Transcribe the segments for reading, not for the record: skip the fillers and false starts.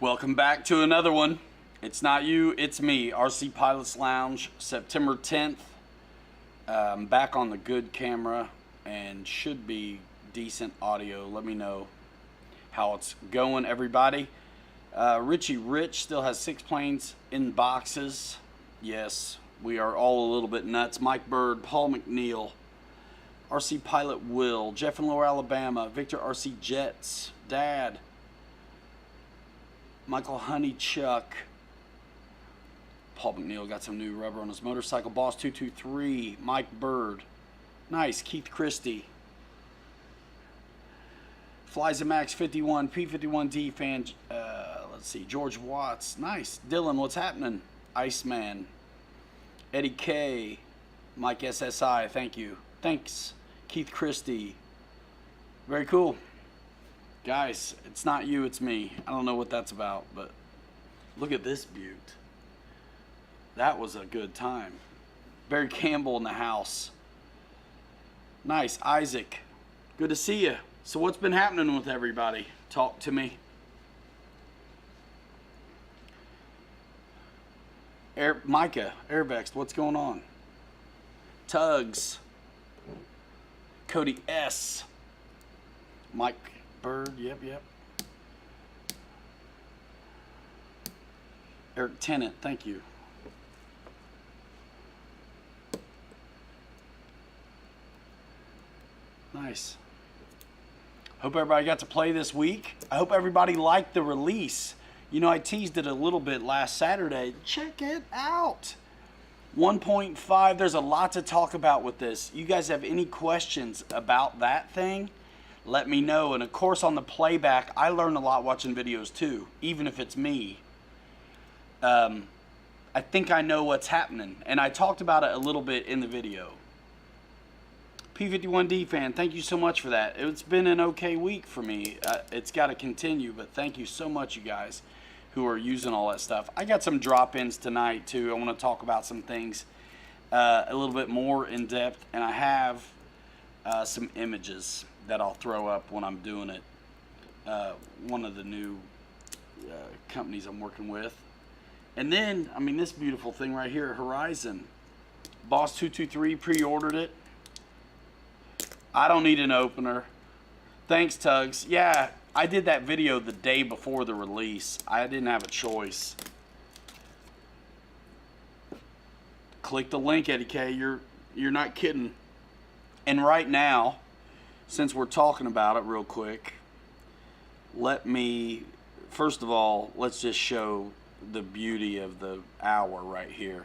Welcome back to another one. It's not you, it's me. RC Pilots Lounge, September 10th. Back on the good camera and should be decent audio. Let me know how it's going, everybody. Richie Rich still has 6 planes in boxes. Yes, we are all a little bit nuts. Mike Bird, Paul McNeil, RC Pilot Will, Jeff in Lower Alabama, Victor RC Jets, Dad, Michael Honeychuck, Paul McNeil got some new rubber on his motorcycle, Boss 223, Mike Bird, nice, Keith Christie, Flies a Max 51, P51D fan, let's see, George Watts, nice, Dylan, what's happening, Iceman, Eddie K, Mike SSI, thank you, thanks, Keith Christie, very cool. Guys, it's not you, it's me. I don't know what that's about, but look at this beaut. That was a good time. Barry Campbell in the house. Nice, Isaac. Good to see you. So what's been happening with everybody? Talk to me. Micah, Airvexed, what's going on? Tugs. Cody S. Mike Bird, yep. Eric Tennant, thank you. Nice. Hope everybody got to play this week. I hope everybody liked the release. You know, I teased it a little bit last Saturday. Check it out. 1.5, there's a lot to talk about with this. You guys have any questions about that thing? Let me know. And of course on the playback, I learn a lot watching videos too, even if it's me. I think I know what's happening, and I talked about it a little bit in the video. P51D fan, thank you so much for that. It's been an okay week for me. It's got to continue, but thank you so much, you guys who are using all that stuff. I got some drop-ins tonight too. I want to talk about some things a little bit more in depth, and I have some images that I'll throw up when I'm doing it. One of the new companies I'm working with. And then, I mean, this beautiful thing right here, Horizon. Boss 223 pre-ordered it. I don't need an opener. Thanks, Tugs. Yeah, I did that video the day before the release. I didn't have a choice. Click the link, Eddie K. You're not kidding. And right now, since we're talking about it real quick, let me, first of all, let's just show the beauty of the hour right here.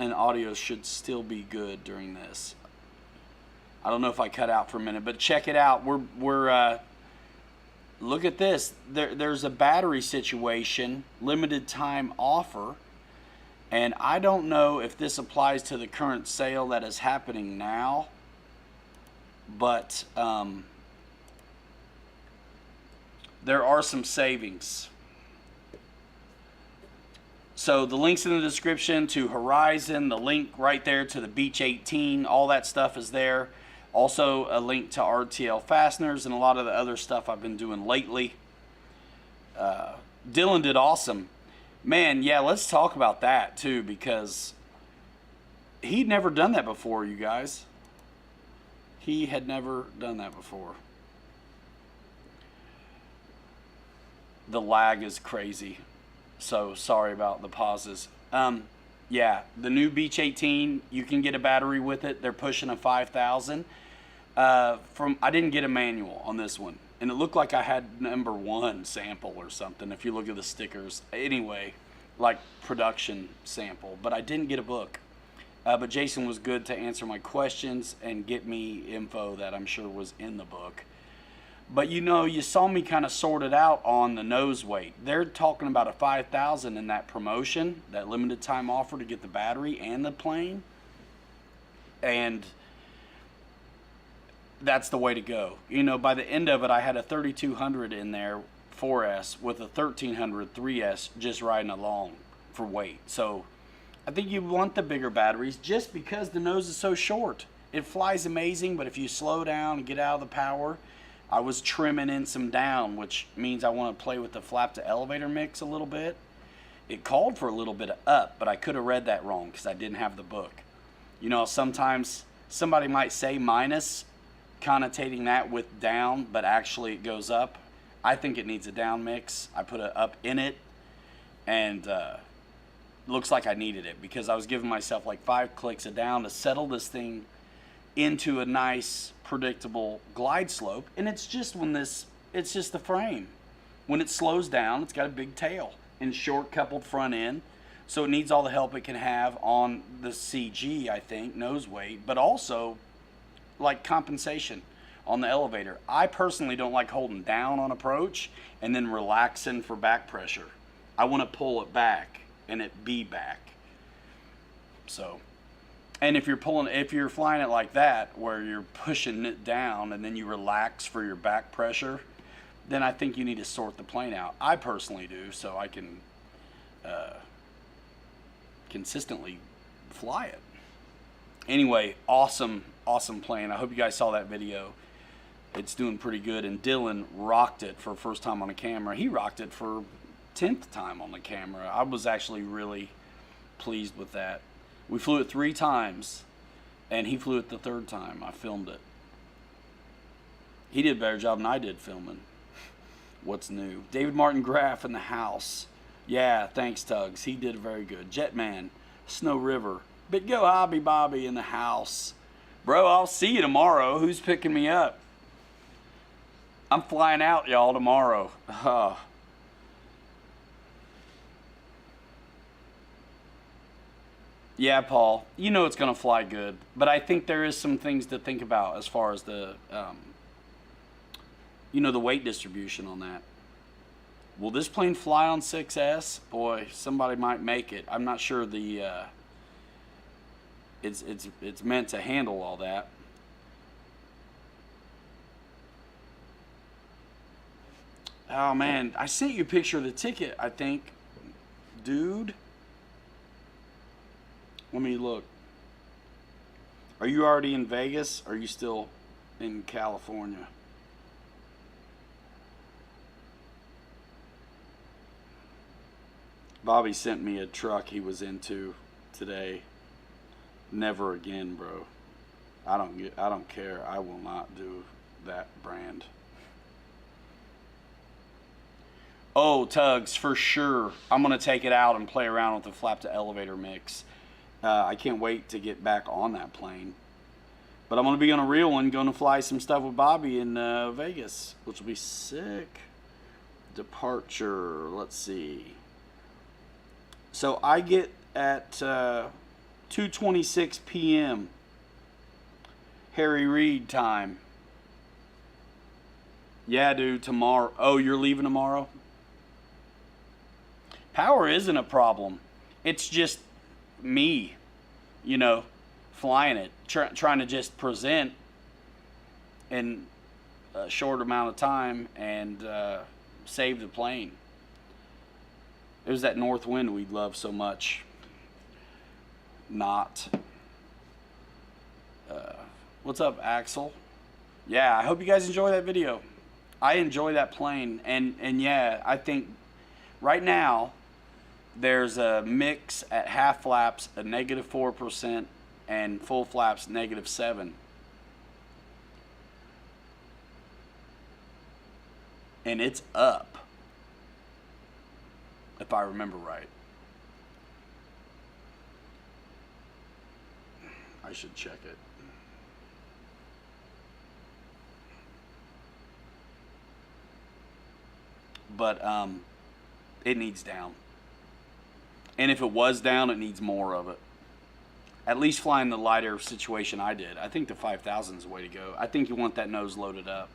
And audio should still be good during this. I don't know if I cut out for a minute, but check it out. We're look at this. There's a battery situation, limited time offer. And I don't know if this applies to the current sale that is happening now, but there are some savings. So the link's in the description to Horizon, the link right there to the Beach 18, all that stuff is there. Also a link to RTL fasteners and a lot of the other stuff I've been doing lately. Dylan did awesome. Man, yeah, let's talk about that too, because he'd never done that before, you guys. He had never done that before. The lag is crazy, so sorry about the pauses. Yeah, the new Beach 18, you can get a battery with it. They're pushing a 5,000. I didn't get a manual on this one. And it looked like I had #1 sample or something, if you look at the stickers. Anyway, like production sample. But I didn't get a book. But Jason was good to answer my questions and get me info that I'm sure was in the book. But you know, you saw me kind of sort it out on the nose weight. They're talking about a 5,000 in that promotion, that limited time offer to get the battery and the plane. And that's the way to go. You know, by the end of it, I had a 3200 in there 4S with a 1300 3S just riding along for weight. So I think you want the bigger batteries just because the nose is so short. It flies amazing, but if you slow down and get out of the power, I was trimming in some down, which means I want to play with the flap to elevator mix a little bit. It called for a little bit of up, but I could have read that wrong because I didn't have the book. You know, sometimes somebody might say minus, connotating that with down, but actually it goes up. I think it needs a down mix. I put a up in it, and looks like I needed it because I was giving myself like 5 clicks of down to settle this thing into a nice, predictable glide slope. And it's just it's just the frame. When it slows down, it's got a big tail and short coupled front end. So it needs all the help it can have on the CG, I think, nose weight, but also like compensation on the elevator. I personally don't like holding down on approach and then relaxing for back pressure. I want to pull it back and it be back. So, and if you're flying it like that, where you're pushing it down and then you relax for your back pressure, then I think you need to sort the plane out. I personally do, so I can consistently fly it. Anyway, awesome plane. I hope you guys saw that video. It's doing pretty good, and Dylan rocked it for first time on the camera. He rocked it for 10th time on the camera. I was actually really pleased with that. We flew it 3 times, and he flew it the 3rd time. I filmed it. He did a better job than I did filming. What's new? David Martin Graff in the house. Yeah, thanks, Tugs. He did very good. Jetman, Snow River. Big Go Hobby Bobby in the house. Bro, I'll see you tomorrow. Who's picking me up? I'm flying out, y'all, tomorrow. Yeah, Paul. You know it's going to fly good. But I think there is some things to think about as far as the, the weight distribution on that. Will this plane fly on 6S? Boy, somebody might make it. I'm not sure it's meant to handle all that. Oh man, I sent you a picture of the ticket, I think. Dude. Let me look. Are you already in Vegas? Or are you still in California? Bobby sent me a truck he was into today. Never again, bro. I don't care. I will not do that brand. Oh, Tugs, for sure. I'm going to take it out and play around with the flap to elevator mix. I can't wait to get back on that plane. But I'm going to be on a real one, going to fly some stuff with Bobby in Vegas, which will be sick. Departure, let's see. So I get at 2:26 p.m. Harry Reid time. Yeah, dude, tomorrow. Oh, you're leaving tomorrow? Power isn't a problem. It's just me, flying it, trying to just present in a short amount of time and save the plane. It was that north wind we love so much. Not. What's up, Axel? Yeah, I hope you guys enjoy that video. I enjoy that plane, and yeah, I think right now there's a mix at half flaps at -4% and full flaps -7. And it's up, if I remember right. I should check it. But it needs down. And if it was down, it needs more of it. At least flying the lighter situation I did. I think the 5000 is the way to go. I think you want that nose loaded up.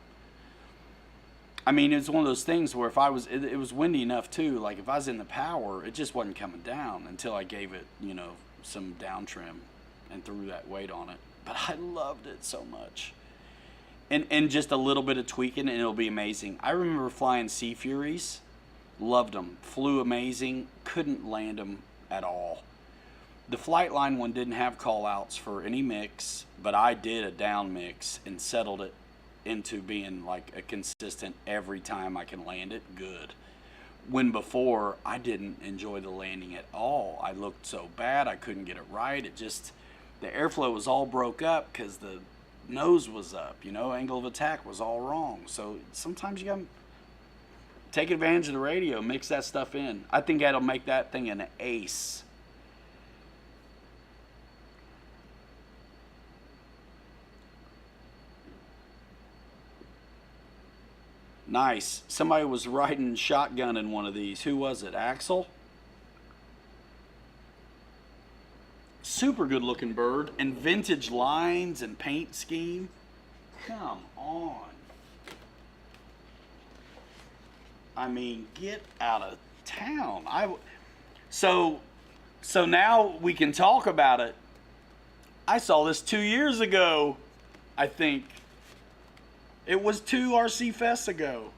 I mean, it's one of those things where if I was, it was windy enough too. Like if I was in the power, it just wasn't coming down until I gave it, some down trim and threw that weight on it. But I loved it so much. And just a little bit of tweaking and it'll be amazing. I remember flying Sea Furies. Loved them. Flew amazing. Couldn't land them at all. The Flightline one didn't have call outs for any mix, but I did a down mix and settled it into being like a consistent every time I can land it good. When before I didn't enjoy the landing at all. I looked so bad, I couldn't get it right. It just, the airflow was all broke up because the nose was up, you know, angle of attack was all wrong. So sometimes you gotta take advantage of the radio, mix that stuff in. I think that'll make that thing an ace. Nice. Somebody was riding shotgun in one of these. Who was it? Axel? Super good looking bird. And vintage lines and paint scheme. Come on. I mean, get out of town. So now we can talk about it. I saw this 2 years ago, I think. It was 2 RC Fests ago.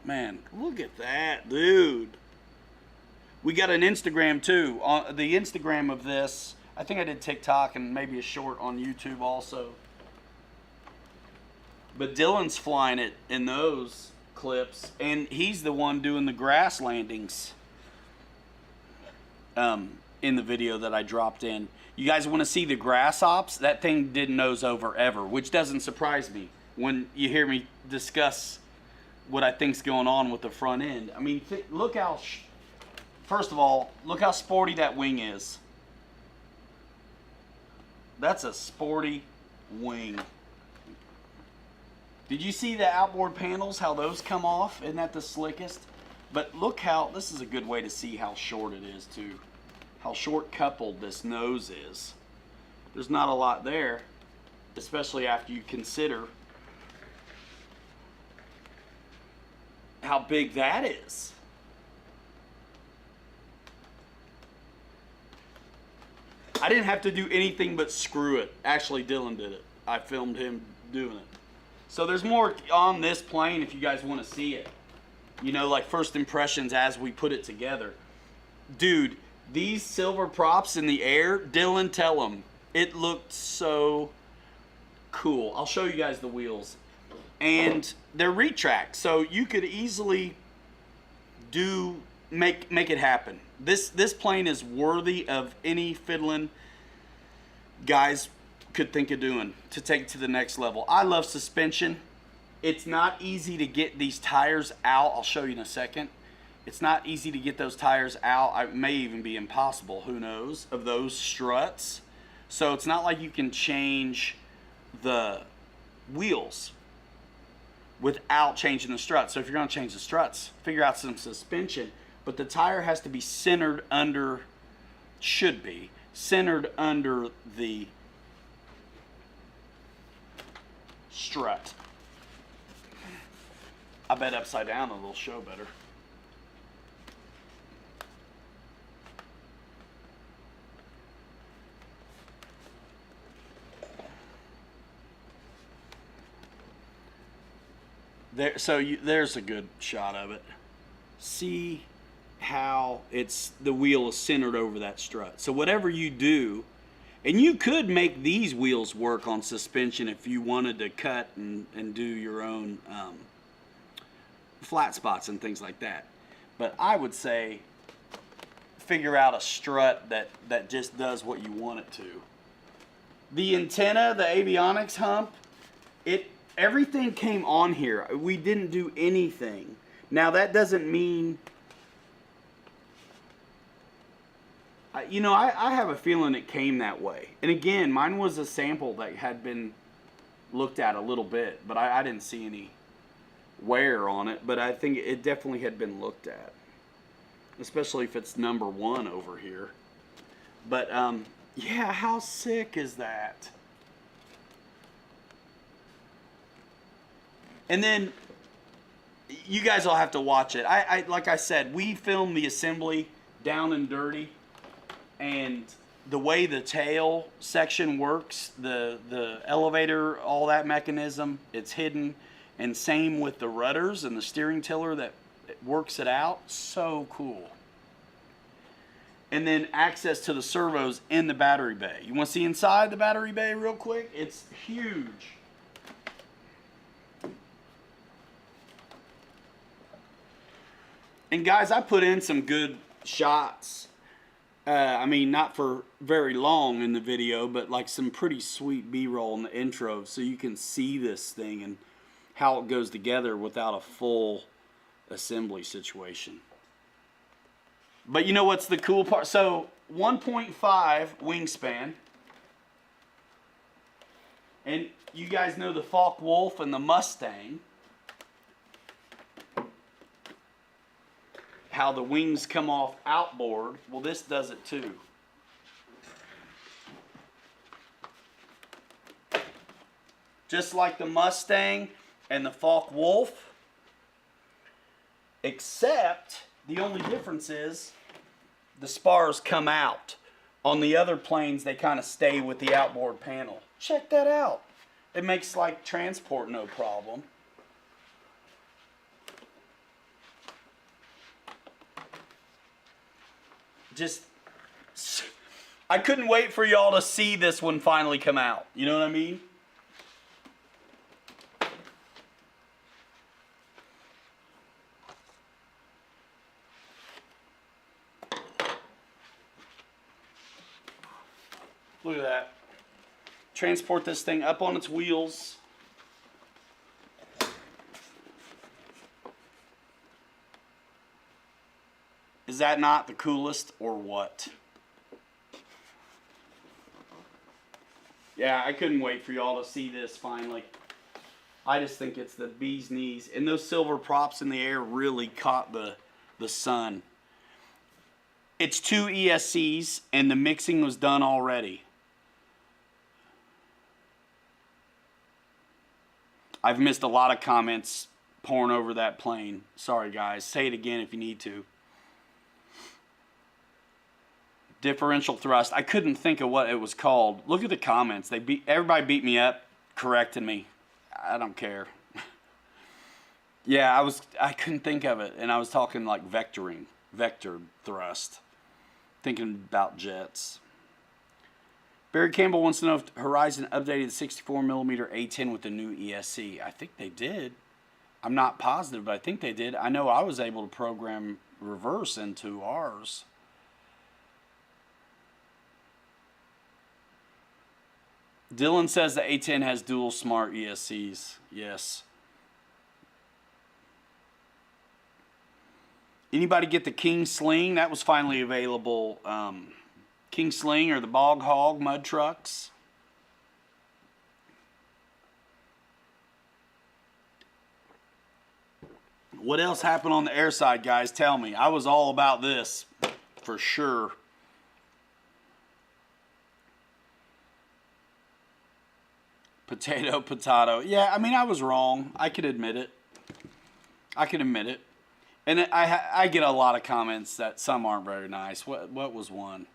Man, look at that, dude. We got an Instagram too. On the Instagram of this, I think I did TikTok and maybe a short on YouTube also. But Dylan's flying it in those clips, and he's the one doing the grass landings in the video that I dropped in. You guys want to see the grass ops? That thing didn't nose over ever, which doesn't surprise me when you hear me discuss what I think's going on with the front end. I mean, look how, first of all, look how sporty that wing is. That's a sporty wing. Did you see the outboard panels, how those come off? Isn't that the slickest? But look how, this is a good way to see how short it is too. How short coupled this nose is. There's not a lot there, especially after you consider how big that is. I didn't have to do anything but screw it. Actually, Dylan did it. I filmed him doing it. So there's more on this plane if you guys want to see it. You know, like first impressions as we put it together. Dude, these silver props in the air, Dylan, tell them. It looked so cool. I'll show you guys the wheels. And they're retract, so you could easily make it happen. This plane is worthy of any fiddling guys could think of doing to take it to the next level. I love suspension. It's not easy to get these tires out. I'll show you in a second. It's not easy to get those tires out. It may even be impossible, who knows, of those struts. So it's not like you can change the wheels without changing the struts. So if you're going to change the struts, figure out some suspension. But the tire has to be centered under, should be, centered under the strut. I bet upside down it'll show better. There, so there's a good shot of it. See how the wheel is centered over that strut. So whatever you do, and you could make these wheels work on suspension if you wanted to cut and do your own flat spots and things like that. But I would say figure out a strut that just does what you want it to. The antenna, the avionics hump, everything came on here. We didn't do anything. Now that doesn't mean, you know, I have a feeling it came that way. And again, mine was a sample that had been looked at a little bit, but I didn't see any wear on it. But I think it definitely had been looked at, especially if it's number 1 over here. But yeah, how sick is that? And then you guys will have to watch it. I like I said, we filmed the assembly down and dirty, and the way the tail section works, the elevator, all that mechanism, it's hidden, and same with the rudders and the steering tiller that works it out. So cool. and then access to the servos in the battery bay. You want to see inside the battery bay real quick? It's huge. And guys, I put in some good shots. I mean, not for very long in the video, but like some pretty sweet B-roll in the intro, so you can see this thing and how it goes together without a full assembly situation. But you know what's the cool part? So 1.5 wingspan. And you guys know the Focke-Wulf and the Mustang. How the wings come off outboard. Well, this does it too. Just like the Mustang and the Focke-Wulf. Except the only difference is the spars come out. On the other planes, they kind of stay with the outboard panel. Check that out. It makes like transport no problem. Just, I couldn't wait for y'all to see this one finally come out. You know what I mean? Look at that. Transport this thing up on its wheels. Is that not the coolest or what? Yeah, I couldn't wait for y'all to see this finally. I just think it's the bee's knees. And those silver props in the air really caught the sun. It's 2 ESCs and the mixing was done already. I've missed a lot of comments pouring over that plane. Sorry guys, say it again if you need to. Differential thrust. I couldn't think of what it was called. Look at the comments. Everybody beat me up, correcting me. I don't care. Yeah, I couldn't think of it, and I was talking like vector thrust. Thinking about jets. Barry Campbell wants to know if Horizon updated the 64mm A10 with the new ESC. I think they did. I'm not positive, but I think they did. I know I was able to program reverse into ours. Dylan says the A10 has dual smart ESCs. Yes. Anybody get the King Sling? That was finally available. King Sling or the Bog Hog mud trucks. What else happened on the air side, guys? Tell me. I was all about this for sure. Potato. Yeah, I mean, I was wrong. I could admit it. And I get a lot of comments that some aren't very nice. What was one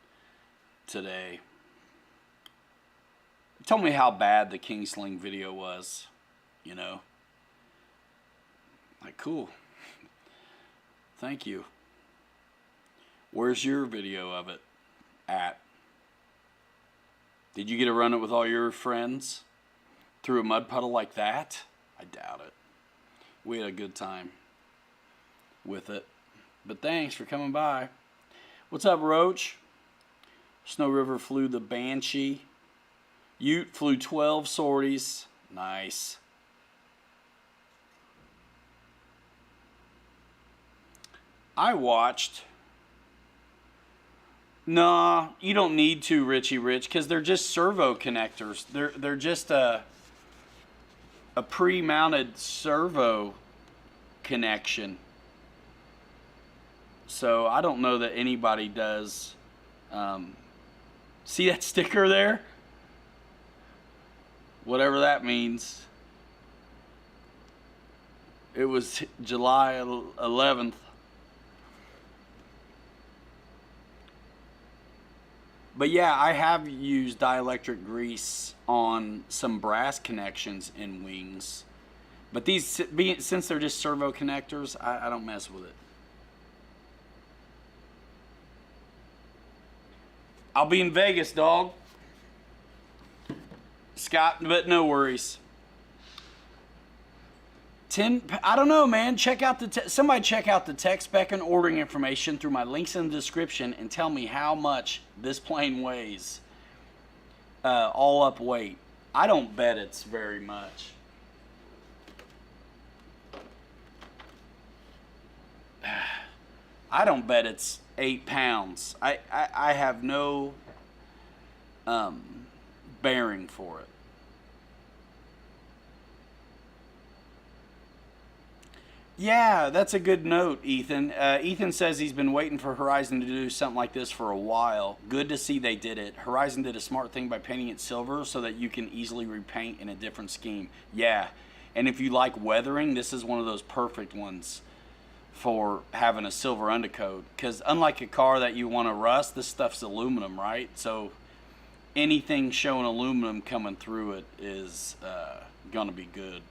today? Tell me how bad the King Sling video was, you know. Like, cool. Thank you. Where's your video of it at? Did you get to run it with all your friends through a mud puddle like that? I doubt it. We had a good time with it. But thanks for coming by. What's up, Roach? Snow River flew the Banshee. Ute flew 12 sorties. Nice. I watched. Nah, you don't need to, Richie Rich, because they're just servo connectors. They're just a pre-mounted servo connection. So I don't know that anybody does. See that sticker there? Whatever that means. It was July 11th. But yeah, I have used dielectric grease on some brass connections in wings. But these, since they're just servo connectors, I don't mess with it. I'll be in Vegas, dog. Scott, but no worries. 10, I don't know, man. Check out somebody check out the tech spec and ordering information through my links in the description and tell me how much this plane weighs. All up weight. I don't bet it's very much. I don't bet it's 8 pounds. I have no bearing for it. Yeah, that's a good note, Ethan. Ethan says he's been waiting for Horizon to do something like this for a while. Good to see they did it. Horizon did a smart thing by painting it silver so that you can easily repaint in a different scheme. Yeah, and if you like weathering, this is one of those perfect ones for having a silver undercoat. Because unlike a car that you want to rust, this stuff's aluminum, right? So anything showing aluminum coming through it is going to be good.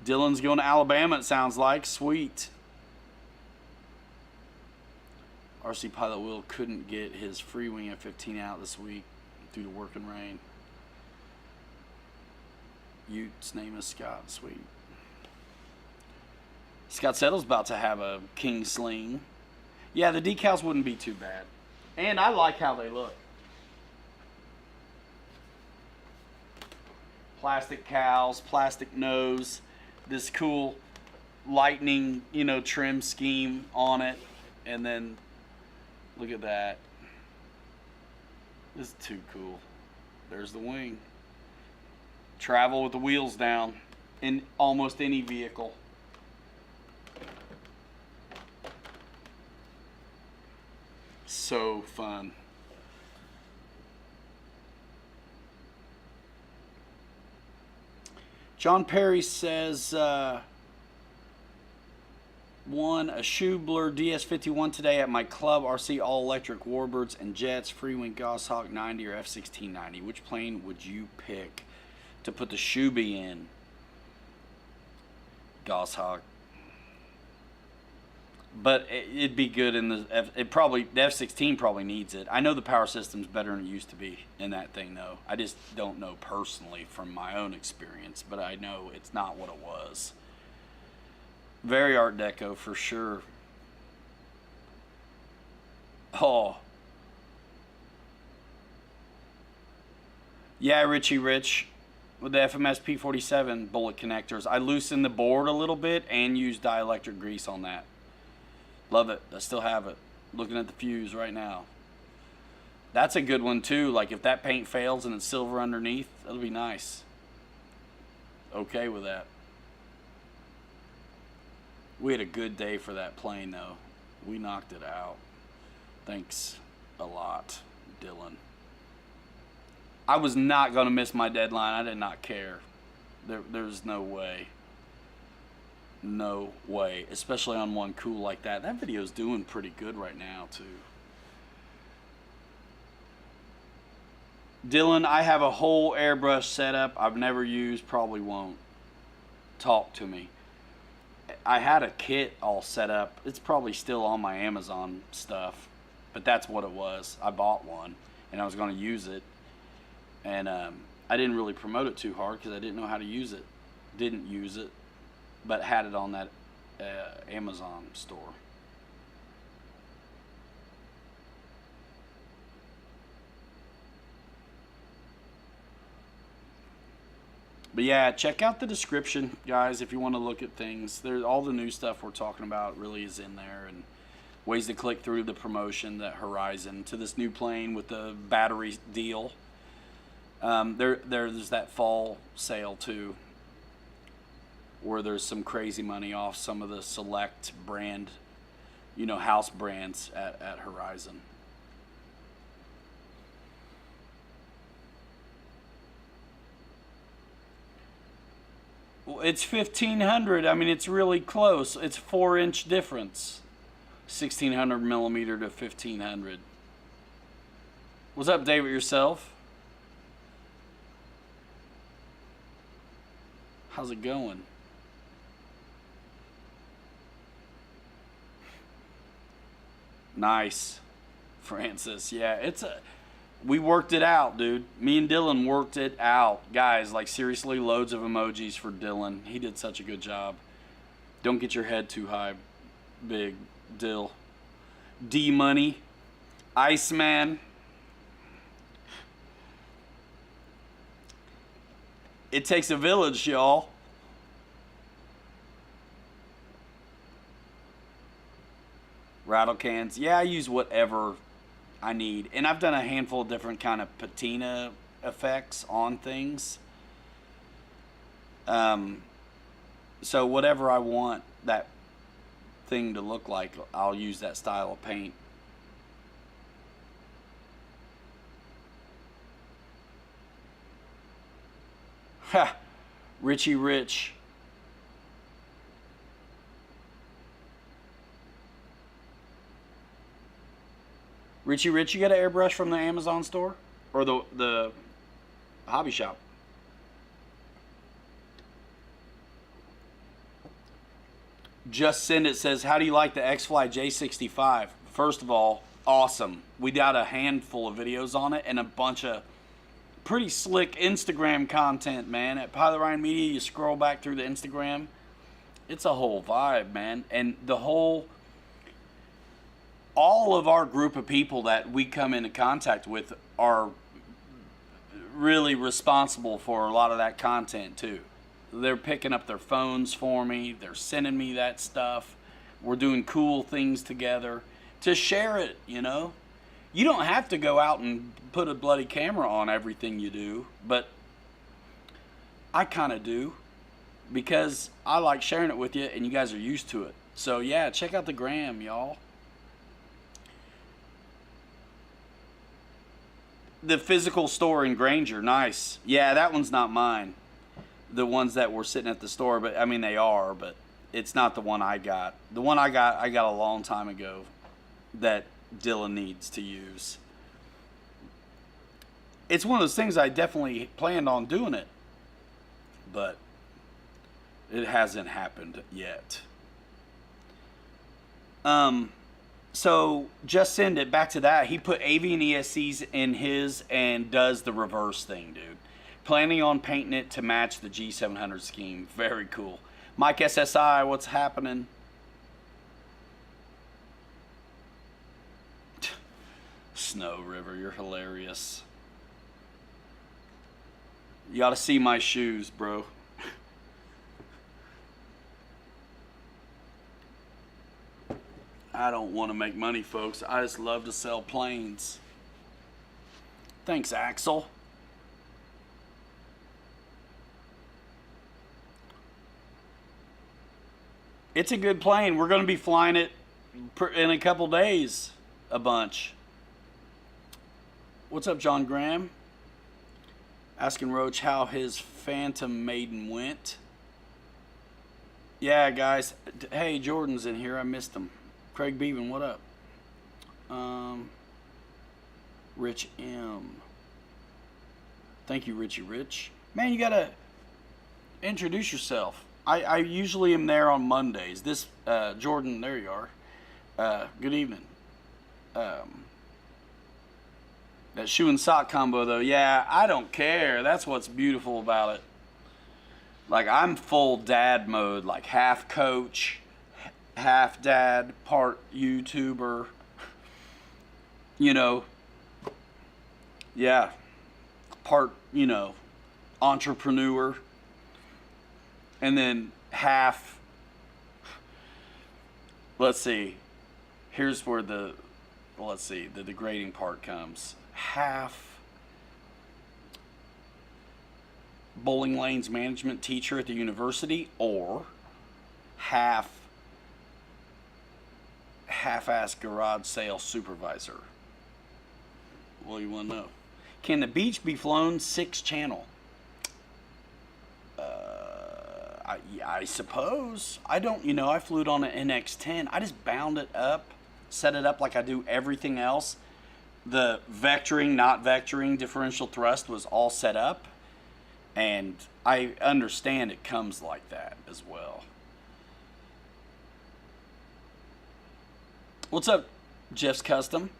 Dylan's going to Alabama, it sounds like. Sweet. RC Pilot Will couldn't get his free wing F-15 out this week due to work and rain. Ute's name is Scott. Sweet. Scott Settle's about to have a King Sling. Yeah, the decals wouldn't be too bad. And I like how they look. Plastic cowls, plastic nose. This cool lightning, trim scheme on it. And then, look at that. This is too cool. There's the wing. Travel with the wheels down in almost any vehicle. So fun. John Perry says, won a Schubler DS51 today at my club. RC all-electric Warbirds and Jets, Freewing Goshawk 90 or F-16 90. Which plane would you pick to put the Shuby in? Goshawk. But it'd be good in the the F-16 probably needs it. I know the power system's better than it used to be in that thing, though. I just don't know personally from my own experience, but I know it's not what it was. Very Art Deco for sure. Oh. Yeah, Richie Rich. With the FMS P47 bullet connectors, I loosened the board a little bit and used dielectric grease on that. Love it. I still have it. Looking at the fuse right now. That's a good one too. Like if that paint fails and it's silver underneath, that'll be nice. Okay with that. We had a good day for that plane though. We knocked it out. Thanks a lot, Dylan. I was not going to miss my deadline. I did not care. There's no way. No way. Especially on one cool like that. That video's doing pretty good right now, too. Dylan, I have a whole airbrush setup I've never used, probably won't. Talk to me. I had a kit all set up. It's probably still on my Amazon stuff. But that's what it was. I bought one, and I was going to use it. And I didn't really promote it too hard because I didn't know how to use it. Didn't use it, but had it on that Amazon store. But yeah, check out the description, guys, if you want to look at things. There's all the new stuff we're talking about really is in there, and ways to click through the promotion, that Horizon, to this new plane with the battery deal. There's that fall sale too, where there's some crazy money off some of the select brand, house brands at Horizon. Well, it's 1,500. I mean, it's really close. It's a 4-inch difference. 1,600 millimeter to 1,500. What's up, David, yourself? How's it going? Nice. Francis. Yeah, we worked it out, dude. Me and Dylan worked it out. Guys, like seriously, loads of emojis for Dylan. He did such a good job. Don't get your head too high, big Dill. D Money, Iceman. It takes a village, y'all. Rattle cans. Yeah, I use whatever I need. And I've done a handful of different kind of patina effects on things. So whatever I want that thing to look like, I'll use that style of paint. Ha! Richie Rich. Richie Rich, you got an airbrush from the Amazon store? Or the hobby shop? Just Send It says, how do you like the Eflites J65? First of all, awesome. We got a handful of videos on it and a bunch of pretty slick Instagram content, man. At Pilot Ryan Media, you scroll back through the Instagram. It's a whole vibe, man. And all of our group of people that we come into contact with are really responsible for a lot of that content too. They're picking up their phones for me. They're sending me that stuff. We're doing cool things together to share it, you know. You don't have to go out and put a bloody camera on everything you do, but I kind of do because I like sharing it with you and you guys are used to it. So yeah, check out the gram, y'all. The physical store in Granger, nice. Yeah, that one's not mine. The ones that were sitting at the store, but I mean they are, but it's not the one I got. The one I got a long time ago that Dylan needs to use. It's one of those things I definitely planned on doing it, but it hasn't happened yet. So Just Send It, back to that. He put avian ESCs in his and does the reverse thing, dude. Planning on painting it to match the G700 scheme. Very cool. Mike SSI, what's happening? Snow River, you're hilarious. You ought to see my shoes, bro. I don't want to make money, folks. I just love to sell planes. Thanks, Axel. It's a good plane. We're going to be flying it in a couple days, a bunch. What's up, John Graham? Asking Roach how his Phantom Maiden went. Yeah, guys. Hey, Jordan's in here. I missed him. Craig Beaven, what up? Rich M. Thank you, Richie Rich. Man, you got to introduce yourself. I usually am there on Mondays. This, Jordan, there you are. Good evening. That shoe and sock combo, though, yeah, I don't care. That's what's beautiful about it. Like, I'm full dad mode, like half coach, half dad, part YouTuber. You know, yeah, part, you know, entrepreneur. And then half, let's see, here's where the degrading part comes. Half bowling lanes management teacher at the university, or half-ass garage sale supervisor. What do you want to know? Can the beach be flown 6-channel? I suppose. I don't, you know, I flew it on an NX10. I just bound it up, set it up like I do everything else. The vectoring, not vectoring, differential thrust was all set up. And I understand it comes like that as well. What's up, Jeff's Custom?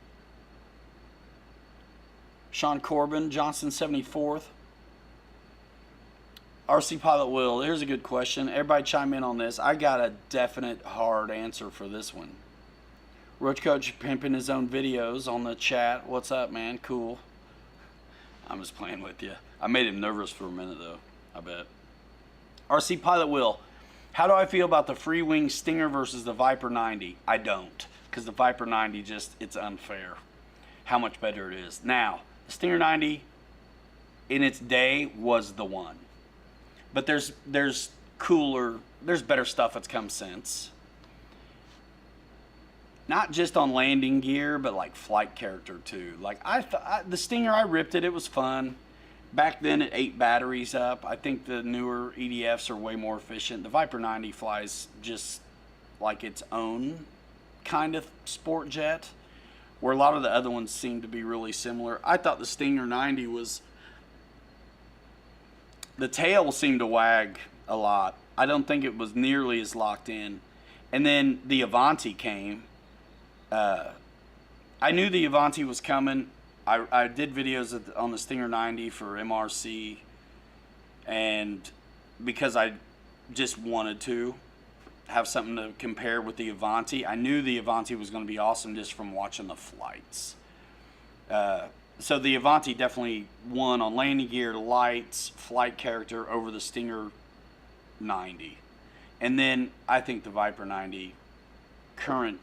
Sean Corbin, Johnson 74th. RC Pilot Will, here's a good question. Everybody chime in on this. I got a definite hard answer for this one. Roach Coach pimping his own videos on the chat. What's up, man? Cool. I'm just playing with you. I made him nervous for a minute, though. I bet. RC Pilot Will, how do I feel about the Free Wing Stinger versus the Viper 90? I don't, because the Viper 90 it's unfair how much better it is. Now, the Stinger 90 in its day was the one. But there's better stuff that's come since. Not just on landing gear, but like flight character too. Like the Stinger, I ripped it. It was fun. Back then, it ate batteries up. I think the newer EDFs are way more efficient. The Viper 90 flies just like its own kind of sport jet, where a lot of the other ones seem to be really similar. I thought the Stinger 90 was... The tail seemed to wag a lot. I don't think it was nearly as locked in. And then the Avanti came. I knew the Avanti was coming. I did videos on the Stinger 90 for MRC, and because I just wanted to have something to compare with the Avanti. I knew the Avanti was going to be awesome just from watching the flights. So the Avanti definitely won on landing gear, lights, flight character over the Stinger 90. And then I think the Viper 90 current,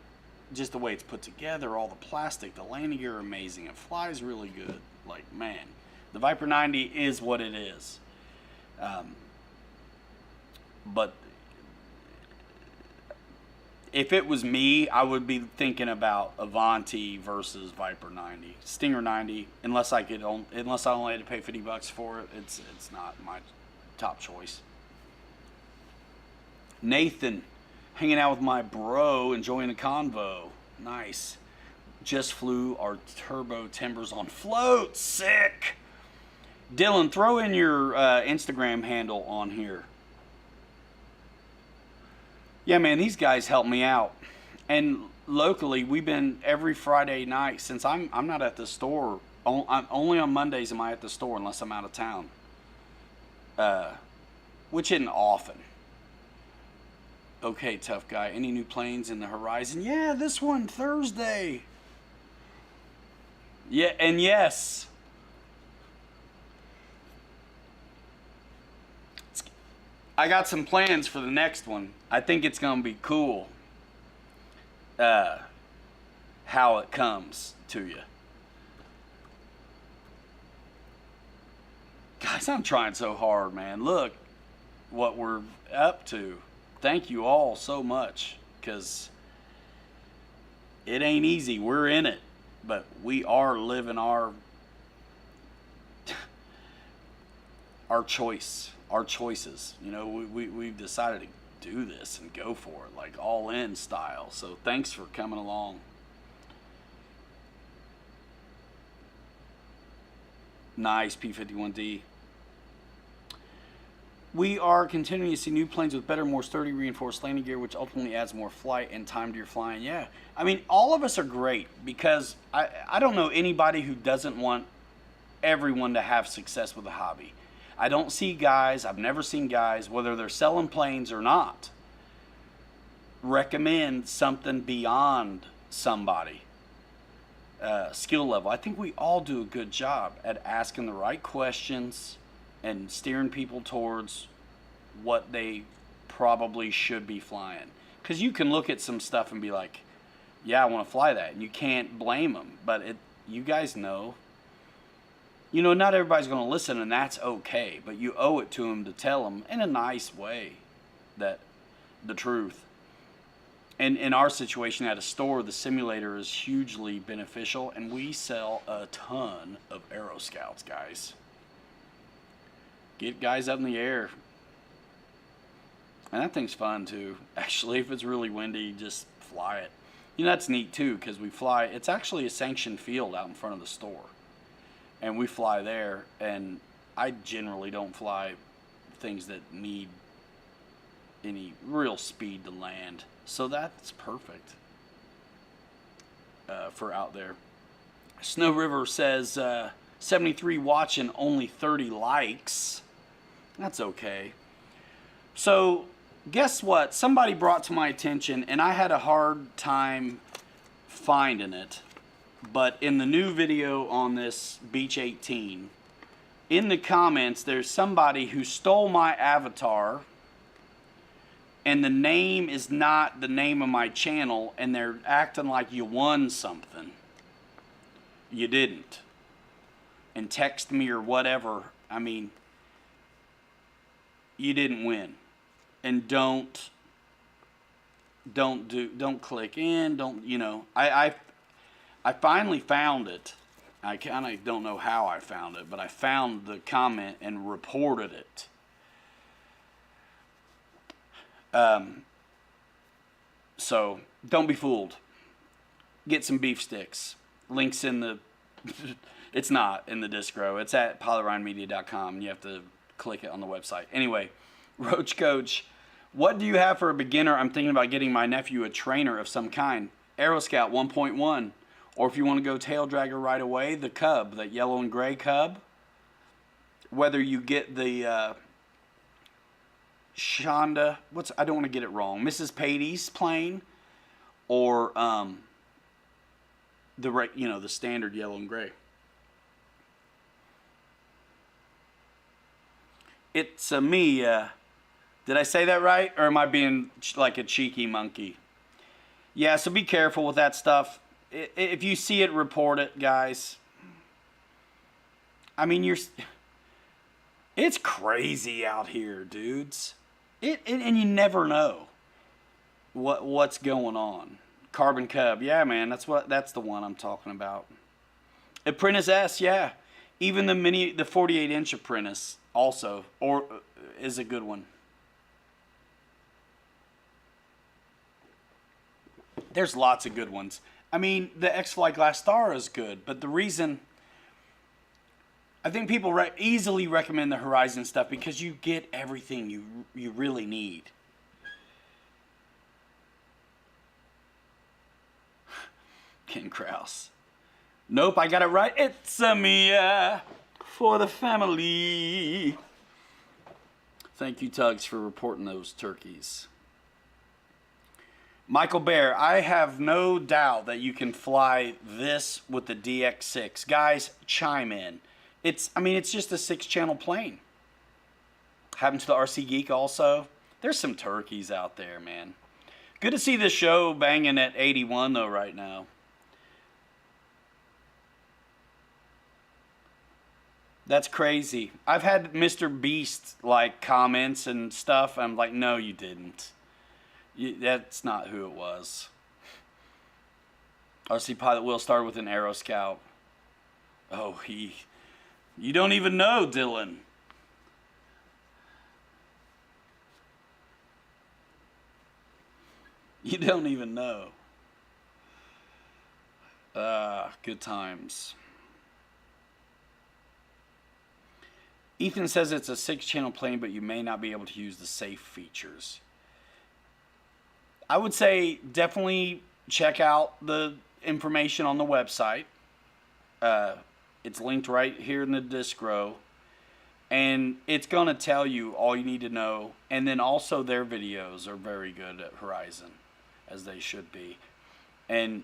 just the way it's put together, all the plastic, the landing gear, amazing. It flies really good. Like, man, the Viper 90 is what it is. But if it was me, I would be thinking about Avanti versus Viper 90. Stinger 90, unless I only had to pay $50 for it, it's not my top choice. Nathan, hanging out with my bro, enjoying the convo. Nice. Just flew our turbo timbers on float. Sick. Dylan, throw in your Instagram handle on here. Yeah, man, these guys help me out. And locally, we've been every Friday night since I'm not at the store. Only on Mondays am I at the store unless I'm out of town. Which isn't often. Okay, tough guy. Any new planes in the horizon? Yeah, this one, Thursday. Yeah, and yes. I got some plans for the next one. I think it's going to be cool. How it comes to you. Guys, I'm trying so hard, man. Look what we're up to. Thank you all so much, because it ain't easy. We're in it, but we are living our choices. You know, we've decided to do this and go for it, like all in style. So thanks for coming along. Nice, P-51D. We are continuing to see new planes with better, more sturdy, reinforced landing gear, which ultimately adds more flight and time to your flying. Yeah, I mean, all of us are great, because I don't know anybody who doesn't want everyone to have success with the hobby. I don't see guys, I've never seen guys, whether they're selling planes or not, recommend something beyond somebody. Skill level. I think we all do a good job at asking the right questions and steering people towards what they probably should be flying. Because you can look at some stuff and be like, yeah, I want to fly that. And you can't blame them. But you guys know. You know, not everybody's going to listen, and that's okay. But you owe it to them to tell them in a nice way that the truth. And in our situation at a store, the simulator is hugely beneficial. And we sell a ton of Aero Scouts, guys. Get guys up in the air. And that thing's fun too. Actually, if it's really windy, just fly it. You know, that's neat too, because we fly, it's actually a sanctioned field out in front of the store. And we fly there, and I generally don't fly things that need any real speed to land. So that's perfect for out there. Snow River says, 73 watching, only 30 likes. That's okay. So, guess what? Somebody brought to my attention, and I had a hard time finding it. But in the new video on this Beach 18, in the comments, there's somebody who stole my avatar, and the name is not the name of my channel, and they're acting like you won something. You didn't. And text me or whatever. I mean, you didn't win. And don't click in, I finally found it. I kind of don't know how I found it, but I found the comment and reported it. So don't be fooled. Get some beef sticks. Links in the it's not in the distro. It's at polyrhinemedia.com. You have to click it on the website. Anyway, Roach Coach, what do you have for a beginner? I'm thinking about getting my nephew a trainer of some kind. Aero Scout 1.1. Or if you want to go tail dragger right away, the Cub, that yellow and gray Cub. Whether you get the Shonda, I don't want to get it wrong, Mrs. Patey's plane, or the standard yellow and gray. It's a me. Did I say that right, or am I being like a cheeky monkey? Yeah, so be careful with that stuff. If you see it, report it, guys. I mean, it's crazy out here, dudes. And you never know what's going on. Carbon Cub, yeah, man, that's the one I'm talking about. Apprentice S, yeah, even the 48-inch Apprentice also, is a good one. There's lots of good ones. I mean, the Eflites Glass Star is good, but the reason I think people easily recommend the Horizon stuff because you get everything you really need. Ken Krause. Nope, I got it right. It's a Mia for the family. Thank you, Tugs, for reporting those turkeys. Michael Bear, I have no doubt that you can fly this with the DX6. Guys, chime in. It's just a 6-channel plane. Happened to the RC Geek also. There's some turkeys out there, man. Good to see the show banging at 81 though right now. That's crazy. I've had Mr. Beast like comments and stuff. I'm like, no, you didn't. That's not who it was. RC Pilot will start with an Aero Scout. Oh, you don't even know, Dylan. You don't even know. Good times. Ethan says it's a 6-channel plane, but you may not be able to use the safe features. I would say definitely check out the information on the website. It's linked right here in the distro. And it's going to tell you all you need to know. And then also their videos are very good at Horizon, as they should be. And,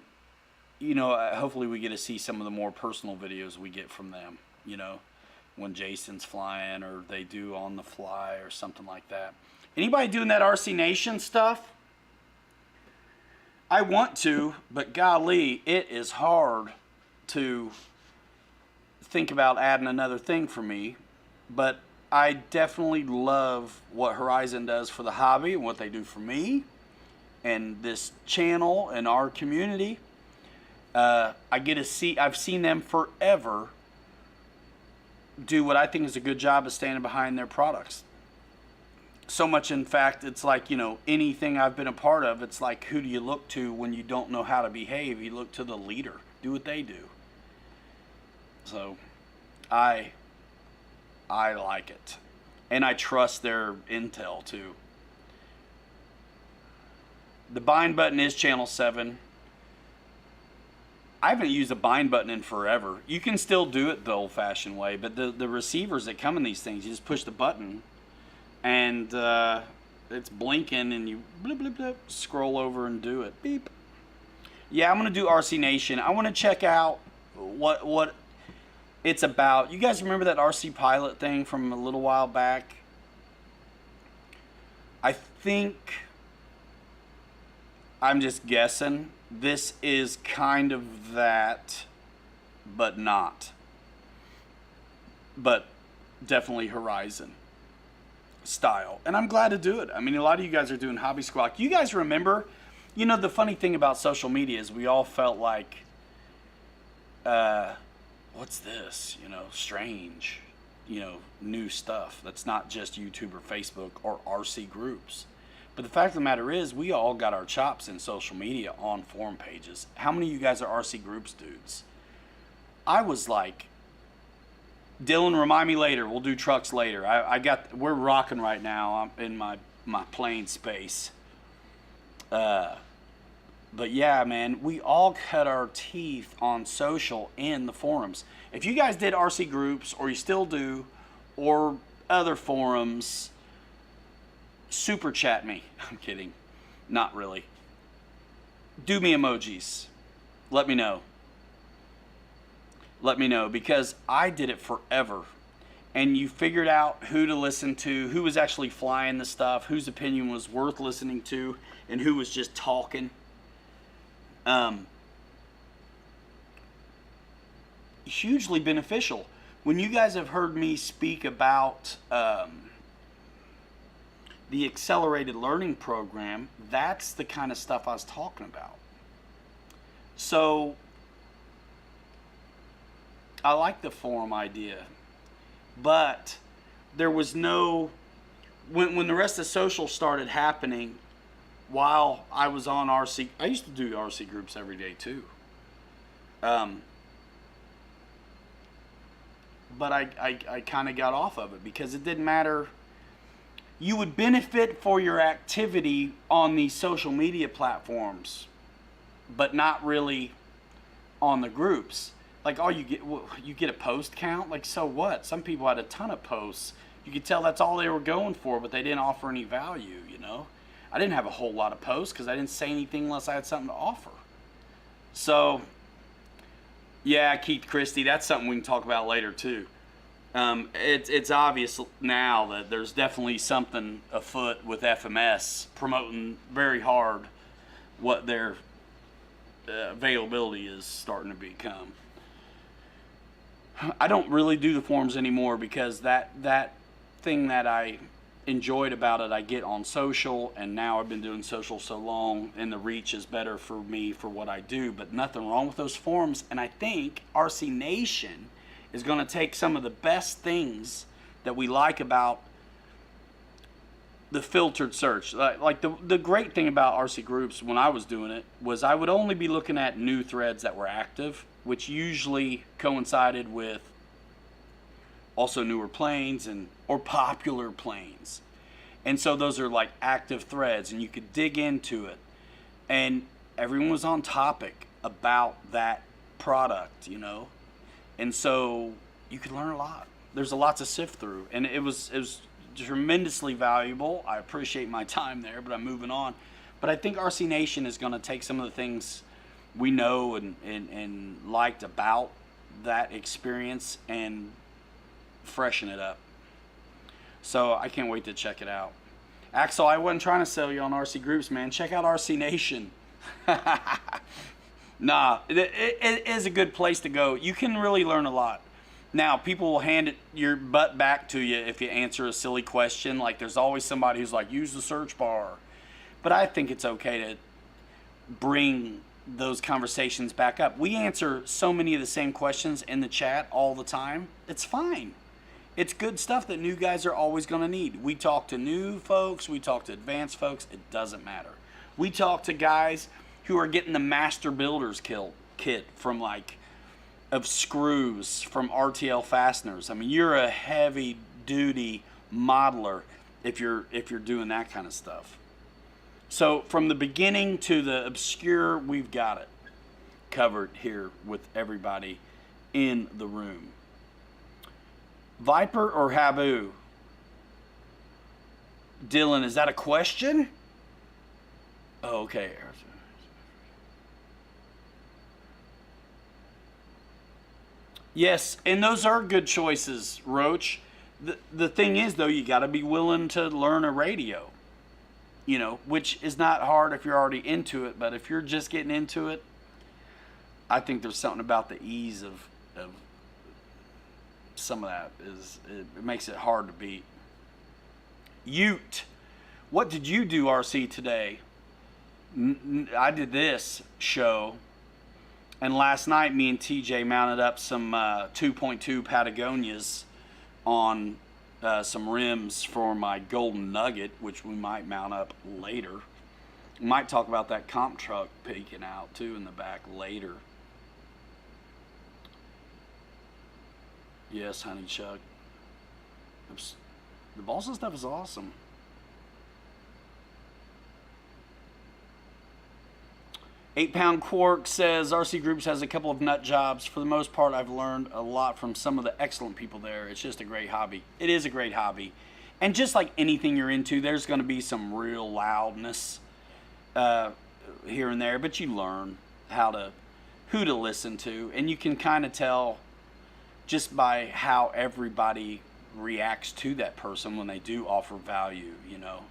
hopefully we get to see some of the more personal videos we get from them, when Jason's flying or they do on the fly or something like that. Anybody doing that RC Nation stuff? I want to, but golly, it is hard to think about adding another thing for me. But I definitely love what Horizon does for the hobby and what they do for me and this channel and our community. I've seen them forever do what I think is a good job of standing behind their products. So much, in fact, it's like, anything I've been a part of, it's like, who do you look to when you don't know how to behave? You look to the leader. Do what they do. So, I like it. And I trust their intel, too. The bind button is channel 7. I haven't used a bind button in forever. You can still do it the old-fashioned way, but the receivers that come in these things, you just push the button, and it's blinking, and you blip, blip, blip, scroll over and do it. Beep. Yeah, I'm gonna do RC Nation. I want to check out what it's about. You guys remember that RC Pilot thing from a little while back? I think, I'm just guessing, this is kind of that, but not. But definitely Horizon style. And I'm glad to do it. I mean, a lot of you guys are doing Hobby Squawk. You guys remember, you know, the funny thing about social media is we all felt like, what's this? You know, strange, you know, new stuff. That's not just YouTube or Facebook or RC groups. But the fact of the matter is, we all got our chops in social media on forum pages. How many of you guys are RC groups dudes? I was like, Dylan, remind me later. We'll do trucks later. We're rocking right now. I'm in my plane space. But yeah, man, we all cut our teeth on social in the forums. If you guys did RC groups, or you still do, or other forums, super chat me. I'm kidding. Not really. Do me emojis. Let me know. Let me know, because I did it forever. And you figured out who to listen to, who was actually flying the stuff, whose opinion was worth listening to, and who was just talking. Hugely beneficial. When you guys have heard me speak about the accelerated learning program, that's the kind of stuff I was talking about. So I like the forum idea, but there was no, when the rest of social started happening while I was on RC, I used to do RC groups every day too. But I kind of got off of it because it didn't matter. You would benefit for your activity on these social media platforms, but not really on the groups. Like, all you get a post count. Like, so what? Some people had a ton of posts. You could tell that's all they were going for, but they didn't offer any value, you know? I didn't have a whole lot of posts because I didn't say anything unless I had something to offer. So, yeah, Keith Christie, that's something we can talk about later too. It's obvious now that there's definitely something afoot with FMS promoting very hard what their availability is starting to become. I don't really do the forums anymore because that thing that I enjoyed about it I get on social, and now I've been doing social so long and the reach is better for me for what I do, but nothing wrong with those forums. And I think RC Nation is going to take some of the best things that we like about the filtered search. Like the great thing about RC groups when I was doing it was I would only be looking at new threads that were active, which usually coincided with also newer planes or popular planes. And so those are like active threads, and you could dig into it. And everyone was on topic about that product, you know? And so you could learn a lot. There's a lot to sift through, and it was tremendously valuable. I appreciate my time there, but I'm moving on. But I think RC Nation is going to take some of the things we know and liked about that experience and freshen it up. So I can't wait to check it out. Axel, I wasn't trying to sell you on RC groups, man. Check out RC Nation. Nah, it is a good place to go. You can really learn a lot. Now, people will hand your butt back to you if you answer a silly question. Like, there's always somebody who's like, use the search bar. But I think it's okay to bring those conversations back up. We answer so many of the same questions in the chat all the time. It's fine. It's good stuff that new guys are always going to need. We talk to new folks. We talk to advanced folks. It doesn't matter. We talk to guys who are getting the master builder's kit from of screws from RTL fasteners. I mean, you're a heavy duty modeler if you're doing that kind of stuff. So from the beginning to the obscure, we've got it. covered here with everybody in the room. Viper or Habu? Dylan, is that a question? Oh, okay. Yes, and those are good choices, Roach. The thing is, though, you got to be willing to learn a radio, which is not hard if you're already into it. But if you're just getting into it, I think there's something about the ease of some of that it makes it hard to beat. Ute, what did you do, RC, today? I did this show, and last night me and TJ mounted up some 2.2 Patagonias on some rims for my Golden Nugget, which we might mount up later. We might talk about that comp truck peeking out too in the back later. Yes, honey Chuck. The balsa stuff is awesome. £8 Quark says RC Groups has a couple of nut jobs. For the most part, I've learned a lot from some of the excellent people there. It's just a great hobby. It is a great hobby. And just like anything you're into, there's going to be some real loudness here and there, but you learn who to listen to, and you can kind of tell just by how everybody reacts to that person when they do offer value,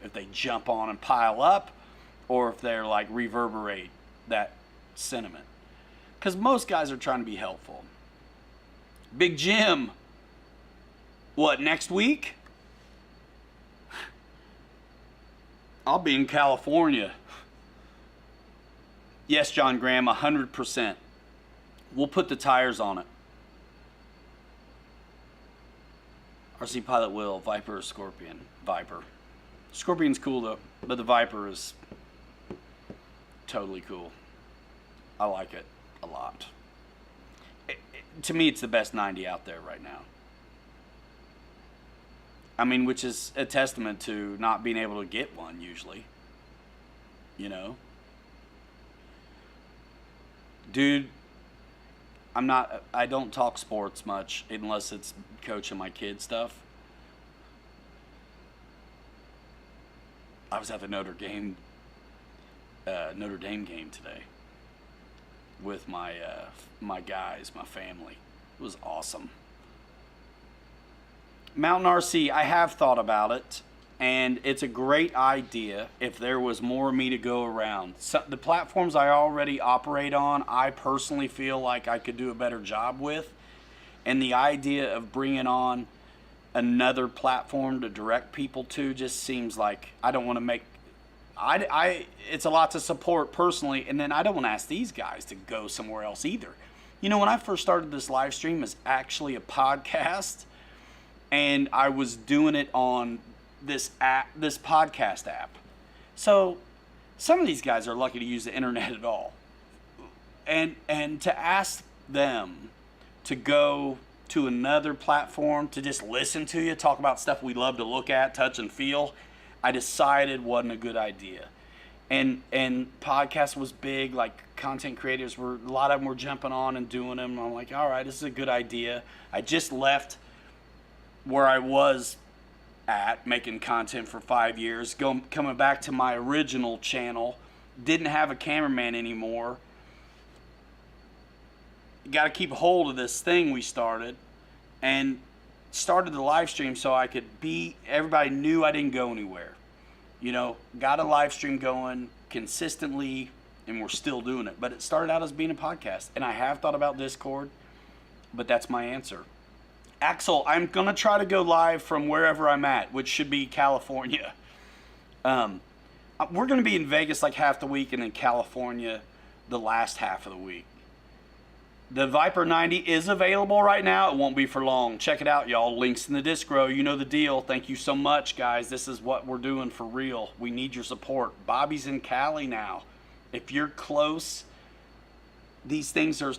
if they jump on and pile up or if they're like reverberate that sentiment, because most guys are trying to be helpful. Big Jim, what, next week? I'll be in California. Yes, John Graham, 100%. We'll put the tires on it. RC Pilot will. Viper or Scorpion? Viper. Scorpion's cool though, but the Viper is totally cool. I like it a lot. To me, it's the best 90 out there right now. I mean, which is a testament to not being able to get one usually. Dude, I don't talk sports much unless it's coaching my kid stuff. I was at the Notre Dame game today with my guys, my family. It was awesome. Mountain RC, I have thought about it, and it's a great idea if there was more of me to go around. So, the platforms I already operate on, I personally feel like I could do a better job with, and the idea of bringing on another platform to direct people to just seems like I don't want to make... it's a lot to support personally, and then I don't want to ask these guys to go somewhere else either. When I first started this live stream, it was actually a podcast, and I was doing it on this podcast app. So some of these guys are lucky to use the internet at all. And to ask them to go to another platform to just listen to you talk about stuff we love to look at, touch, and feel, I decided wasn't a good idea. And podcast was big, like content creators a lot of them were jumping on and doing them. I'm like, all right, this is a good idea. I just left where I was at making content for 5 years, coming back to my original channel, didn't have a cameraman anymore. Got to keep hold of this thing we started, and started the live stream so I could everybody knew I didn't go anywhere. Got a live stream going consistently, and we're still doing it. But it started out as being a podcast, and I have thought about Discord, but that's my answer. Axel, I'm going to try to go live from wherever I'm at, which should be California. We're going to be in Vegas like half the week, and in California the last half of the week. The Viper 90 is available right now. It won't be for long. Check it out, y'all. Links in the Discro. You know the deal. Thank you so much, guys. This is what we're doing for real. We need your support. Bobby's in Cali now. If you're close, these things are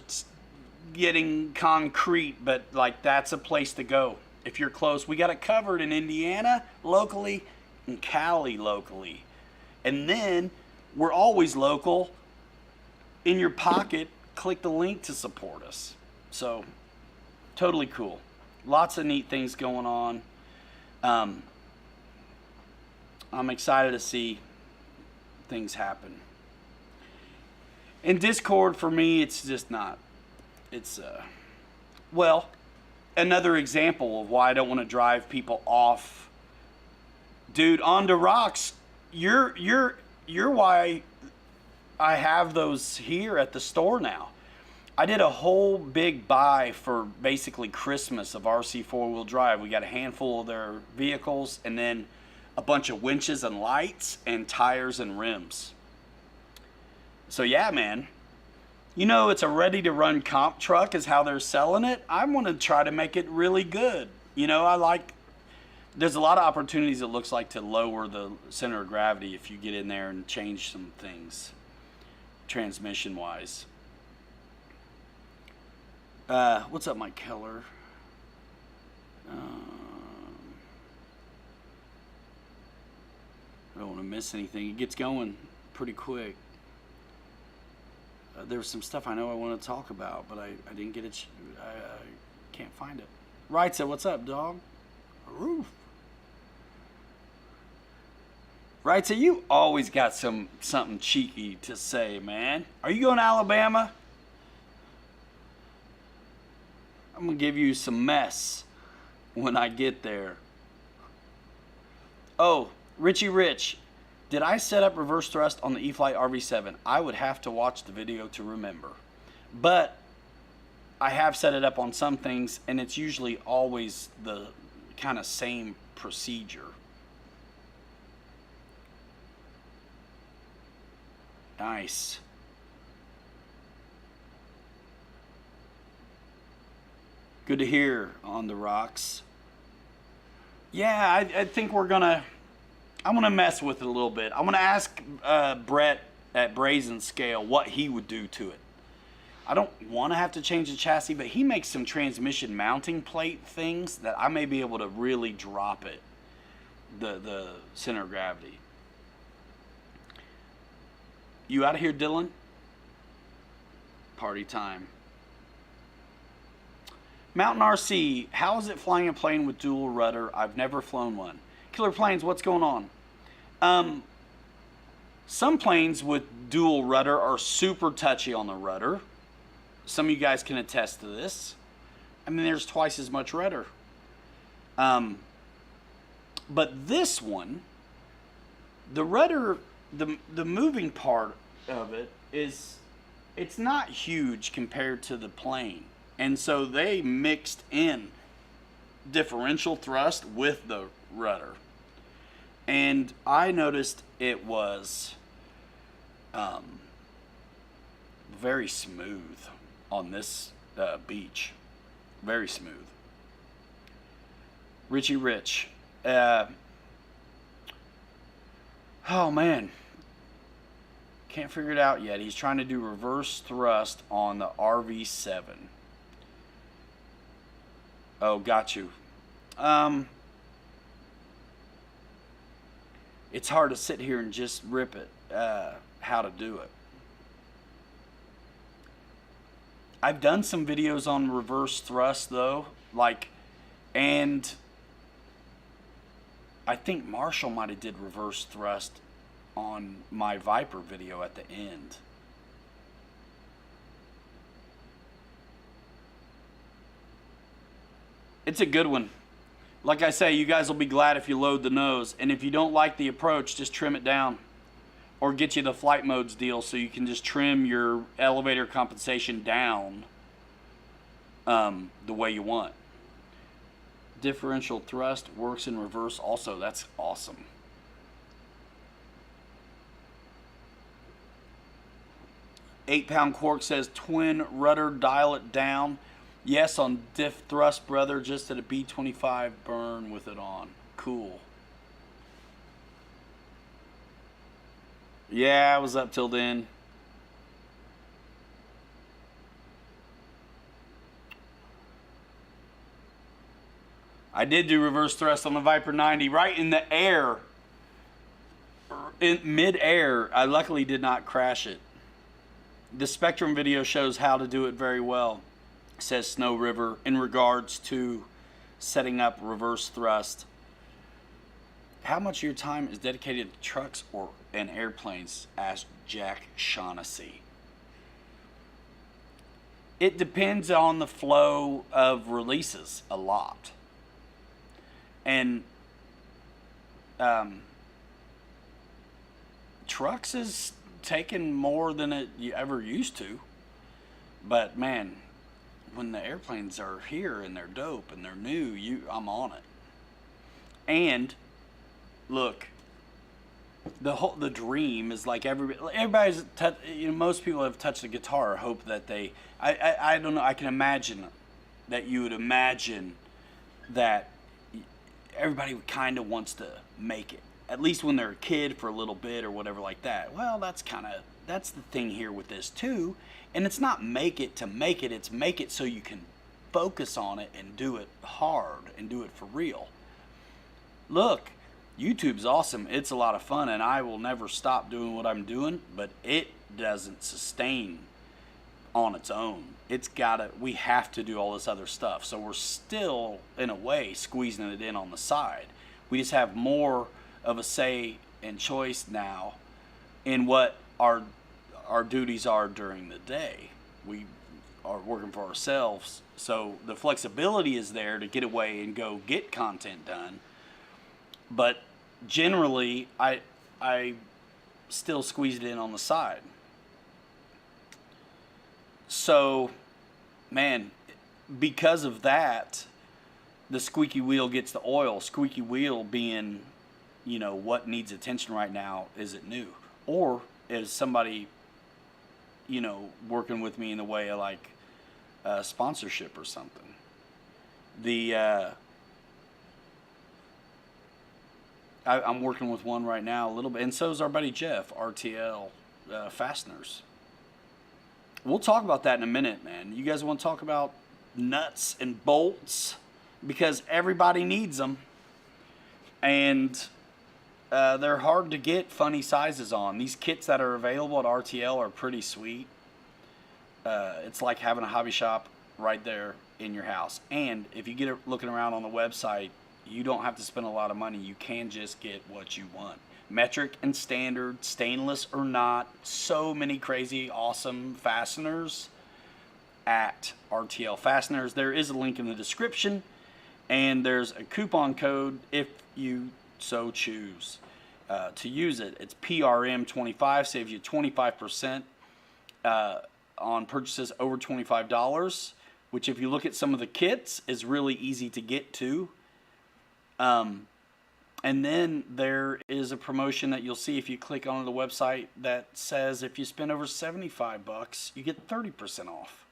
getting concrete, but like that's a place to go. If you're close, we got it covered in Indiana locally, and Cali locally. And then we're always local in your pocket, click the link to support us. So, totally cool. Lots of neat things going on. I'm excited to see things happen. In Discord, for me, it's just not. It's, well, another example of why I don't want to drive people off. Dude, on the rocks, you're why I have those here at the store now. I did a whole big buy for basically Christmas of RC four-wheel drive. We got a handful of their vehicles and then a bunch of winches and lights and tires and rims. So yeah, man. You know, it's a ready-to-run comp truck is how they're selling it. I want to try to make it really good. You know, there's a lot of opportunities it looks like to lower the center of gravity if you get in there and change some things transmission-wise. What's up, Mike Keller? I don't want to miss anything. It gets going pretty quick. There's some stuff I know I want to talk about, but I didn't get it. I can't find it. Right, so what's up, dog? Roof. Right, so you always got something cheeky to say, man. Are you going to Alabama? I'm going to give you some mess when I get there. Oh, Richie Rich. Did I set up reverse thrust on the Eflite RV7? I would have to watch the video to remember. But I have set it up on some things, and it's usually always the kind of same procedure. Nice. Good to hear on the rocks. Yeah, I think I'm gonna mess with it a little bit. I'm gonna ask Brett at Brazen Scale what he would do to it. I don't want to have to change the chassis, but he makes some transmission mounting plate things that I may be able to really drop it, the center of gravity. You out of here, Dylan? Party time. Mountain RC, how is it flying a plane with dual rudder? I've never flown one. Killer Planes, what's going on? Some planes with dual rudder are super touchy on the rudder. Some of you guys can attest to this. I mean, there's twice as much rudder. But this one, the rudder, the moving part of it it's not huge compared to the plane. And so they mixed in differential thrust with the rudder. And I noticed it was very smooth on this beach. Very smooth. Richie Rich. Oh man. Can't figure it out yet. He's trying to do reverse thrust on the RV7. Oh, got you. It's hard to sit here and just rip it, how to do it. I've done some videos on reverse thrust though, and I think Marshall might have did reverse thrust on my Viper video at the end. It's a good one. Like I say, you guys will be glad if you load the nose. And if you don't like the approach, just trim it down. Or get you the flight modes deal so you can just trim your elevator compensation down the way you want. Differential thrust works in reverse also. That's awesome. £8 Quark says twin rudder, dial it down. Yes, on diff thrust, brother, just at a B25 burn with it on. Cool. Yeah, I was up till then. I did do reverse thrust on the Viper 90 right in the air. In mid-air. I luckily did not crash it. The Spectrum video shows how to do it very well, says Snow River, in regards to setting up reverse thrust. How much of your time is dedicated to trucks and airplanes? Asked Jack Shaughnessy. It depends on the flow of releases a lot. And trucks is taking more than it ever used to. But man, when the airplanes are here and they're dope and they're new, I'm on it. And look, the dream is like everybody's most people have touched a guitar or hope that they I don't know, I can imagine that you would imagine that everybody kind of wants to make it, at least when they're a kid, for a little bit or whatever like that. Well, that's the thing here with this too. And it's not make it to make it, it's make it so you can focus on it and do it hard and do it for real. Look, YouTube's awesome. It's a lot of fun, and I will never stop doing what I'm doing, but it doesn't sustain on its own. We have to do all this other stuff. So we're still, in a way, squeezing it in on the side. We just have more of a say and choice now in what our duties are during the day. We are working for ourselves, so the flexibility is there to get away and go get content done. But generally, I still squeeze it in on the side. So, man, because of that, the squeaky wheel gets the oil. Squeaky wheel being, what needs attention right now. Is it new? Or is somebody, working with me in the way of like sponsorship or something? I'm working with one right now a little bit, and so is our buddy Jeff, RTL Fasteners. We'll talk about that in a minute, man. You guys want to talk about nuts and bolts? Because everybody needs them. And they're hard to get funny sizes on. These kits that are available at RTL are pretty sweet. It's like having a hobby shop right there in your house. And if you get it looking around on the website, you don't have to spend a lot of money. You can just get what you want. Metric and standard, stainless or not, so many crazy, awesome fasteners at RTL Fasteners. There is a link in the description, and there's a coupon code if you so choose to use it. It's PRM25, saves you 25% on purchases over $25, which if you look at some of the kits is really easy to get to. And then there is a promotion that you'll see if you click on the website that says if you spend over $75, you get 30% off.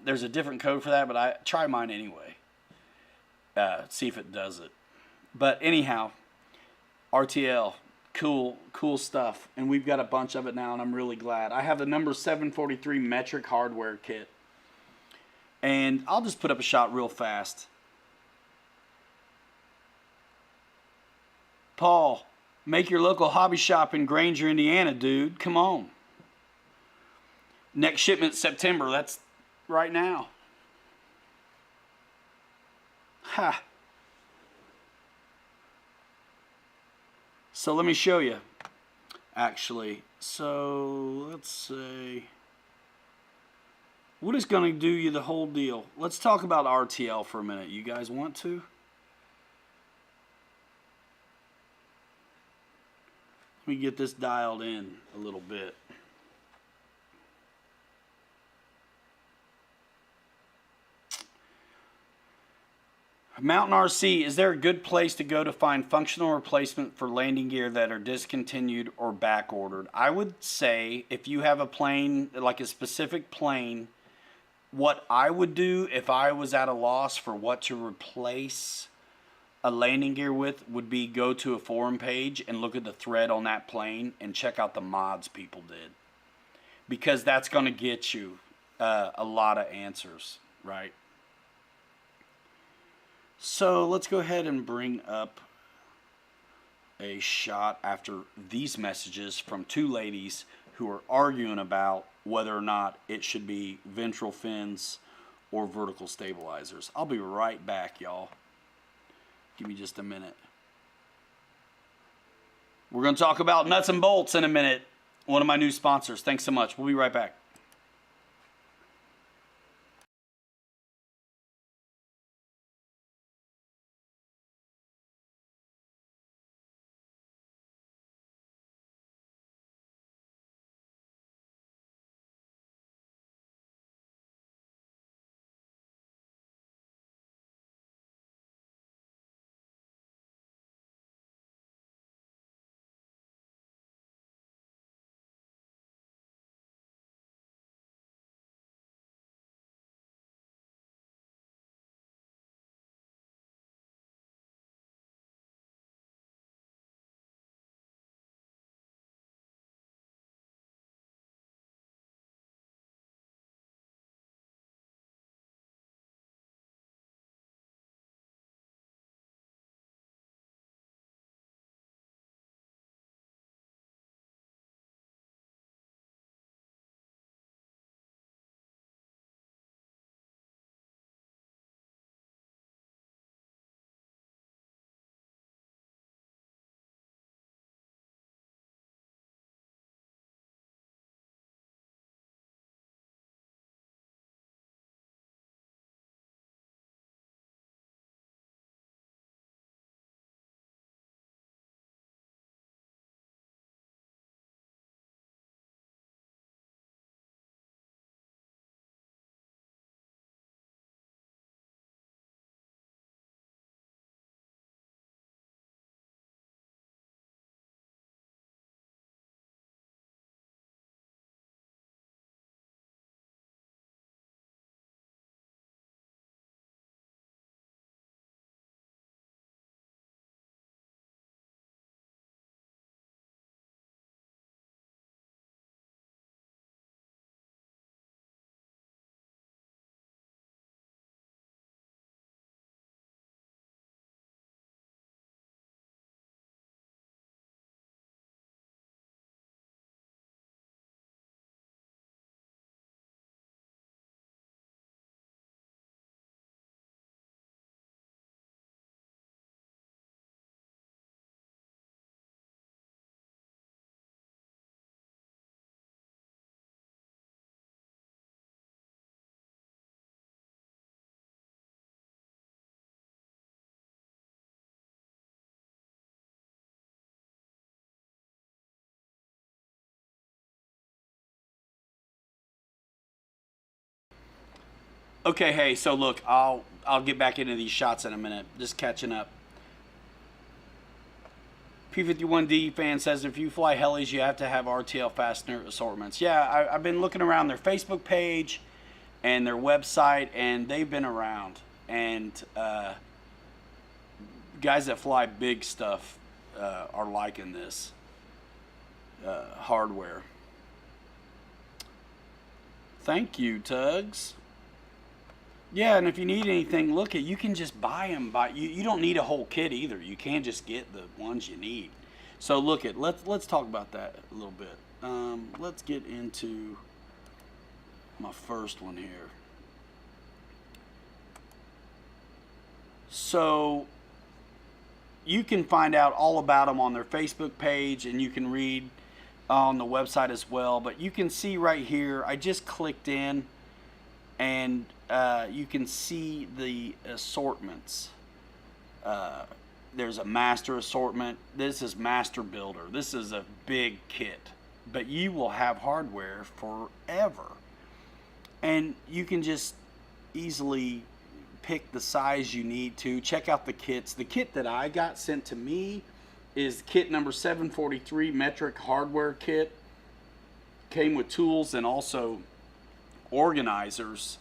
There's a different code for that, but I try mine anyway. See if it does it. But anyhow, RTL, cool stuff. And we've got a bunch of it now, and I'm really glad. I have the number 743 metric hardware kit. And I'll just put up a shot real fast. Paul, make your local hobby shop in Granger, Indiana, dude. Come on. Next shipment September. That's right now. Ha. So let me show you, actually. So let's say, what is going to do you the whole deal? Let's talk about RTL for a minute. You guys want to? Let me get this dialed in a little bit. Mountain RC, is there a good place to go to find functional replacement for landing gear that are discontinued or back ordered? I would say if you have a plane, like a specific plane, what I would do if I was at a loss for what to replace a landing gear with would be go to a forum page and look at the thread on that plane and check out the mods people did. Because that's going to get you a lot of answers, right? So let's go ahead and bring up a shot after these messages from two ladies who are arguing about whether or not it should be ventral fins or vertical stabilizers. I'll be right back, y'all. Give me just a minute. We're going to talk about nuts and bolts in a minute. One of my new sponsors. Thanks so much. We'll be right back. Okay, hey, so look, I'll get back into these shots in a minute. Just catching up. P51D fan says if you fly helis, you have to have RTL fastener assortments. Yeah, I've been looking around their Facebook page and their website, and they've been around. And guys that fly big stuff are liking this hardware. Thank you, Tugs. Yeah, and if you need anything, look at you can just buy them. You don't need a whole kit either. You can just get the ones you need. So look at let's talk about that a little bit. Let's get into my first one here. So you can find out all about them on their Facebook page, and you can read on the website as well. But you can see right here, I just clicked in, and you can see the assortments. There's a master assortment. This is master builder. This is a big kit, but you will have hardware forever. And you can just easily pick the size you need to. Check out the kits. The kit that I got sent to me is kit number 743 metric hardware kit. Came with tools and also organizers.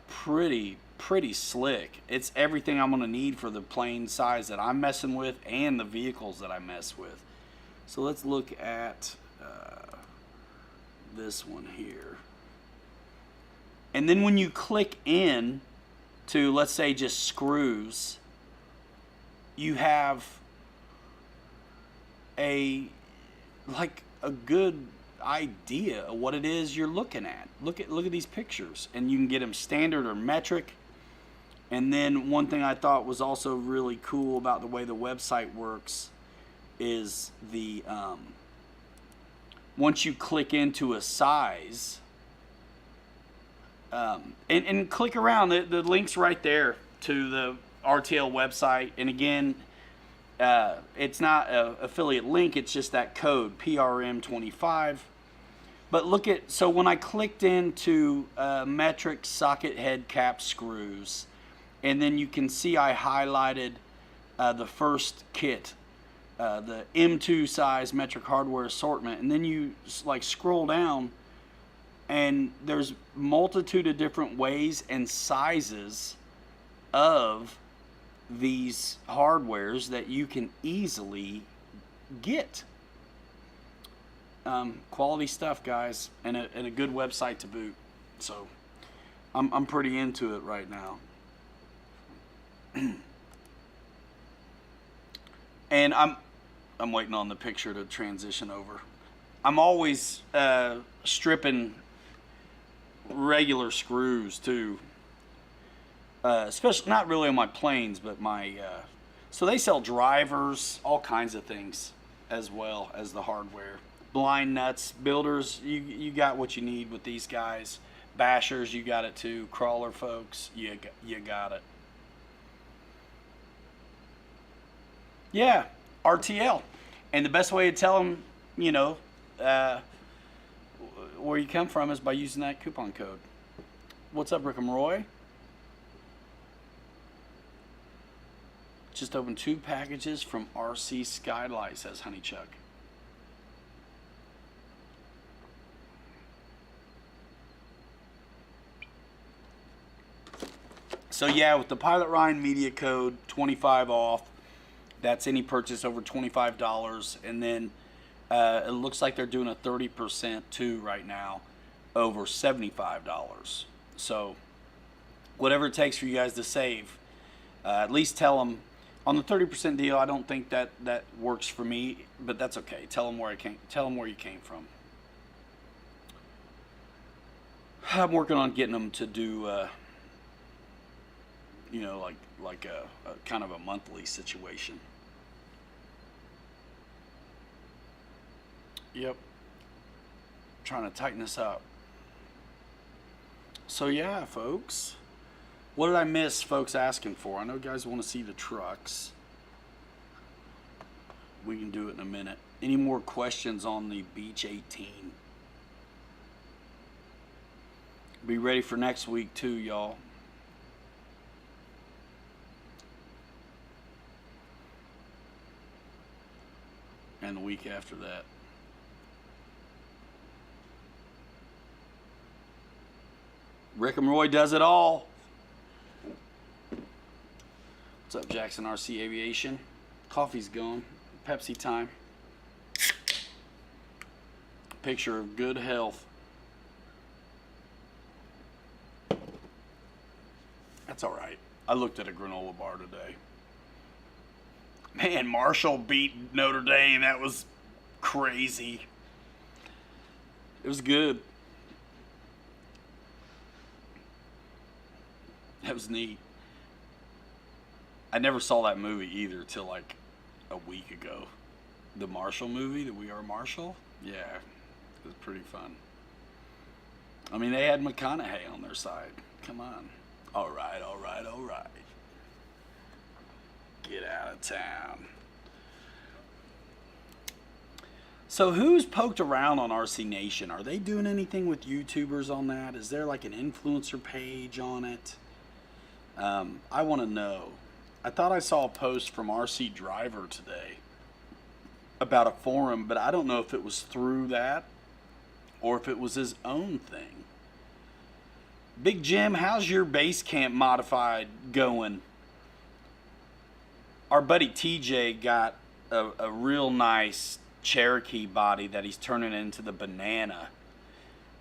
Pretty slick. It's everything I'm going to need for the plane size that I'm messing with and the vehicles that I mess with. So let's look at this one here. And then when you click in to, let's say, just screws, you have a, like, a good idea of what it is you're looking at. Look at these pictures, and you can get them standard or metric. And then one thing I thought was also really cool about the way the website works is the once you click into a size, and click around, the link's right there to the RTL website. And again, it's not an affiliate link, it's just that code PRM25. But look at, so when I clicked into metric socket head cap screws, and then you can see I highlighted the first kit, the M2 size metric hardware assortment, and then you like scroll down, and there's multitude of different ways and sizes of these hardwares that you can easily get. Quality stuff, guys, and a good website to boot. So I'm pretty into it right now. And I'm waiting on the picture to transition over. I'm always stripping regular screws too, especially not really on my planes, but my so they sell drivers, all kinds of things, as well as the hardware. Blind nuts, builders, you got what you need with these guys. Bashers, you got it too. Crawler folks, you got it. Yeah, RTL. And the best way to tell them, you know, where you come from is by using that coupon code. What's up, Rick and Roy? Just opened 2 packages from RC Skylight, says Honeychuck. So yeah, with the Pilot Ryan media code, 25 off. That's any purchase over $25. And then it looks like they're doing a 30% too right now, over $75. So whatever it takes for you guys to save, at least tell them on the 30% deal. I don't think that works for me, but that's okay. Tell them where you came from. I'm working on getting them to do, you know, like a kind of a monthly situation. Yep. Trying to tighten this up. So yeah, folks. What did I miss folks asking for? I know guys want to see the trucks. We can do it in a minute. Any more questions on the Beach 18? Be ready for next week too, y'all. And the week after that. Rick and Roy does it all. What's up, Jackson RC Aviation? Coffee's gone. Pepsi time. Picture of good health. That's all right. I looked at a granola bar today. Man, Marshall beat Notre Dame. That was crazy. It was good. That was neat. I never saw that movie either till like a week ago. The Marshall movie, the We Are Marshall. Yeah, it was pretty fun. I mean, they had McConaughey on their side. Come on. All right, all right, all right. Get out of town. So who's poked around on RC Nation? Are they doing anything with YouTubers on that? Is there like an influencer page on it? I want to know. I thought I saw a post from RC Driver today about a forum, but I don't know if it was through that or if it was his own thing. Big Jim, how's your base camp modified going? Our buddy TJ got a real nice Cherokee body that he's turning into the Banana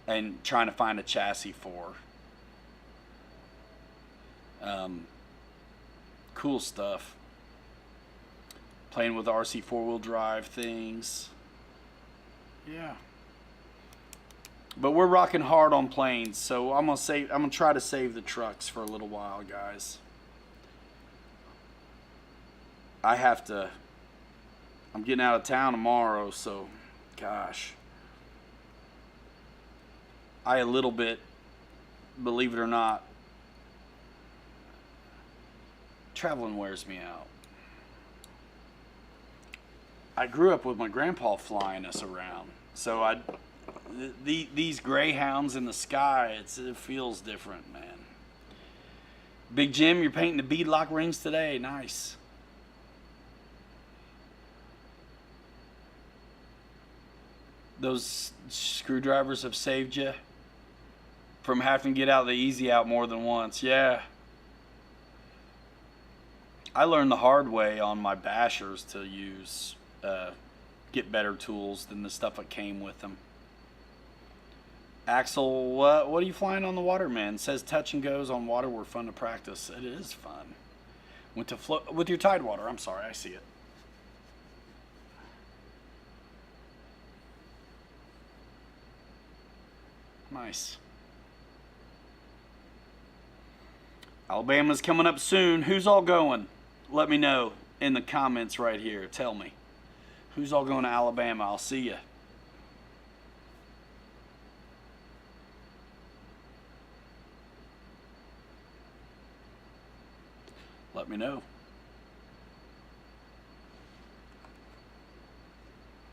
and trying to find a chassis for. Cool stuff. Playing with RC 4-wheel drive things. Yeah. But we're rocking hard on planes, so I'm gonna try to save the trucks for a little while, guys. I have to. I'm getting out of town tomorrow, so gosh. I a little bit, believe it or not, traveling wears me out. I grew up with my grandpa flying us around, so these greyhounds in the sky, it feels different, man. Big Jim, you're painting the beadlock rings today. Nice. Those screwdrivers have saved you from having to get out the easy out more than once. Yeah. I learned the hard way on my bashers to use, get better tools than the stuff that came with them. Axel, what are you flying on the water, man? It says touch and goes on water were fun to practice. It is fun. Went to float with your Tidewater. I'm sorry, I see it. Nice. Alabama's coming up soon. Who's all going? Let me know in the comments right here. Tell me. Who's all going to Alabama? I'll see you. Let me know.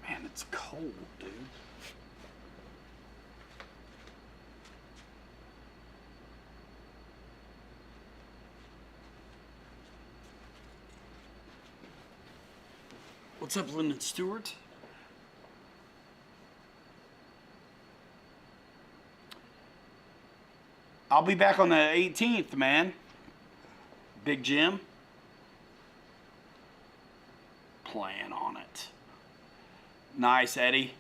Man, it's cold, dude. What's up, Lyndon Stewart? I'll be back on the 18th, man. Big Jim. Plan on it. Nice, Eddie.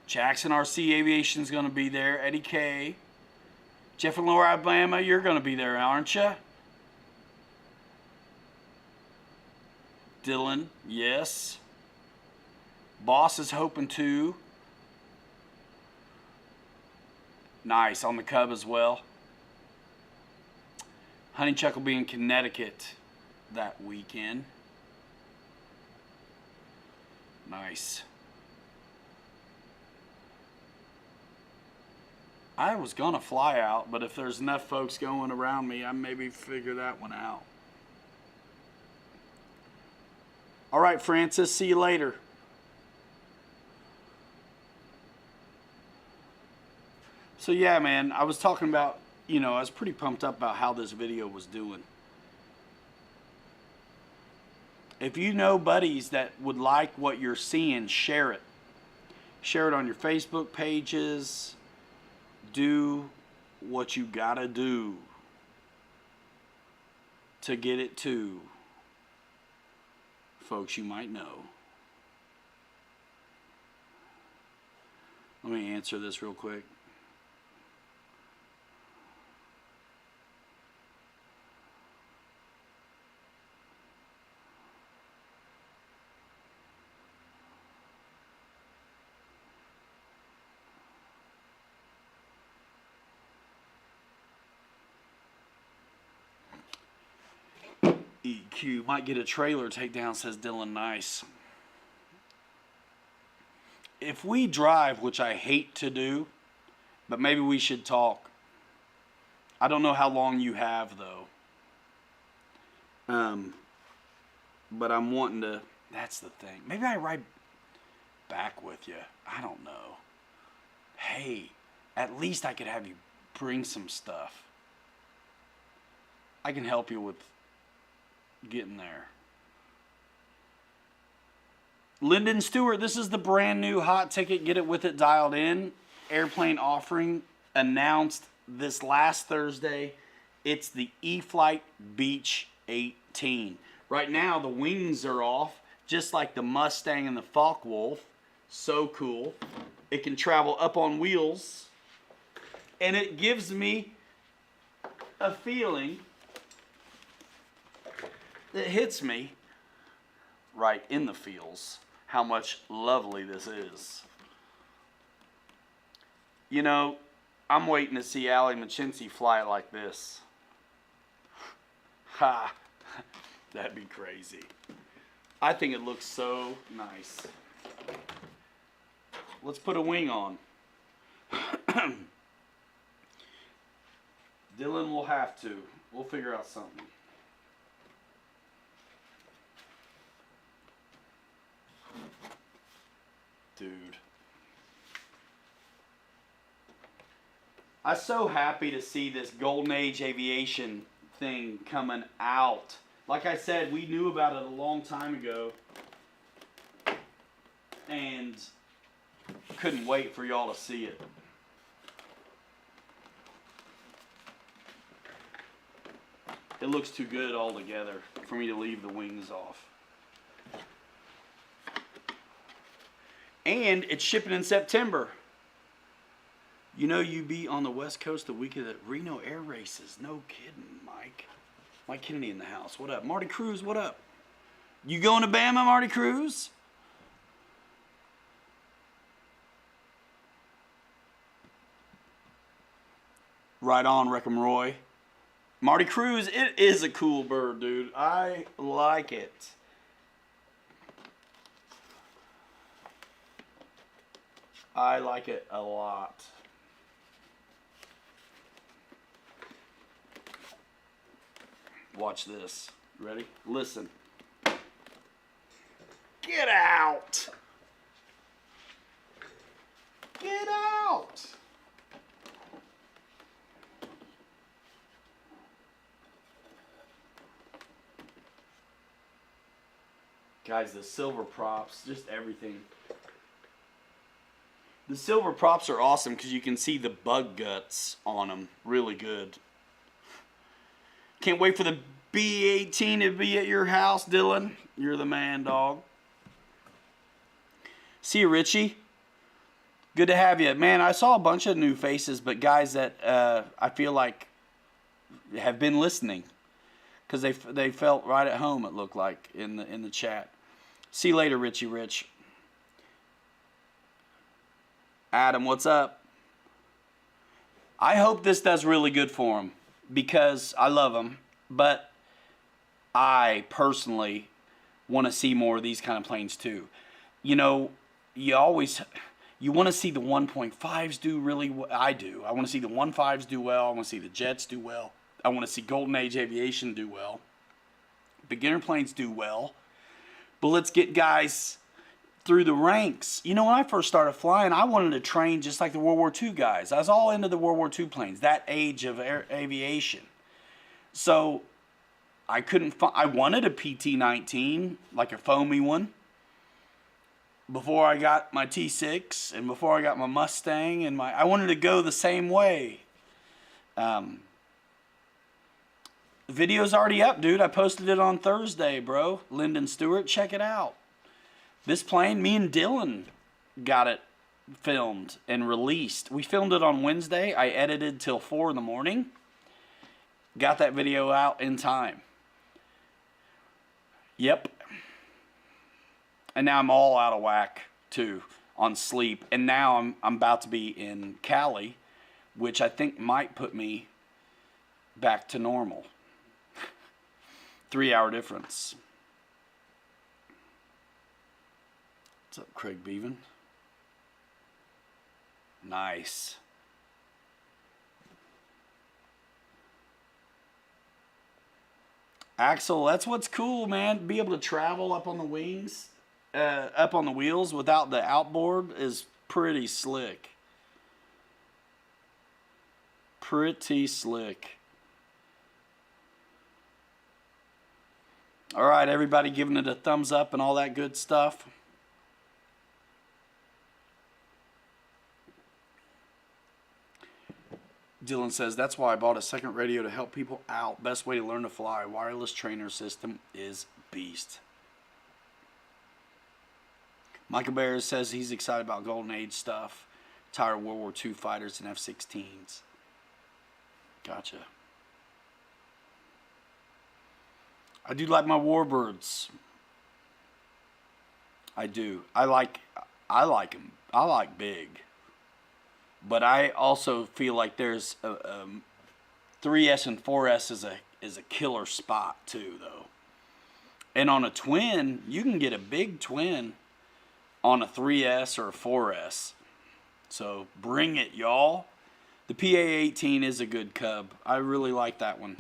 Jackson RC Aviation's going to be there. Eddie K. Jeff and Laura, Alabama, you're going to be there, aren't you? Dylan, yes. Boss is hoping to. Nice, on the Cub as well. Honeychuck will be in Connecticut that weekend. Nice. I was going to fly out, but if there's enough folks going around me, I maybe figure that one out. All right, Francis, see you later. So yeah, man, I was talking about, I was pretty pumped up about how this video was doing. If you know buddies that would like what you're seeing, share it. Share it on your Facebook pages. Do what you gotta do to get it to folks you might know. Let me answer this real quick. EQ might get a trailer takedown, says Dylan. Nice. If we drive, which I hate to do, but maybe we should talk. I don't know how long you have though. But I'm wanting to. That's the thing. Maybe I ride back with you. I don't know. Hey, at least I could have you bring some stuff. I can help you with getting there. Lyndon Stewart, this is the brand new hot ticket, get it with it dialed in airplane offering announced this last Thursday. It's the Eflite Beach 18. Right now the wings are off, just like the Mustang and the Focke-Wulf. So cool. It can travel up on wheels, and it gives me a feeling that hits me right in the feels how much lovely this is. You know, I'm waiting to see Allie Machinzi fly it like this. Ha! That'd be crazy. I think it looks so nice. Let's put a wing on. Dylan will have to. We'll figure out something. Dude. I'm so happy to see this Golden Age aviation thing coming out. Like I said, we knew about it a long time ago. And couldn't wait for y'all to see it. It looks too good all together for me to leave the wings off. And it's shipping in September. You know, you be on the West Coast the week of the Reno Air Races. No kidding, Mike. Mike Kennedy in the house. What up? Marty Cruz, what up? You going to Bama, Marty Cruz? Right on, Wreckham Roy. Marty Cruz, it is a cool bird, dude. I like it. I like it a lot. Watch this. Ready? Listen. Get out! Get out! Guys, the silver props, just everything. The silver props are awesome because you can see the bug guts on them. Really good. Can't wait for the B-18 to be at your house, Dylan. You're the man, dog. See you, Richie. Good to have you. Man, I saw a bunch of new faces, but guys that I feel like have been listening because they felt right at home, it looked like, in the chat. See you later, Richie Rich. Adam, what's up? I hope this does really good for him because I love him, but I personally want to see more of these kind of planes too. You know, you want to see the 1.5s do really well. I do. I want to see the 1.5s do well. I want to see the jets do well. I want to see Golden Age Aviation do well. Beginner planes do well. But let's get guys through the ranks. You know, when I first started flying, I wanted to train just like the World War II guys. I was all into the World War II planes, that age of aviation. So I wanted a PT-19, like a foamy one, before I got my T6 and before I got my Mustang. And I wanted to go the same way. The video's already up, dude. I posted it on Thursday, bro. Lyndon Stewart, check it out. This plane, me and Dylan got it filmed and released. We filmed it on Wednesday. I edited till 4 in the morning. Got that video out in time. Yep. And now I'm all out of whack, too, on sleep. And now I'm about to be in Cali, which I think might put me back to normal. 3-hour difference. What's up, Craig Beaven? Nice. Axel, that's what's cool, man. Be able to travel up on the wings, up on the wheels without the outboard is pretty slick. Pretty slick. All right, everybody giving it a thumbs up and all that good stuff. Dylan says, that's why I bought a second radio to help people out. Best way to learn to fly. Wireless trainer system is beast. Michael Bears says he's excited about Golden Age stuff. Tired of World War II fighters and F-16s. Gotcha. I do like my Warbirds. I do. I like them. I like big. But I also feel like there's 3S and 4S is a killer spot too, though. And on a twin, you can get a big twin on a 3S or a 4S. So bring it, y'all. The PA-18 is a good cub. I really like that one,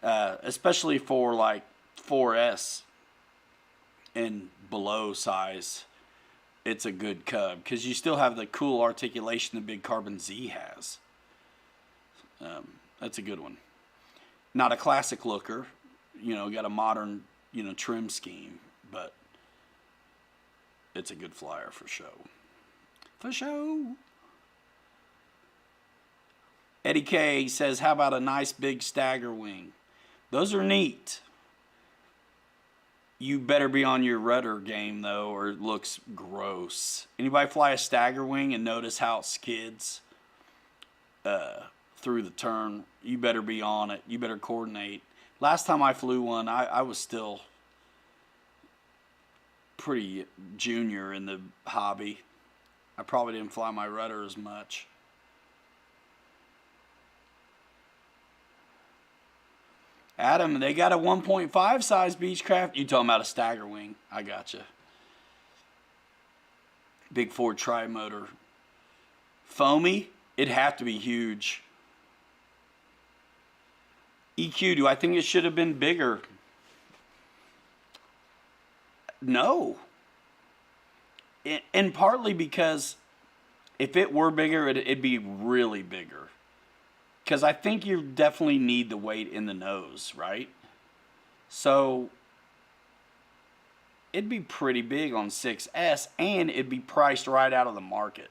especially for like 4S and below size. It's a good cub because you still have the cool articulation the Big Carbon Z has. That's a good one. Not a classic looker, you know, got a modern, you know, trim scheme, but it's a good flyer for show. For show. Eddie K says, how about a nice big stagger wing? Those are neat. You better be on your rudder game, though, or it looks gross. Anybody fly a stagger wing and notice how it skids through the turn? You better be on it. You better coordinate. Last time I flew one, I was still pretty junior in the hobby. I probably didn't fly my rudder as much. Adam, they got a 1.5 size Beechcraft. You talking about a stagger wing? I gotcha. Big Ford tri-motor. Foamy? It'd have to be huge. EQ, do I think it should have been bigger? No. And partly because if it were bigger, it'd be really bigger. Because I think you definitely need the weight in the nose, right? So it'd be pretty big on 6S, and it'd be priced right out of the market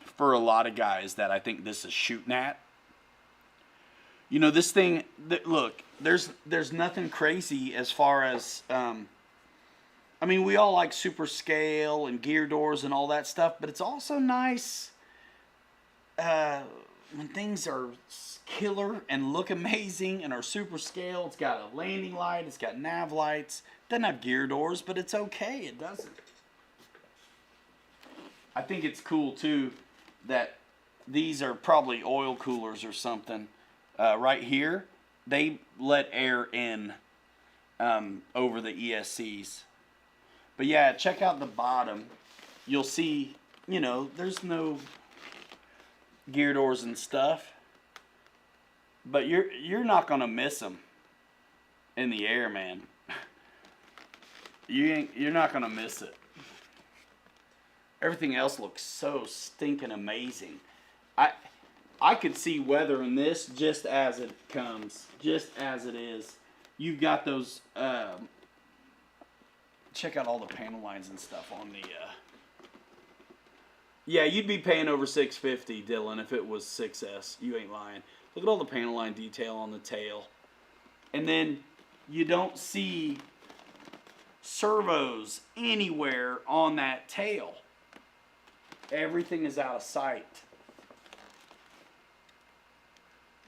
for a lot of guys that I think this is shooting at. You know, this thing, look, there's nothing crazy as far as, I mean, we all like super scale and gear doors and all that stuff, but it's also nice when things are killer and look amazing and are super scale. It's got a landing light, it's got nav lights. Doesn't have gear doors, but it's okay. It doesn't. I think it's cool too that these are probably oil coolers or something. Right here, they let air in over the ESCs. But yeah, check out the bottom. You'll see, you know, there's no gear doors and stuff, but you're not gonna miss them in the air, man. You're not gonna miss it. Everything else looks so stinking amazing. I could see weathering this just as it comes, just as it is. You've got those. Check out all the panel lines and stuff on the. Yeah, you'd be paying over $650, Dylan, if it was 6S. You ain't lying. Look at all the panel line detail on the tail. And then you don't see servos anywhere on that tail. Everything is out of sight.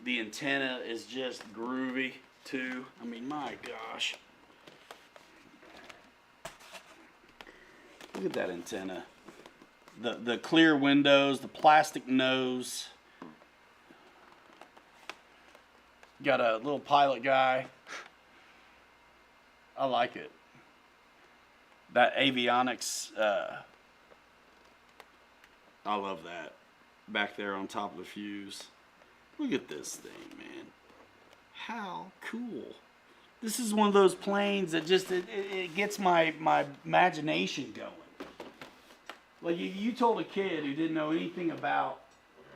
The antenna is just groovy, too. I mean, my gosh. Look at that antenna. The clear windows, the plastic nose. Got a little pilot guy. I like it. That avionics, I love that. Back there on top of the fuse. Look at this thing, man. How cool. This is one of those planes that just, it gets my imagination going. Like, you told a kid who didn't know anything about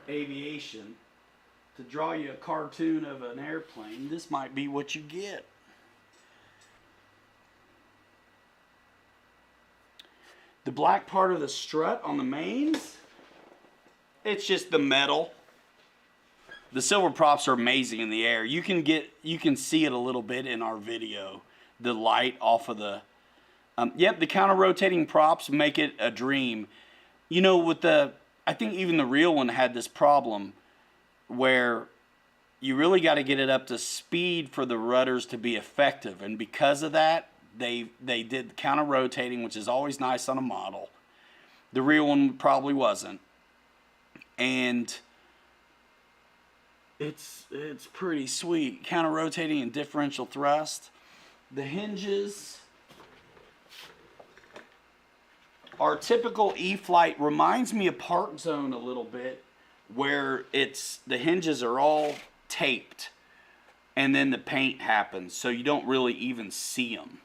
aviation to draw you a cartoon of an airplane, this might be what you get. The black part of the strut on the mains, it's just the metal. The silver props are amazing in the air. You can see it a little bit in our video. The light off of the yep, the counter-rotating props make it a dream. You know, with I think even the real one had this problem where you really got to get it up to speed for the rudders to be effective. And because of that, they did counter-rotating, which is always nice on a model. The real one probably wasn't. and it's pretty sweet. Counter rotating and differential thrust. The hinges are typical E-flite. Reminds me of Park Zone a little bit, where the hinges are all taped and then the paint happens, so you don't really even see them.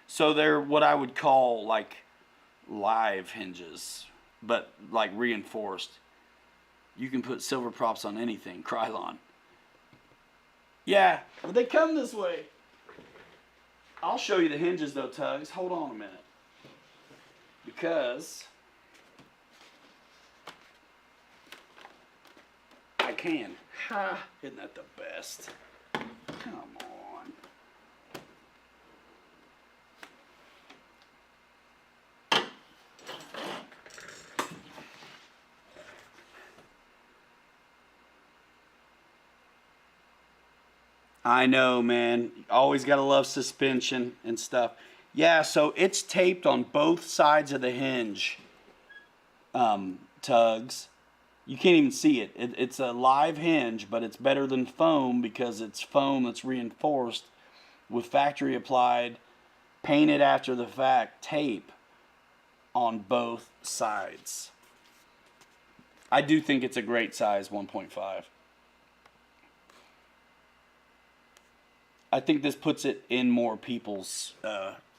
So they're what I would call like live hinges, but like reinforced. You can put silver props on anything. Krylon. Yeah, they come this way. I'll show you the hinges though, Tugs. Hold on a minute. Because I can. Ha! Isn't that the best? Come on. I know, man. Always gotta love suspension and stuff. Yeah, so it's taped on both sides of the hinge, Tugs. You can't even see it. It's a live hinge, but it's better than foam because it's foam that's reinforced with factory applied, painted after the fact tape on both sides. I do think it's a great size 1.5. I think this puts it in more people's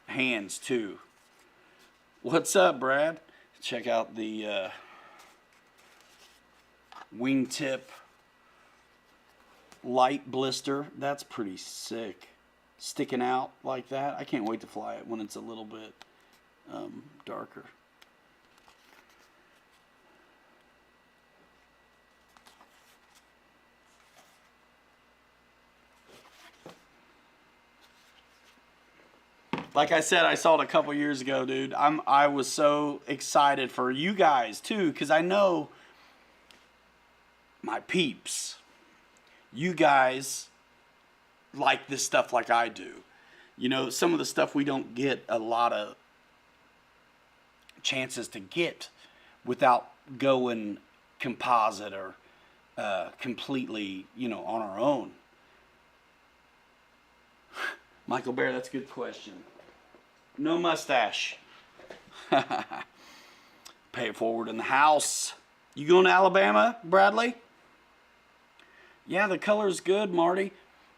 hands too. What's up, Brad? Check out the wingtip light blister. That's pretty sick. Sticking out like that. I can't wait to fly it when it's a little bit darker. Like I said, I saw it a couple years ago, dude. I was so excited for you guys too, because I know my peeps, you guys like this stuff like I do. You know, some of the stuff we don't get a lot of chances to get without going composite or completely, you know, on our own. Michael Bear, that's a good question. No mustache. Pay it forward in the house. You going to Alabama, Bradley? Yeah, the color's good, Marty.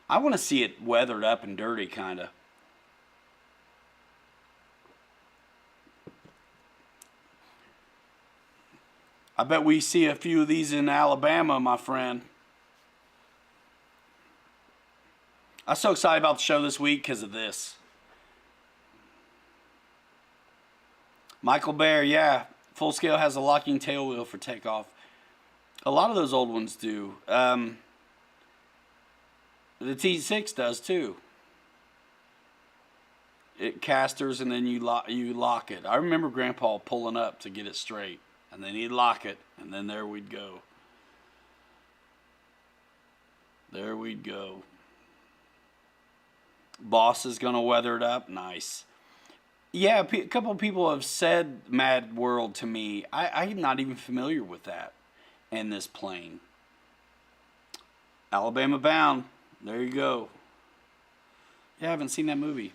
I want to see it weathered up and dirty, kind of. I bet we see a few of these in Alabama, my friend. I'm so excited about the show this week because of this. Michael Bear, yeah. Full Scale has a locking tail wheel for takeoff. A lot of those old ones do. The T6 does too. It casters and then you lock it. I remember Grandpa pulling up to get it straight. And then he'd lock it. And then there we'd go. There we'd go. Boss is going to weather it up. Nice. Yeah, a couple of people have said Mad World to me. I'm not even familiar with that and this plane. Alabama Bound. There you go. Yeah, I haven't seen that movie.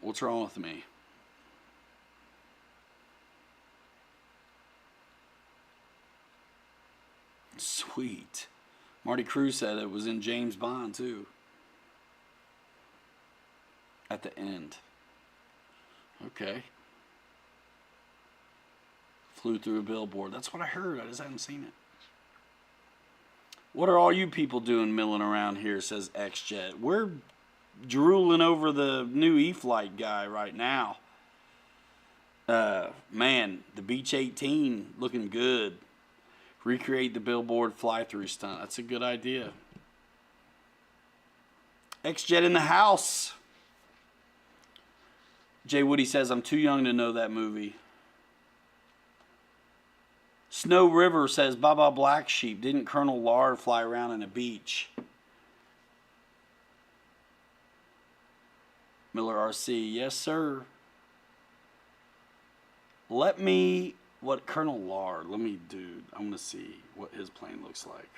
What's wrong with me? Sweet. Marty Cruz said it was in James Bond, too. At the end. Okay. Flew through a billboard. That's what I heard. I just haven't seen it. What are all you people doing milling around here, says XJet. We're drooling over the new E-flite guy right now. Man, the Beech 18 looking good. Recreate the billboard fly-through stunt. That's a good idea. XJet in the house. Jay Woody says, I'm too young to know that movie. Snow River says, Baba Black Sheep. Didn't Colonel Lard fly around in a beach? Miller RC. Yes, sir. Let me What Colonel Lard? Let me, dude. I'm gonna see what his plane looks like.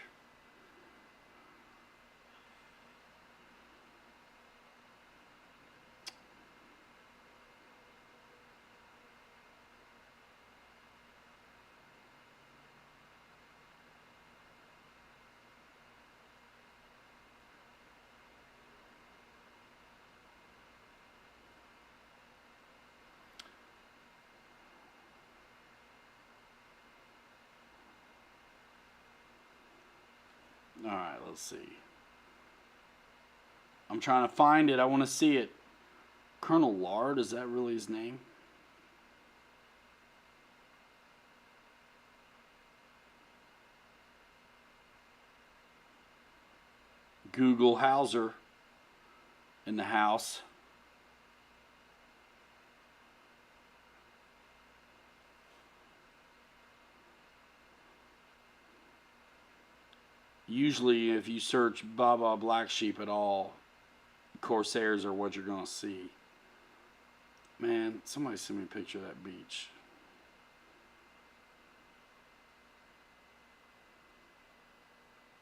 All right, let's see. I'm trying to find it. I want to see it. Colonel Lard, is that really his name? Google Hauser in the house. Usually, if you search Baba Black Sheep at all, Corsairs are what you're going to see. Man, somebody send me a picture of that beach.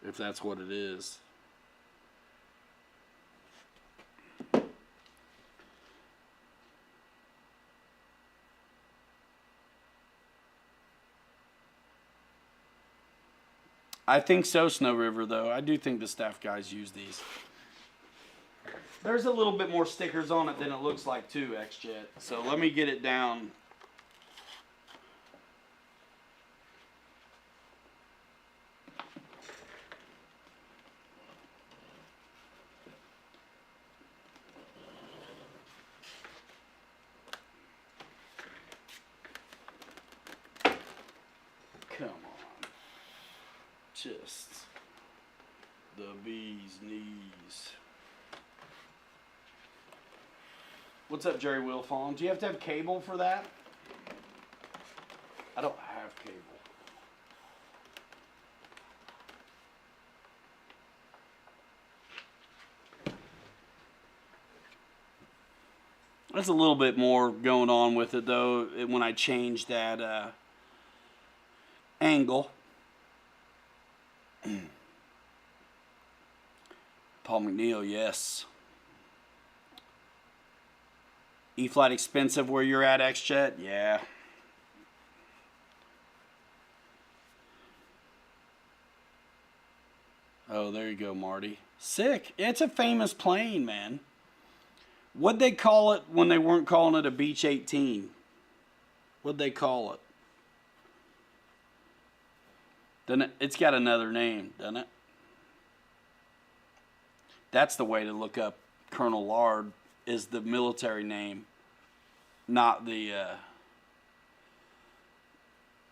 If that's what it is. I think so, Snow River, though. I do think the staff guys use these. There's a little bit more stickers on it than it looks like, too, XJet. So let me get it down. Come on. Just the bee's knees. What's up, Jerry Wilfong? Do you have to have cable for that? I don't have cable. There's a little bit more going on with it, though, when I change that angle. Paul McNeil, yes. E-Flight expensive where you're at, XJet? Yeah. Oh, there you go, Marty. Sick. It's a famous plane, man. What'd they call it when they weren't calling it a Beech 18? What'd they call it? Doesn't it? It's got another name, doesn't it? That's the way to look up Colonel Lard, is the military name, not the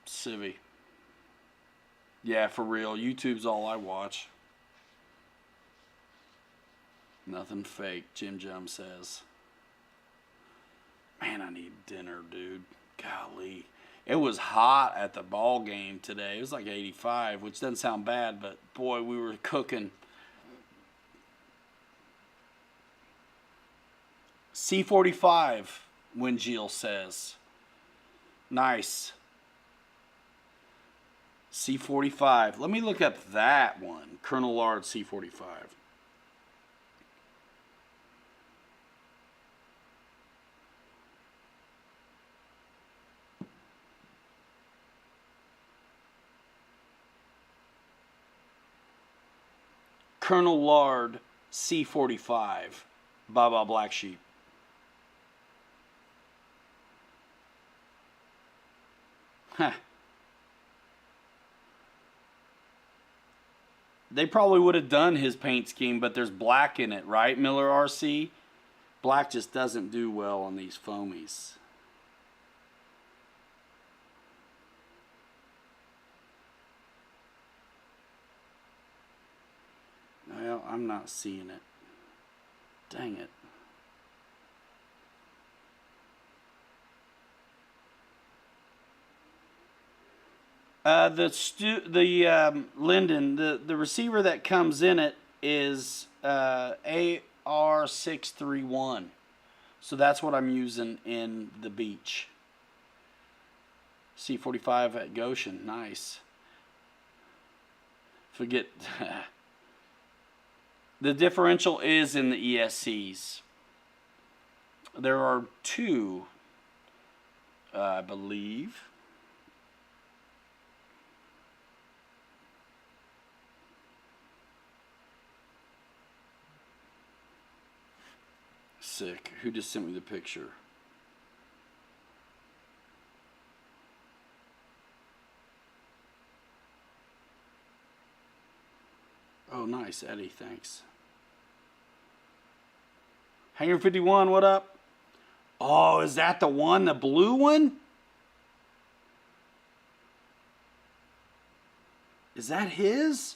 civvy. Yeah, for real. YouTube's all I watch. Nothing fake, Jim Jum says. Man, I need dinner, dude. Golly. It was hot at the ball game today. It was like 85, which doesn't sound bad, but boy, we were cooking. C-45, Wingiel says. Nice. C-45. Let me look up that one. Colonel Lard C-45. Colonel Lard C-45. Baba Black Sheep. Huh. They probably would have done his paint scheme, but there's black in it, right, Miller RC? Black just doesn't do well on these foamies. Well, I'm not seeing it. Dang it. Linden, the receiver that comes in it is AR631. So that's what I'm using in the Beech. C45 at Goshen. Nice. Forget. The differential is in the ESCs. There are two, I believe. Sick. Who just sent me the picture? Oh, nice, Eddie. Thanks. Hangar 51, what up? Oh, is that the one, the blue one? Is that his?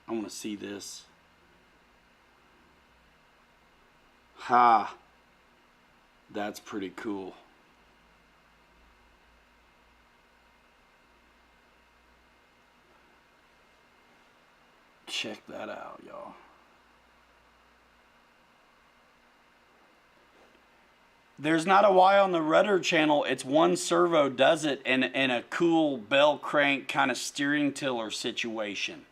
I want to see this. Ha. That's pretty cool. Check that out, y'all. There's not a Y on the rudder channel. It's one servo does it in a cool bell crank kind of steering tiller situation.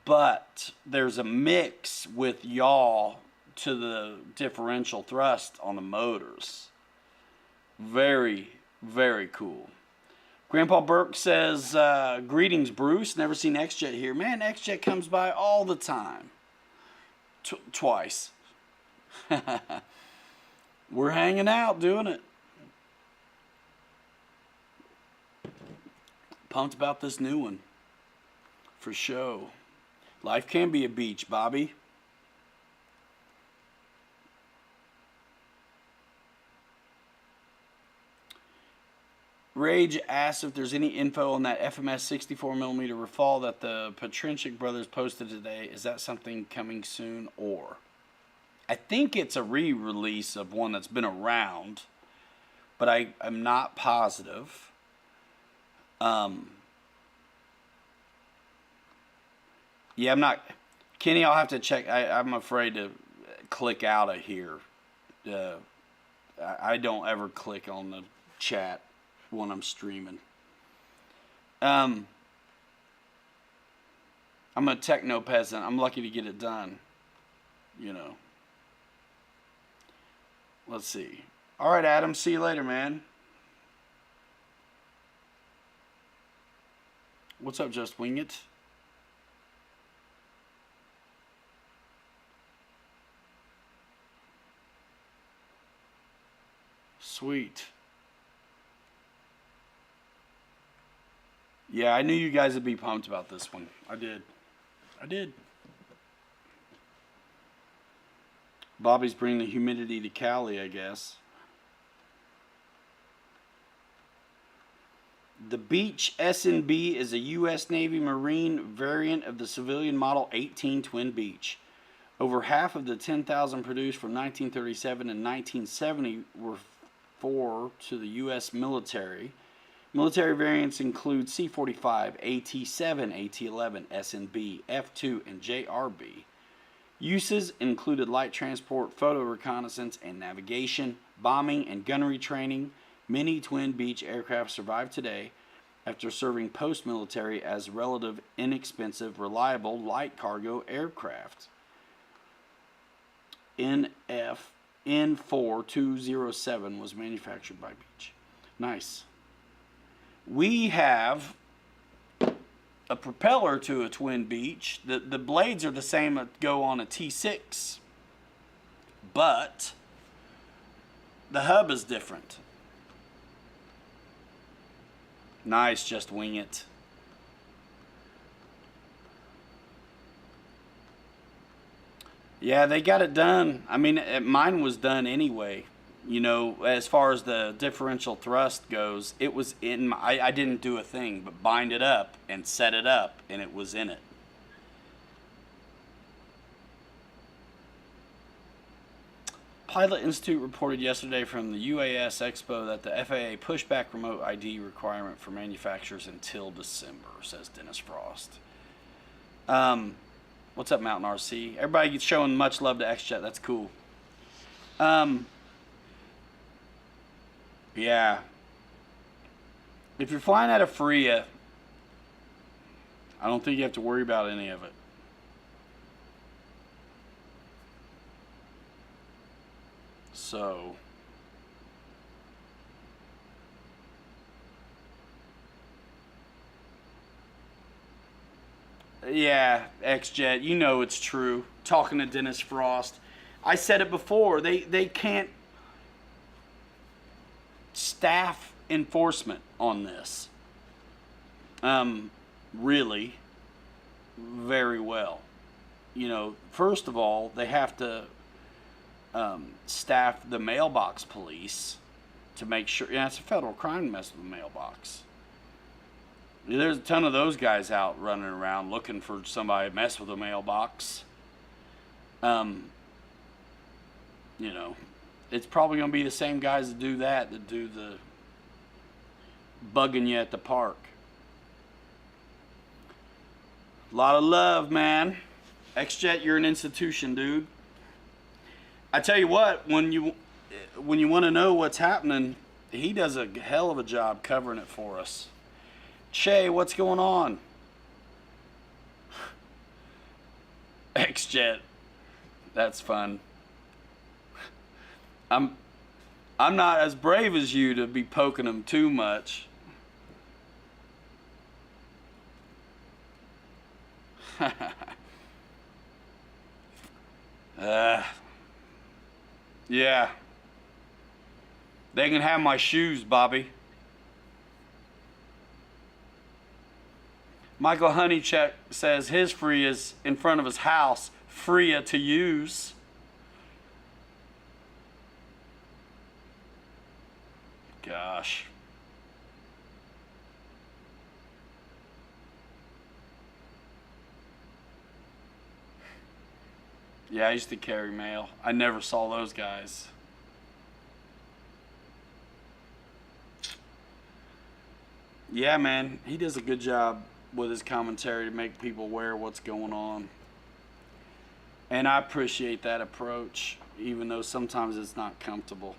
But there's a mix with yaw to the differential thrust on the motors. Very, very cool. Grandpa Burke says, greetings, Bruce. Never seen XJet here. Man, XJet comes by all the time. Twice. We're hanging out doing it. Pumped about this new one. For show. Life can be a beach, Bobby. Rage asks if there's any info on that FMS 64mm Rafale that the Petrinchik brothers posted today. Is that something coming soon? Or I think it's a re-release of one that's been around, but I'm not positive. Yeah, I'm not. Kenny, I'll have to check. I'm afraid to click out of here. I don't ever click on the chat when I'm streaming. I'm a techno peasant. I'm lucky to get it done. You know. Let's see. All right, Adam. See you later, man. What's up, Just Wing It? Sweet. Yeah, I knew you guys would be pumped about this one. I did. Bobby's bringing the humidity to Cali, I guess. The Beech S&B is a U.S. Navy Marine variant of the civilian Model 18 Twin Beech. Over half of the 10,000 produced from 1937 and 1970 were to the U.S. military. Military variants include C-45, AT-7, AT-11, S&B, F-2, and JRB. Uses included light transport, photo reconnaissance, and navigation, bombing, and gunnery training. Many Twin Beech aircraft survive today after serving post-military as relative inexpensive, reliable light cargo aircraft. N4207 was manufactured by Beech. Nice. We have a propeller to a Twin Beech. The blades are the same that go on a T6, but the hub is different. Nice, Just Wing It. Yeah, they got it done. I mean, mine was done anyway. You know, as far as the differential thrust goes, it was in my, I didn't do a thing but bind it up and set it up, and it was in it. Pilot Institute reported yesterday from the UAS Expo that the FAA pushed back remote ID requirement for manufacturers until December, says Dennis Frost. What's up, Mountain RC? Everybody gets showing much love to XJet. That's cool. Yeah. If you're flying out of Freya, I don't think you have to worry about any of it. So, yeah, XJet, you know it's true. Talking to Dennis Frost, I said it before. They can't staff enforcement on this. Really, very well. You know, first of all, they have to staff the mailbox police to make sure. Yeah, it's a federal crime to mess with the mailbox. There's a ton of those guys out running around looking for somebody to mess with a mailbox. You know, it's probably going to be the same guys that do the bugging you at the park. A lot of love, man. XJet, you're an institution, dude. I tell you what, when you want to know what's happening, he does a hell of a job covering it for us. Che, what's going on? XJet, that's fun. I'm not as brave as you to be poking him too much. Yeah. They can have my shoes, Bobby. Michael Honeycheck says his free is in front of his house, free to use. Gosh. Yeah, I used to carry mail. I never saw those guys. Yeah, man, he does a good job with his commentary to make people aware of what's going on. And I appreciate that approach, even though sometimes it's not comfortable.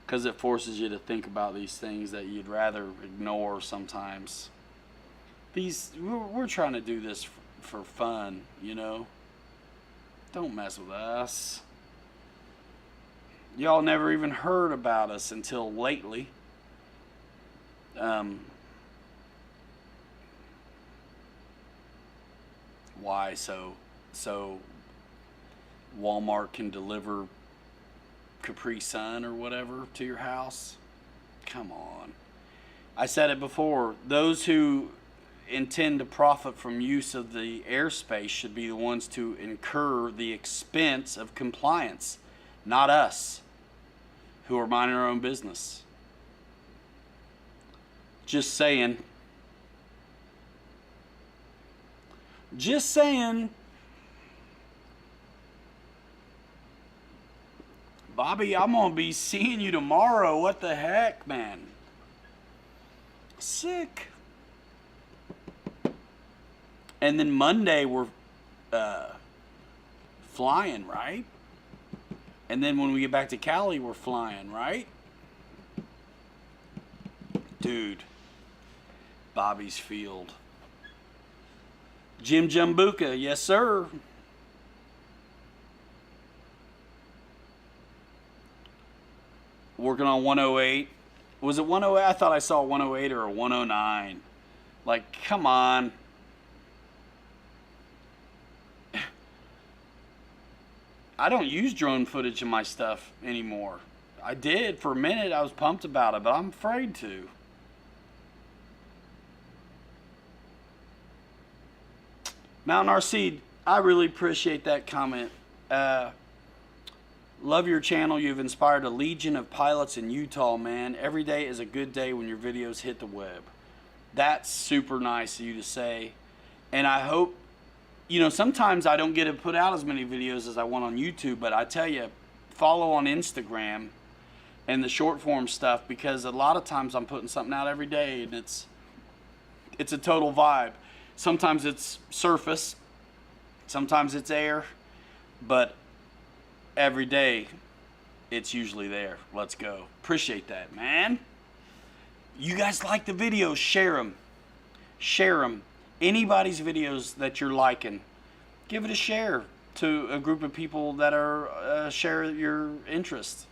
Because it forces you to think about these things that you'd rather ignore sometimes. We're trying to do this for fun, you know? Don't mess with us. Y'all never even heard about us until lately. Why? So Walmart can deliver Capri Sun or whatever to your house? Come on. I said it before. Those who intend to profit from use of the airspace should be the ones to incur the expense of compliance, not us, who are minding our own business. Just saying. Just saying. Bobby, I'm going to be seeing you tomorrow. What the heck, man? Sick. And then Monday we're flying, right? And then when we get back to Cali, we're flying, right? Dude. Bobby's Field. Jim Jumbuka, yes sir. Working on 108. Was it 108? I thought I saw 108 or a 109. Like, come on. I don't use drone footage in my stuff anymore. I did for a minute. I was pumped about it, but I'm afraid to. Mountain RC, I really appreciate that comment. Love your channel. You've inspired a legion of pilots in Utah, man. Every day is a good day when your videos hit the web. That's super nice of you to say. And I hope, you know, sometimes I don't get to put out as many videos as I want on YouTube, but I tell you, follow on Instagram and the short form stuff, because a lot of times I'm putting something out every day and it's a total vibe. Sometimes it's surface, Sometimes it's air, but every day it's usually there. Let's go. Appreciate that, man. You guys like the videos, share them. Share them. Anybody's videos that you're liking, give it a share to a group of people that are share your interests.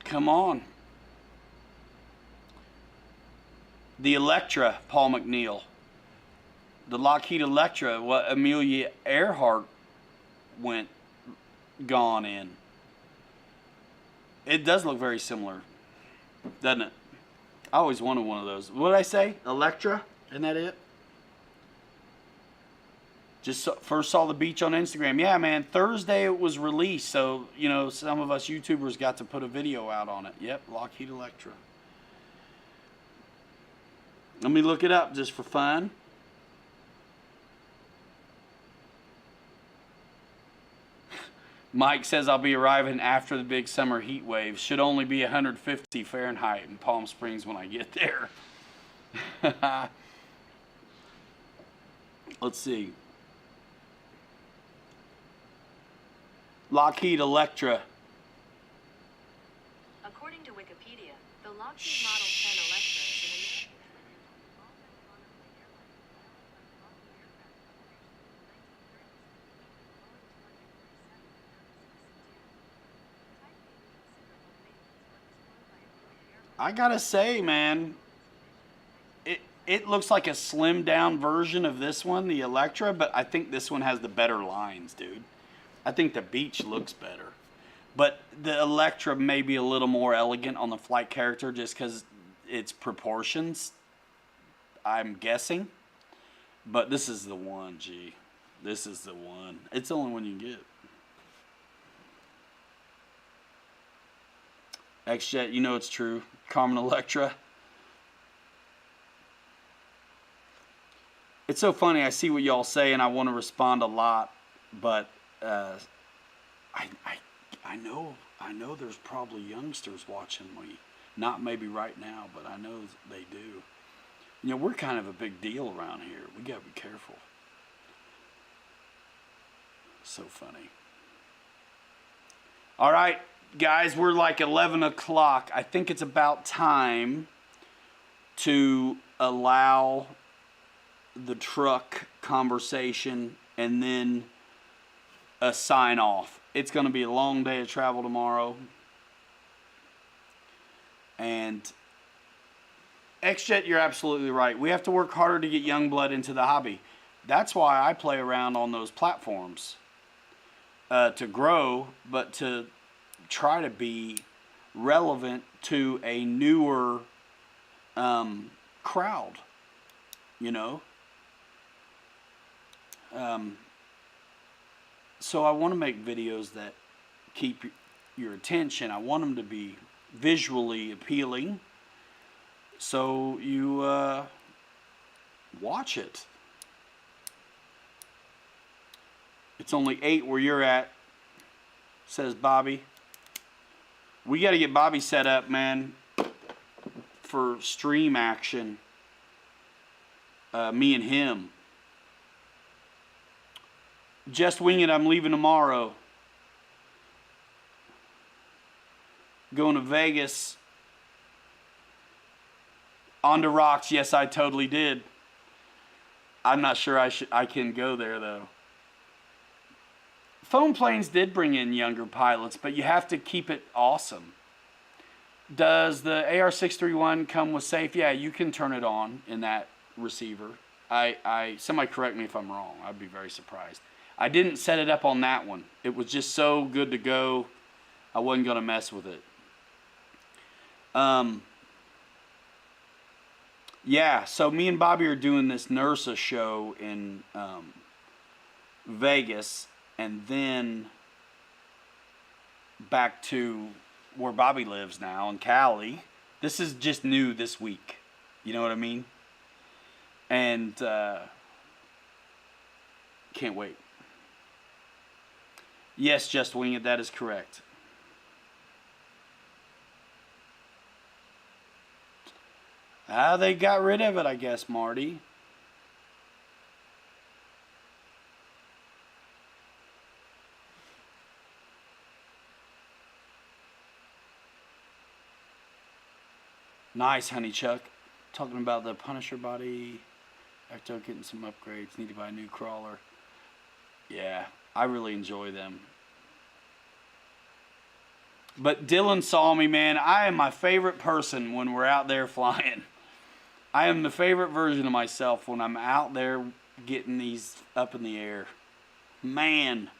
Come on. The Electra, Paul McNeil. The Lockheed Electra, what Amelia Earhart went gone in. It does look very similar, doesn't it? I always wanted one of those. What did I say? Electra? Isn't that it? Just first saw the beach on Instagram. Yeah, man. Thursday it was released, so you know some of us YouTubers got to put a video out on it. Yep, Lockheed Electra. Let me look it up just for fun. Mike says I'll be arriving after the big summer heat wave. Should only be 150 Fahrenheit in Palm Springs when I get there. Let's see. Lockheed Electra. According to Wikipedia, the Lockheed Model 10 Electra is an American. I gotta say, man, it looks like a slimmed down version of this one, the Electra, but I think this one has the better lines, dude. I think the beach looks better. But the Electra may be a little more elegant on the flight character just because its proportions, I'm guessing. But this is the one, G. This is the one. It's the only one you can get. X-Jet, you know it's true. Carmen Electra. It's so funny. I see what y'all say, and I want to respond a lot, but I know there's probably youngsters watching me. Not maybe right now, but I know they do. You know, we're kind of a big deal around here. We gotta be careful. So funny. All right, guys, we're like 11 o'clock. I think it's about time to allow the truck conversation and then a sign off. It's going to be a long day of travel tomorrow. And X-Jet, you're absolutely right. We have to work harder to get young blood into the hobby. That's why I play around on those platforms. To grow, but to try to be relevant to a newer crowd, you know. So I want to make videos that keep your attention. I want them to be visually appealing, so you watch it. It's only 8 where you're at, says Bobby. We got to get Bobby set up, man, for stream action. Me and him. Just wing it, I'm leaving tomorrow. Going to Vegas. On the rocks, yes, I totally did. I'm not sure I can go there, though. Foam Planes did bring in younger pilots, but you have to keep it awesome. Does the AR-631 come with safe? Yeah, you can turn it on in that receiver. Somebody correct me if I'm wrong. I'd be very surprised. I didn't set it up on that one. It was just so good to go, I wasn't going to mess with it. Yeah, so me and Bobby are doing this NERSA show in Vegas, and then back to where Bobby lives now in Cali. This is just new this week. You know what I mean? And can't wait. Yes, Just Wing It, that is correct. They got rid of it, I guess, Marty. Nice, Honey Chuck. Talking about the Punisher body. Ecto getting some upgrades. Need to buy a new crawler. Yeah, I really enjoy them. But Dylan saw me, man. I am my favorite person when we're out there flying. I am the favorite version of myself when I'm out there getting these up in the air. Man.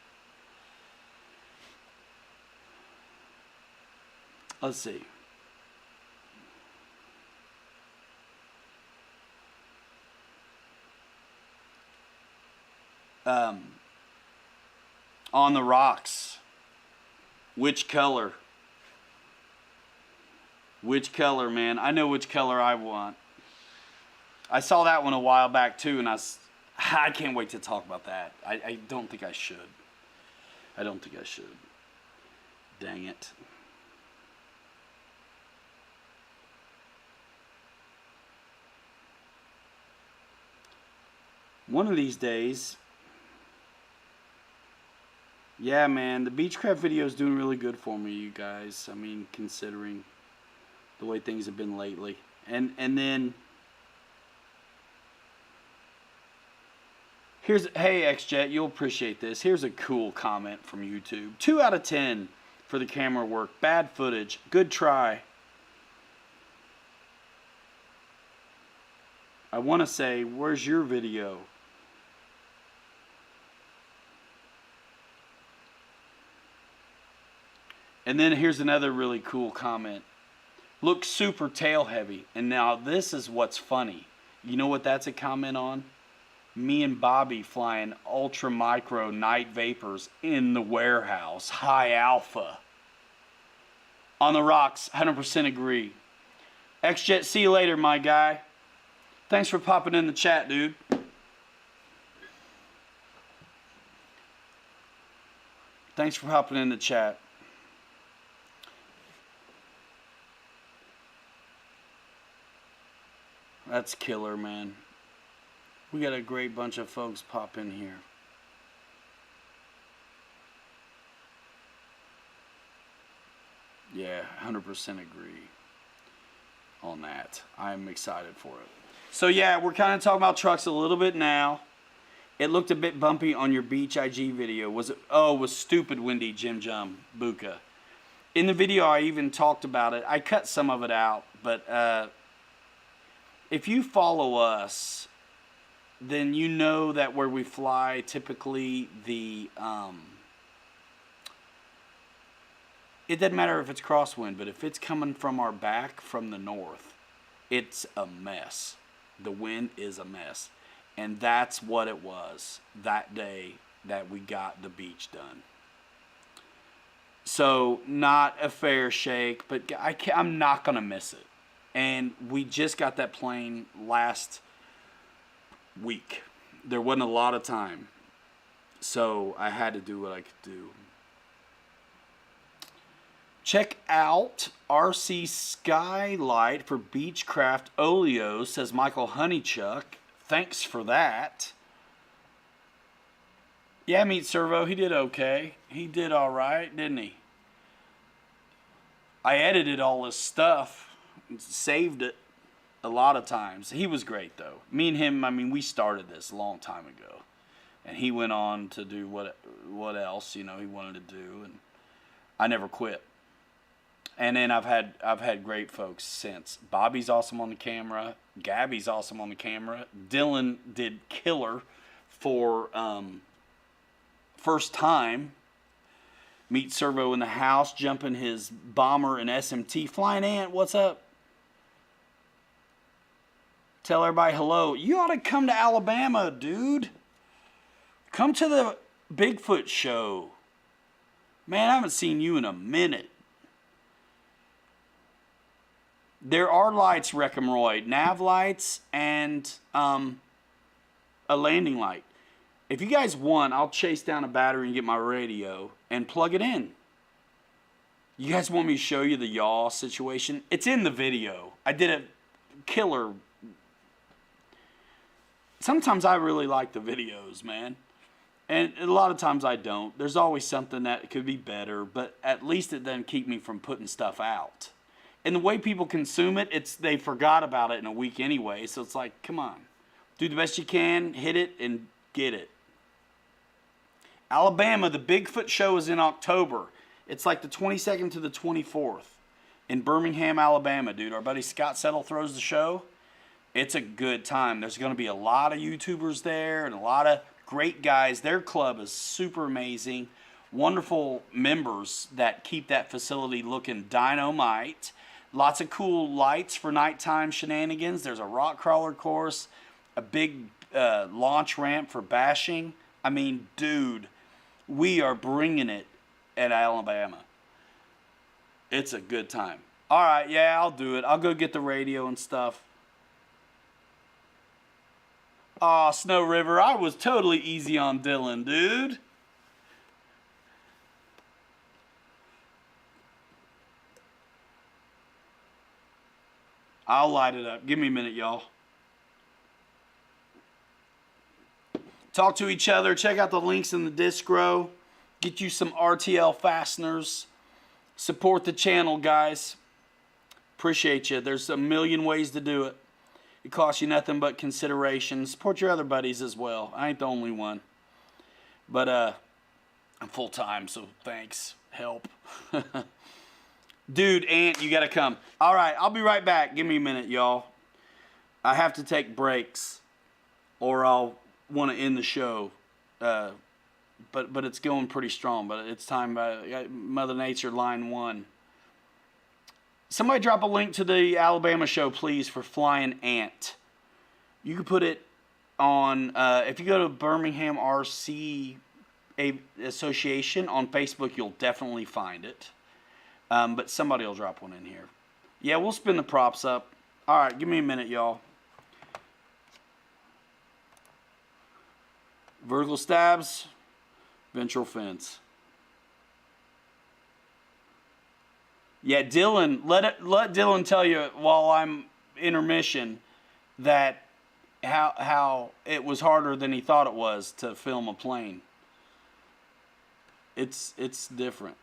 Let's see. On the rocks. Which color? Which color, man? I know which color I want. I saw that one a while back too, and I can't wait to talk about that. I don't think I should. I don't think I should. Dang it. One of these days. Yeah, man, the Beechcraft video is doing really good for me, you guys. I mean, considering the way things have been lately. And then here's, hey XJet, you'll appreciate this. Here's a cool comment from YouTube. 2 out of 10 for the camera work. Bad footage. Good try. I want to say, where's your video? And then here's another really cool comment. Looks super tail heavy. And now this is what's funny. You know what that's a comment on? Me and Bobby flying ultra micro night vapors in the warehouse. High alpha. On the rocks, 100% agree. XJet, see you later, my guy. Thanks for popping in the chat, dude. Thanks for popping in the chat. That's killer, man. We got a great bunch of folks pop in here. Yeah, 100% agree on that. I'm excited for it. So yeah, we're kind of talking about trucks a little bit now. It looked a bit bumpy on your Beach IG video. Was it? Oh, it was stupid windy, Jim Jum, Buka. In the video, I even talked about it. I cut some of it out, but if you follow us, then you know that where we fly, typically it doesn't matter if it's crosswind, but if it's coming from our back from the north, it's a mess. The wind is a mess. And that's what it was that day that we got the beach done. So, not a fair shake, but I'm not going to miss it. And we just got that plane last week. There wasn't a lot of time. So, I had to do what I could do. Check out RC Skylight for Beechcraft Oleo, says Michael Honeychuck. Thanks for that. Yeah, Meat Servo, he did okay. He did all right, didn't he? I edited all his stuff, saved it a lot of times. He was great, though. Me and him, I mean, we started this a long time ago. And he went on to do what else, you know, he wanted to do. And I never quit. And then I've had great folks since. Bobby's awesome on the camera. Gabby's awesome on the camera. Dylan did killer for first time. Meet Servo in the house, jumping his bomber and SMT. Flying Ant, what's up? Tell everybody hello. You ought to come to Alabama, dude. Come to the Bigfoot show. Man, I haven't seen you in a minute. There are lights, Reckamroy, nav lights and a landing light. If you guys want, I'll chase down a battery and get my radio and plug it in. You guys want me to show you the yaw situation? It's in the video. I did a killer. Sometimes I really like the videos, man. And a lot of times I don't. There's always something that could be better, but at least it doesn't keep me from putting stuff out. And the way people consume it, they forgot about it in a week anyway. So it's like, come on, do the best you can, hit it and get it. Alabama, the Bigfoot show is in October. It's like the 22nd to the 24th in Birmingham, Alabama, dude. Our buddy Scott Settle throws the show. It's a good time. There's going to be a lot of YouTubers there and a lot of great guys. Their club is super amazing. Wonderful members that keep that facility looking dynamite. Lots of cool lights for nighttime shenanigans. There's a rock crawler course, a big launch ramp for bashing. I mean, dude, we are bringing it at Alabama. It's a good time. All right, yeah, I'll do it. I'll go get the radio and stuff. Aw, Snow River, I was totally easy on Dylan, dude. I'll light it up. Give me a minute, y'all. Talk to each other. Check out the links in the distro. Get you some RTL fasteners. Support the channel, guys. Appreciate you. There's a million ways to do it. It costs you nothing but consideration. Support your other buddies as well. I ain't the only one. But I'm full time, so thanks. Help. Dude, Ant, you gotta come. All right, I'll be right back. Give me a minute, y'all. I have to take breaks, or I'll want to end the show. But it's going pretty strong. But it's time. Mother Nature, line 1. Somebody drop a link to the Alabama show, please, for Flying Ant. You can put it on, if you go to Birmingham RC Association on Facebook, you'll definitely find it. But somebody will drop one in here. Yeah, we'll spin the props up. All right, give me a minute, y'all. Vertical stabs, ventral fence. Yeah, Dylan, let Dylan tell you while I'm intermission that how it was harder than he thought it was to film a plane. It's different.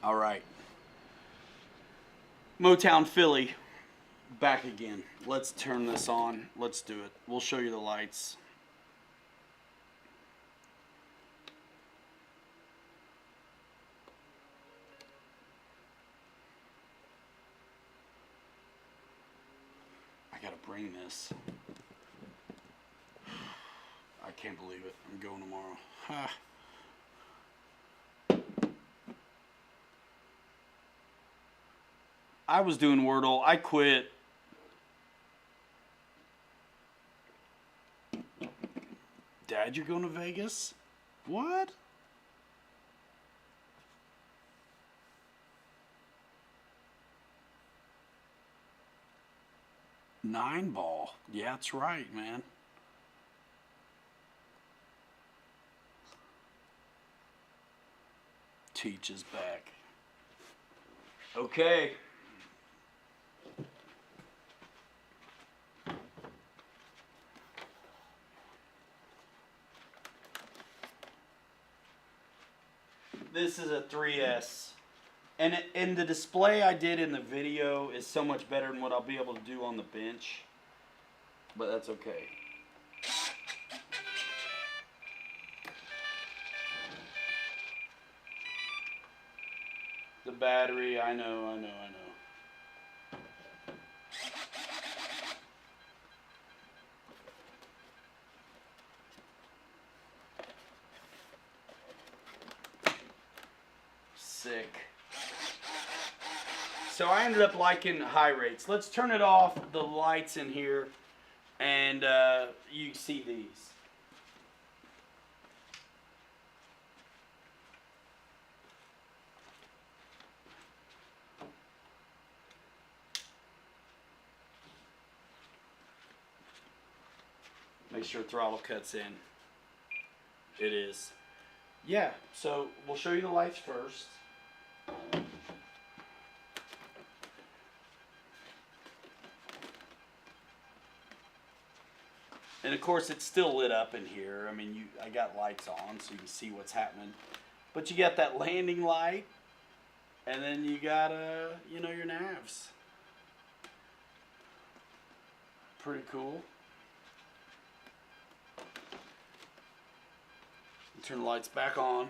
All right. Motown Philly, back again. Let's turn this on. Let's do it. We'll show you the lights. I gotta bring this. I can't believe it. I'm going tomorrow. Ha. I was doing Wordle. I quit. Dad, you're going to Vegas? What? Nine ball. Yeah, that's right, man. Teach is back. Okay. This is a 3S. And the display I did in the video is so much better than what I'll be able to do on the bench. But that's okay. The battery, I know. Sick. So I ended up liking high rates. Let's turn it off, the lights in here, and you see these. Make sure throttle cuts in. It is. Yeah, so we'll show you the lights first. And of course it's still lit up in here. I mean, I got lights on so you can see what's happening. But you got that landing light, and then you got your navs. Pretty cool. Turn the lights back on.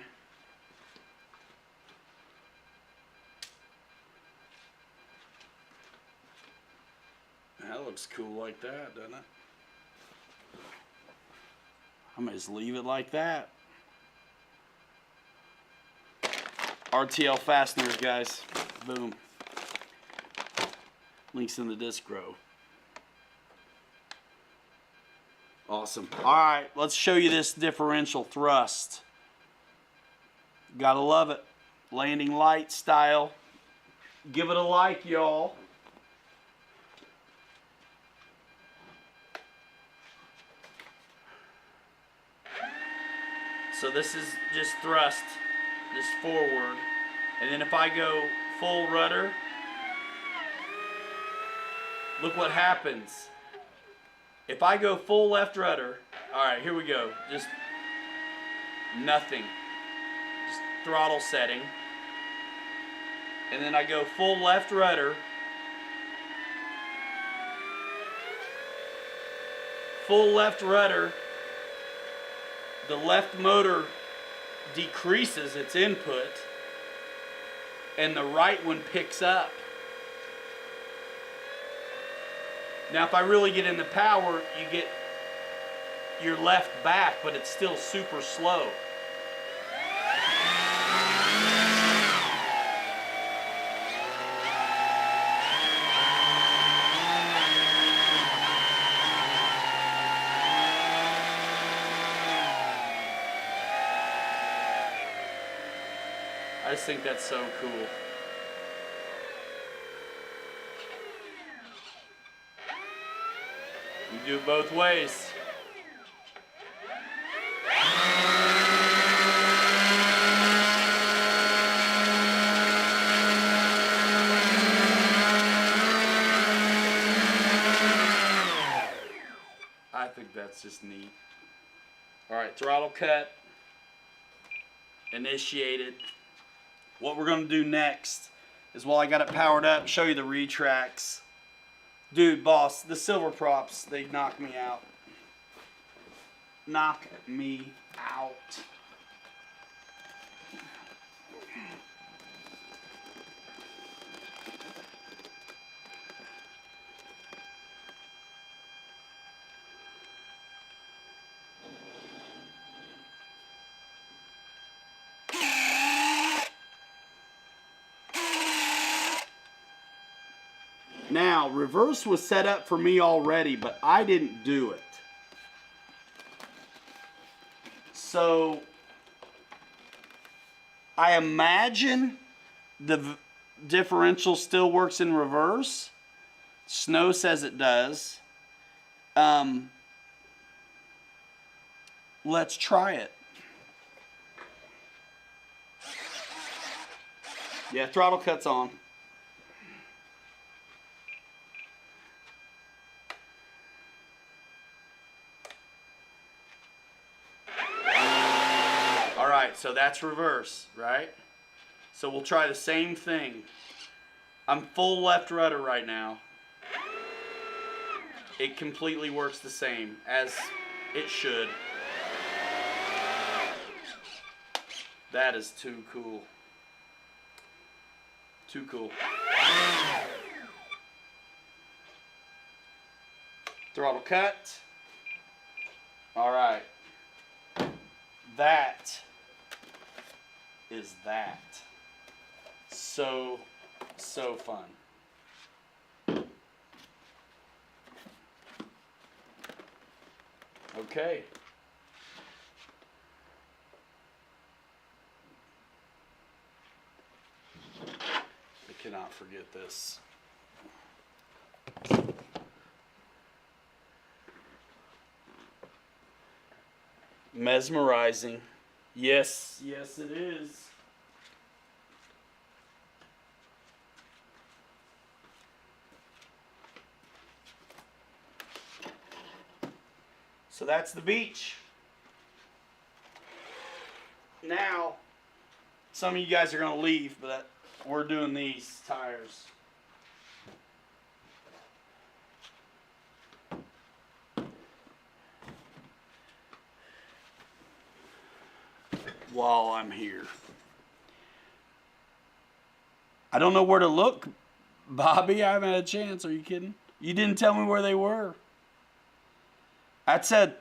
That looks cool like that, doesn't it? I'm gonna just leave it like that. RTL fasteners, guys. Boom. Links in the disc row. Awesome. Alright, let's show you this differential thrust. Gotta love it. Landing light style. Give it a like, y'all. So this is just thrust, just forward. And then if I go full rudder, look what happens. If I go full left rudder, alright, here we go. Just nothing. Just throttle setting. And then I go full left rudder. Full left rudder. The left motor decreases its input, and the right one picks up. Now, if I really get into power, you get your left back, but it's still super slow. I just think that's so cool. You do it both ways. I think that's just neat. All right, throttle cut, initiated. what we're going to do next is, while I got it powered up, show you the retracts. Dude, boss, the silver props, they knock me out. Knock me out. Now, reverse was set up for me already, but I didn't do it. So, I imagine the differential still works in reverse. Snow says it does. Let's try it. Yeah, throttle cut's on. All right, so that's reverse, right? So we'll try the same thing. I'm full left rudder right now. It completely works the same as it should. That is too cool. Too cool. Throttle cut. All right. That is that. So fun. Okay. I cannot forget this. Mesmerizing. Yes, yes it is. So that's the beach. Now, some of you guys are going to leave, but we're doing these tires. While I'm here, I don't know where to look, Bobby. I haven't had a chance. Are you kidding? You didn't tell me where they were. I said,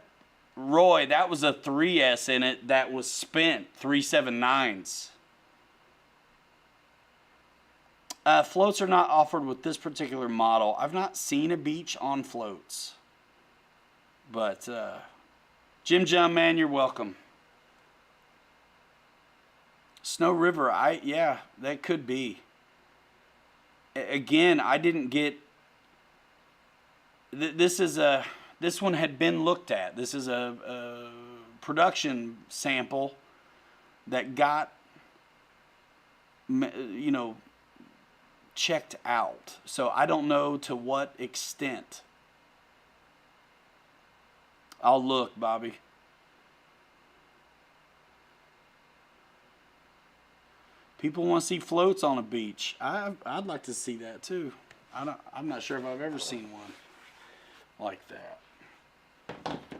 Roy, that was a 3S in it that was spent, 379s. Floats are not offered with this particular model. I've not seen a beach on floats. But, Jim John, man, you're welcome. Snow River, yeah, that could be. Again, I didn't get... This one had been looked at. This is a production sample that got, checked out. So I don't know to what extent. I'll look, Bobby. People want to see floats on a beach. I'd like to see that too. I'm not sure if I've ever seen one like that.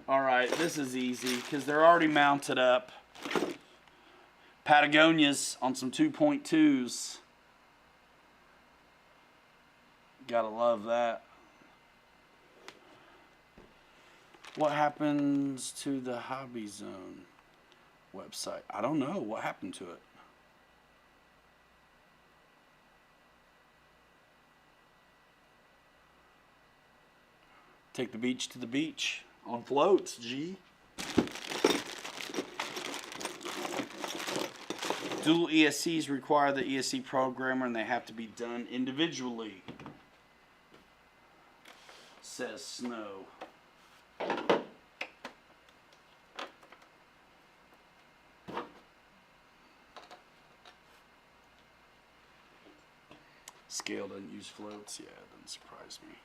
All right, this is easy because they're already mounted up. Patagonias on some 2.2s. Gotta love that. What happens to the Hobby Zone website? I don't know. What happened to it? Take the beach to the beach on floats, G. Dual ESCs require the ESC programmer and they have to be done individually, says Snow. Scale doesn't use floats? Yeah, it doesn't surprise me.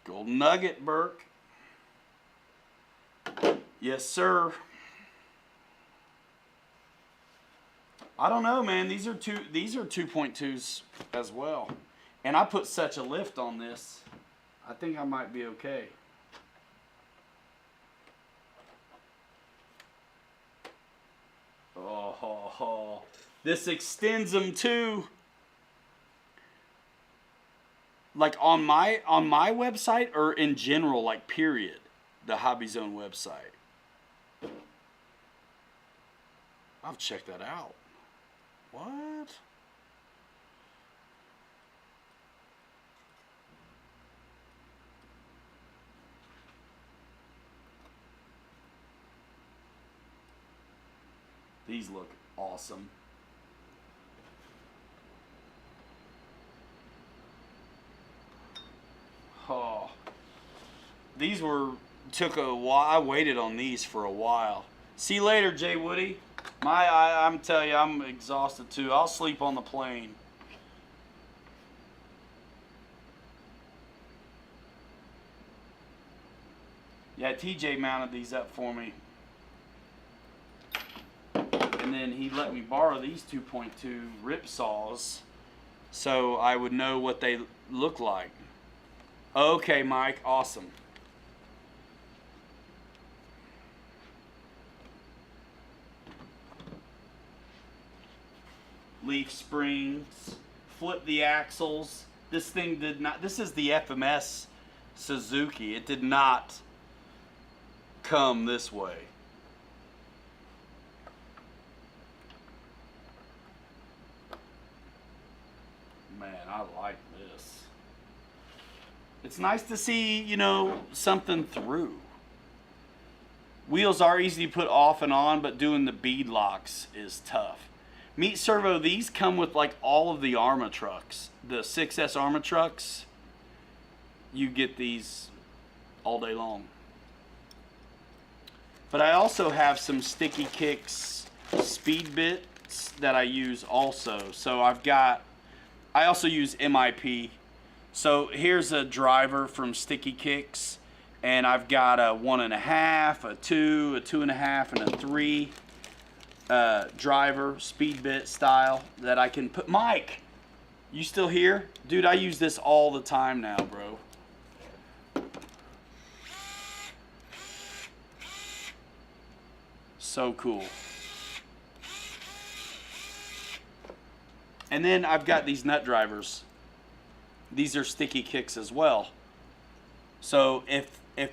Golden Nugget, Burke. Yes, sir. I don't know, man. These are 2.2s as well. And I put such a lift on this. I think I might be okay. Oh, this extends them too. Like on my website or in general, like period, the Hobby Zone website. I'll check that out. What? These look awesome. Oh, these took a while. I waited on these for a while. See you later, Jay Woody. I'm telling you, I'm exhausted too. I'll sleep on the plane. Yeah, TJ mounted these up for me. And then he let me borrow these 2.2 rip saws so I would know what they look like. Okay, Mike, awesome. Leaf springs, flip the axles. This thing did not, this is the FMS Suzuki. It did not come this way. Man, I like this. It's nice to see, you know, something through. Wheels are easy to put off and on, but doing the bead locks is tough. Meat Servo, these come with like all of the Arma trucks. The 6S Arma trucks, you get these all day long. But I also have some Sticky Kicks speed bits that I use also. So I also use MIP. So here's a driver from Sticky Kicks, and I've got a 1.5, a 2, a 2.5, and a 3 driver, speed bit style that I can put. Mike, you still here? Dude, I use this all the time now, bro. So cool. And then I've got these nut drivers. These are Sticky Kicks as well. So if you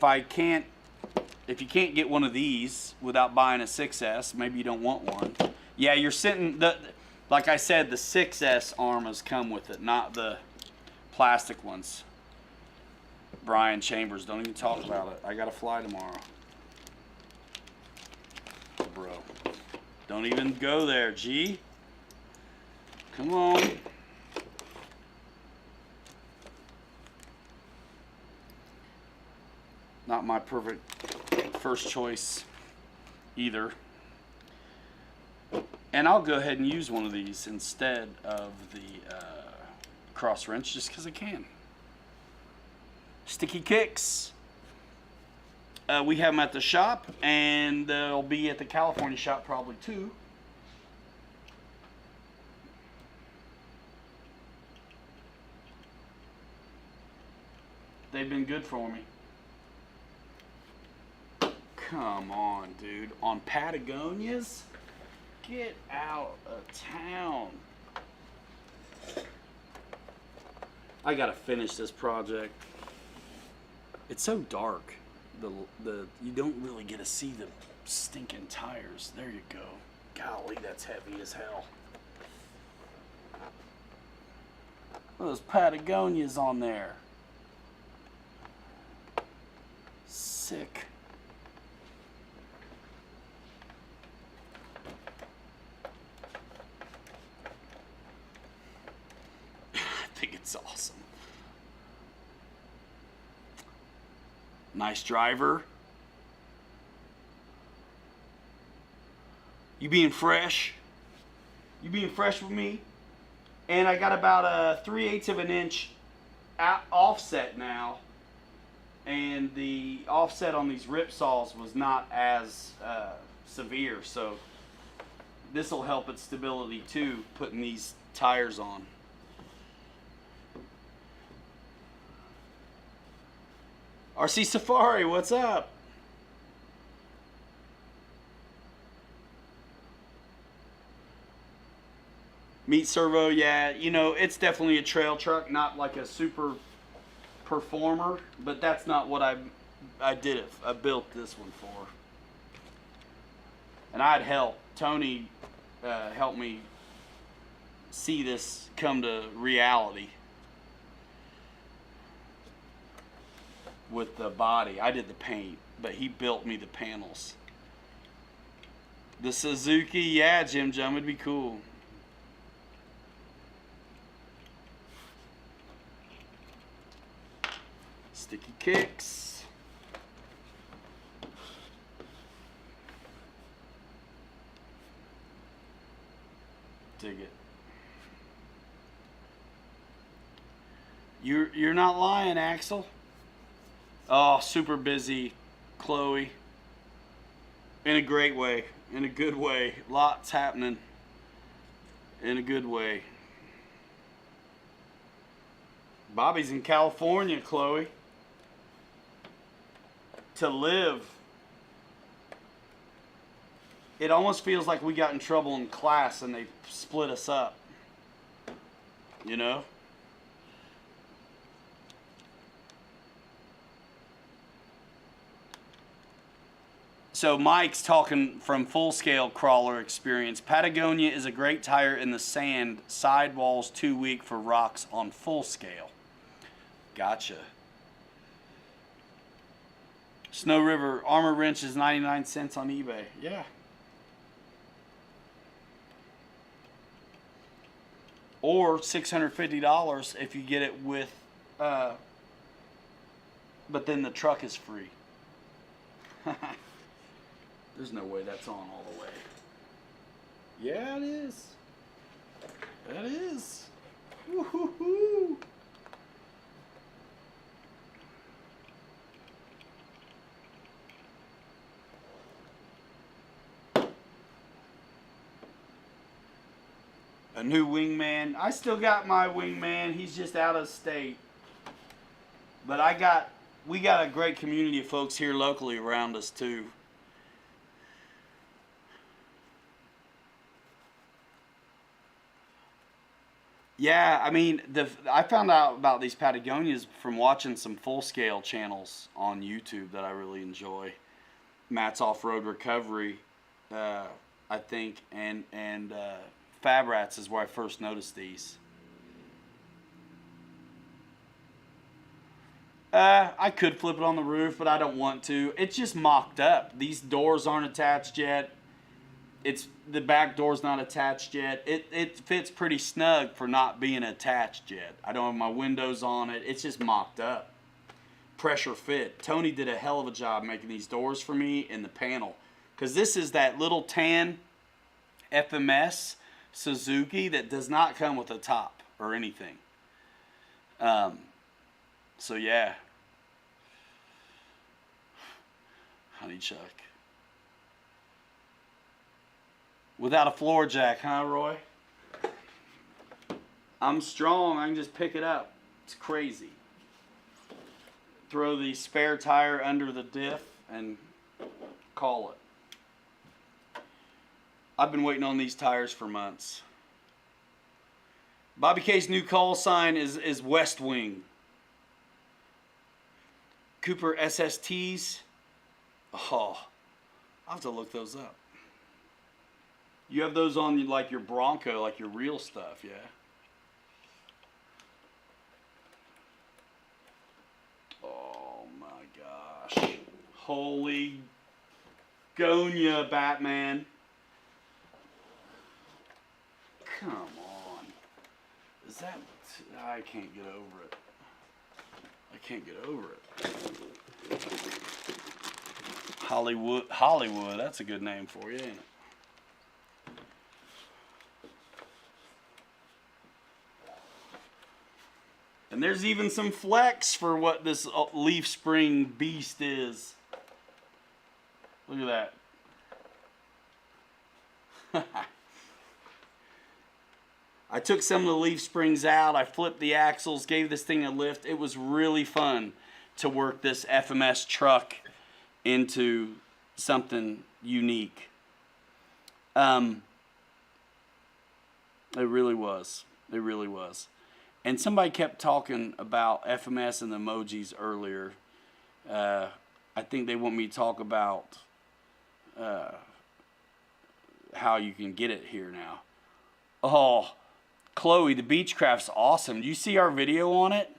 can't get one of these without buying a 6S, maybe you don't want one. Yeah, you're sitting like I said, the 6S Armas come with it, not the plastic ones. Brian Chambers, don't even talk about it. I got to fly tomorrow. Bro, don't even go there, G. Come on. Not my perfect first choice either. And I'll go ahead and use one of these instead of the cross wrench just because I can. Sticky Kicks. We have them at the shop, and they'll be at the California shop probably too. They've been good for me. Come on, dude. On Patagonias? Get out of town. I gotta finish this project. It's so dark. You don't really get to see the stinking tires. There you go. Golly, that's heavy as hell. Those Patagonias on there. Sick. I think it's awesome. Nice driver. You being fresh? You being fresh with me? And I got about a 3/8 of an inch offset now and the offset on these rip saws was not as severe, so this will help its stability too, putting these tires on. RC Safari, what's up? Meat Servo, yeah, you know, it's definitely a trail truck, not like a super performer, but that's not what I did it. I built this one for. And I'd help. Tony helped me see this come to reality with the body. I did the paint, but he built me the panels. The Suzuki, yeah, Jim Jum, it'd be cool. Sticky kicks. Dig it. You're not lying, Axel. Oh, super busy, Chloe. In a great way, in a good way. Lots happening. In a good way. Bobby's in California, Chloe. To live. It almost feels like we got in trouble in class and they split us up. You know? So Mike's talking from full scale crawler experience. Patagonia is a great tire in the sand. Sidewalls too weak for rocks on full scale. Gotcha. Snow River armor wrench is 99 cents on eBay. Yeah. Or $650 if you get it with, but then the truck is free. There's no way that's on all the way. Yeah, it is. That is. Woo-hoo-hoo. A new wingman. I still got my wingman. He's just out of state. But we got a great community of folks here locally around us too. Yeah, I mean, I found out about these Patagonias from watching some full-scale channels on YouTube that I really enjoy. Matt's Off-Road Recovery, I think, and Fab Rats is where I first noticed these. I could flip it on the roof, but I don't want to. It's just mocked up. These doors aren't attached yet. The back door's not attached yet. It fits pretty snug for not being attached yet. I don't have my windows on it. It's just mocked up. Pressure fit. Tony did a hell of a job making these doors for me in the panel. Because this is that little tan FMS Suzuki that does not come with a top or anything. So yeah. Honey Chuck. Without a floor jack, huh, Roy? I'm strong. I can just pick it up. It's crazy. Throw the spare tire under the diff and call it. I've been waiting on these tires for months. Bobby K's new call sign is West Wing. Cooper SSTs. Oh, I'll have to look those up. You have those on like your Bronco, like your real stuff, yeah? Oh my gosh. Holy Gonya, Batman. Come on. Is that... I can't get over it. I can't get over it. Hollywood, that's a good name for you, ain't it? And there's even some flex for what this leaf spring beast is. Look at that. I took some of the leaf springs out. I flipped the axles, gave this thing a lift. It was really fun to work this FMS truck into something unique. It really was. It really was. And somebody kept talking about FMS and the emojis earlier. I think they want me to talk about how you can get it here now. Oh, Chloe, the Beechcraft's awesome. Do you see our video on it?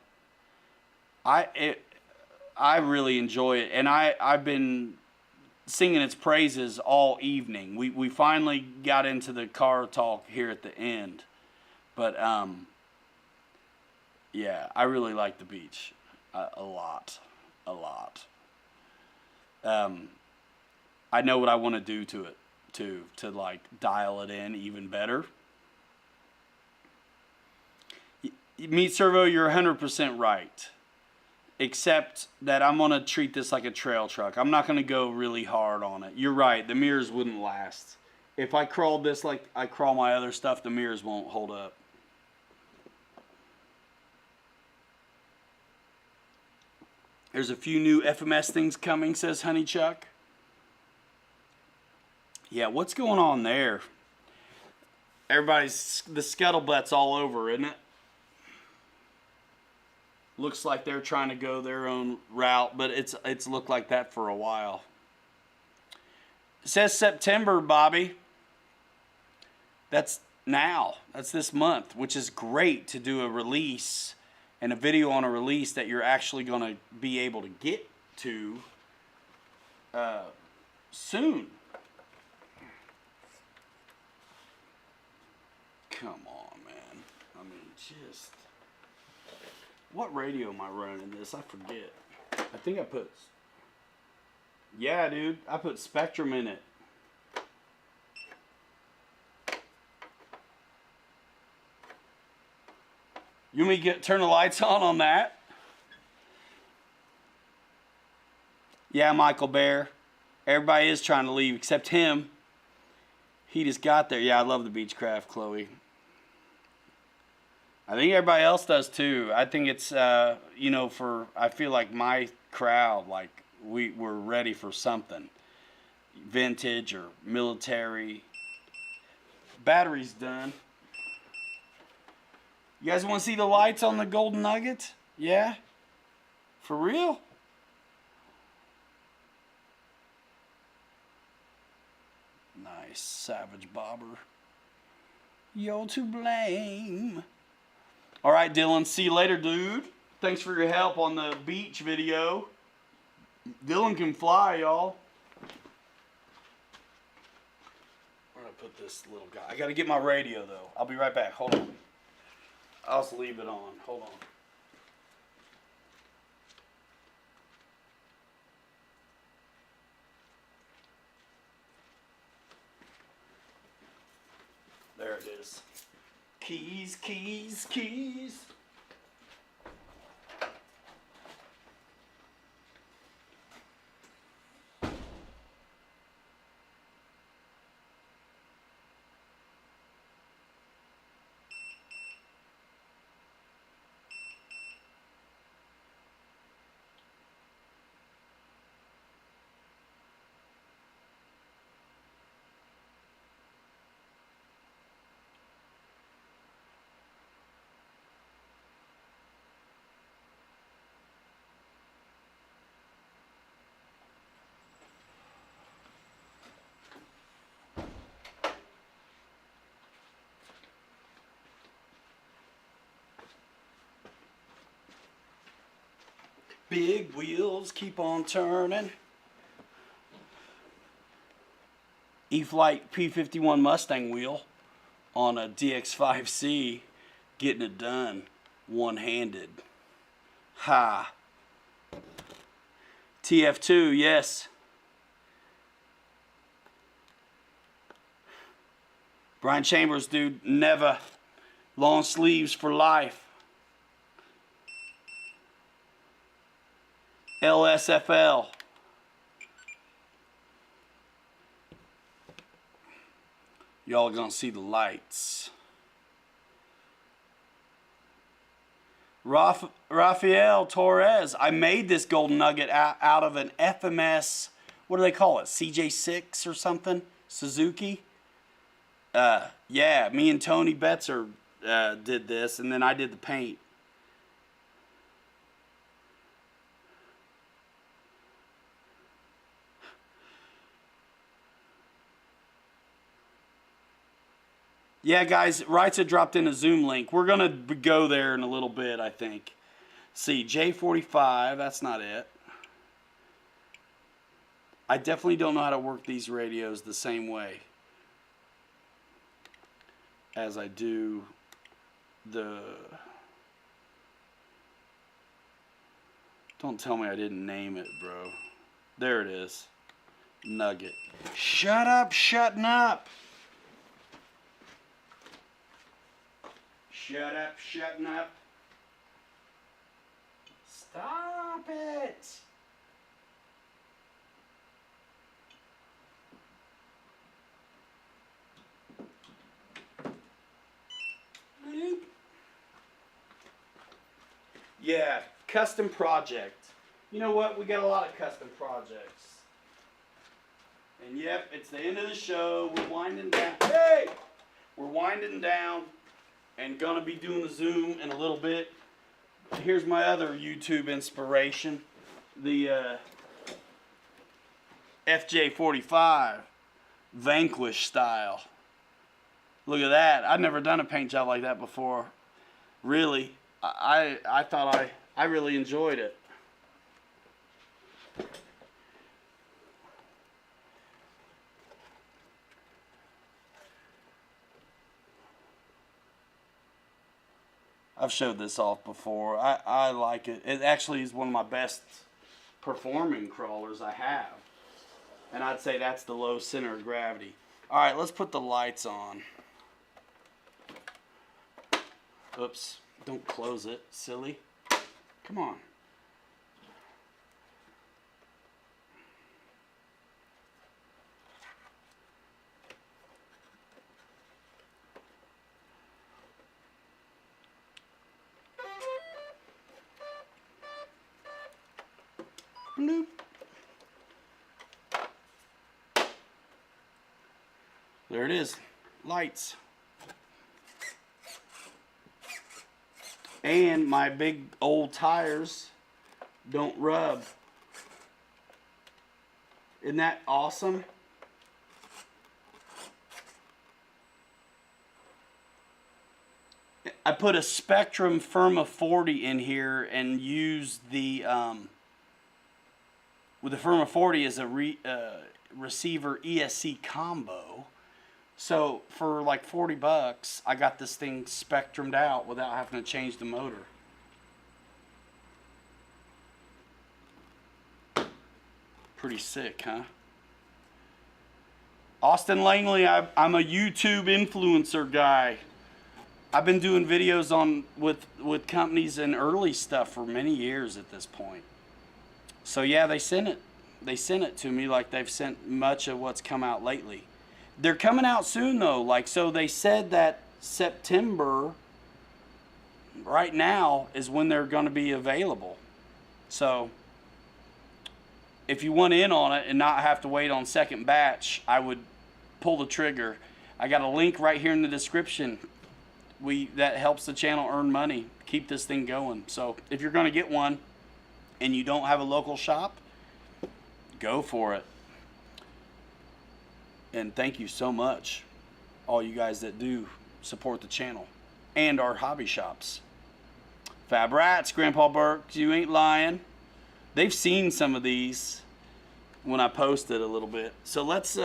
I really enjoy it, and I've been singing its praises all evening. We finally got into the car talk here at the end, but yeah, I really like the Beech a lot. I know what I want to do to it to like dial it in even better. Meat Servo, you're 100% right. Except that I'm going to treat this like a trail truck. I'm not going to go really hard on it. You're right, the mirrors wouldn't last. If I crawled this like I crawl my other stuff, the mirrors won't hold up. There's a few new FMS things coming, says Honey Chuck. Yeah, what's going on there? The scuttlebutt's all over, isn't it? Looks like they're trying to go their own route, but it's looked like that for a while. It says September, Bobby. That's now. That's this month, which is great to do a release and a video on a release that you're actually going to be able to get to soon. Come on, man. I mean, just... What radio am I running in this? I forget. I think I put... Yeah, dude. I put Spectrum in it. You want me to turn the lights on that? Yeah, Michael Bear. Everybody is trying to leave except him. He just got there. Yeah, I love the Beechcraft, Chloe. I think everybody else does too. I think it's, you know, I feel like my crowd, like we're ready for something. Vintage or military. Battery's done. You guys want to see the lights on the Golden Nugget? Yeah? For real? Nice. Savage Bobber. You're to blame. All right, Dylan. See you later, dude. Thanks for your help on the beach video. Dylan can fly, y'all. Where do I put this little guy? I got to get my radio, though. I'll be right back. Hold on. I'll just leave it on. Hold on. There it is. Keys, keys, keys. Big wheels keep on turning. Eflite P51 Mustang wheel on a DX5C, getting it done one-handed. Ha. TF2, yes. Brian Chambers, dude, never. Long sleeves for life. LSFL. Y'all gonna see the lights. Rafael Torres. I made this golden nugget out of an FMS, what do they call it? CJ6 or something? Suzuki? Yeah, me and Tony Betzer did this, and then I did the paint. Yeah, guys, Wrights had dropped in a Zoom link. We're going to go there in a little bit, I think. See, J45, that's not it. I definitely don't know how to work these radios the same way as I do the... Don't tell me I didn't name it, bro. There it is. Nugget. Shut up, shutting up. Shut up, shutting up. Stop it. Yeah, custom project. You know what? We got a lot of custom projects. And yep, it's the end of the show. We're winding down. Hey! We're winding down and gonna be doing the Zoom in a little bit. Here's my other YouTube inspiration. The FJ45 Vanquish style. Look at that. I've never done a paint job like that before. Really. I thought I really enjoyed it. I've showed this off before. I like it. It actually is one of my best performing crawlers I have. And I'd say that's the low center of gravity. Alright, let's put the lights on. Oops. Don't close it, silly. Come on. Bloop. There it is. Lights. And my big old tires don't rub. Isn't that awesome? I put a Spectrum Firma 40 in here and used the with the Firma 40 as a receiver ESC combo. So for like 40 bucks, I got this thing spectrumed out without having to change the motor. Pretty sick, huh? Austin Langley, I'm a YouTube influencer guy. I've been doing videos on with companies and early stuff for many years at this point. So yeah, they sent it. They sent it to me like they've sent much of what's come out lately. They're coming out soon though. Like, so they said that September right now is when they're going to be available. So if you want in on it and not have to wait on second batch, I would pull the trigger. I got a link right here in the description. That helps the channel earn money, keep this thing going. So if you're going to get one and you don't have a local shop, go for it. And thank you so much, all you guys that do support the channel and our hobby shops. Fab Rats, Grandpa Burke, you ain't lying. They've seen some of these when I posted a little bit. So let's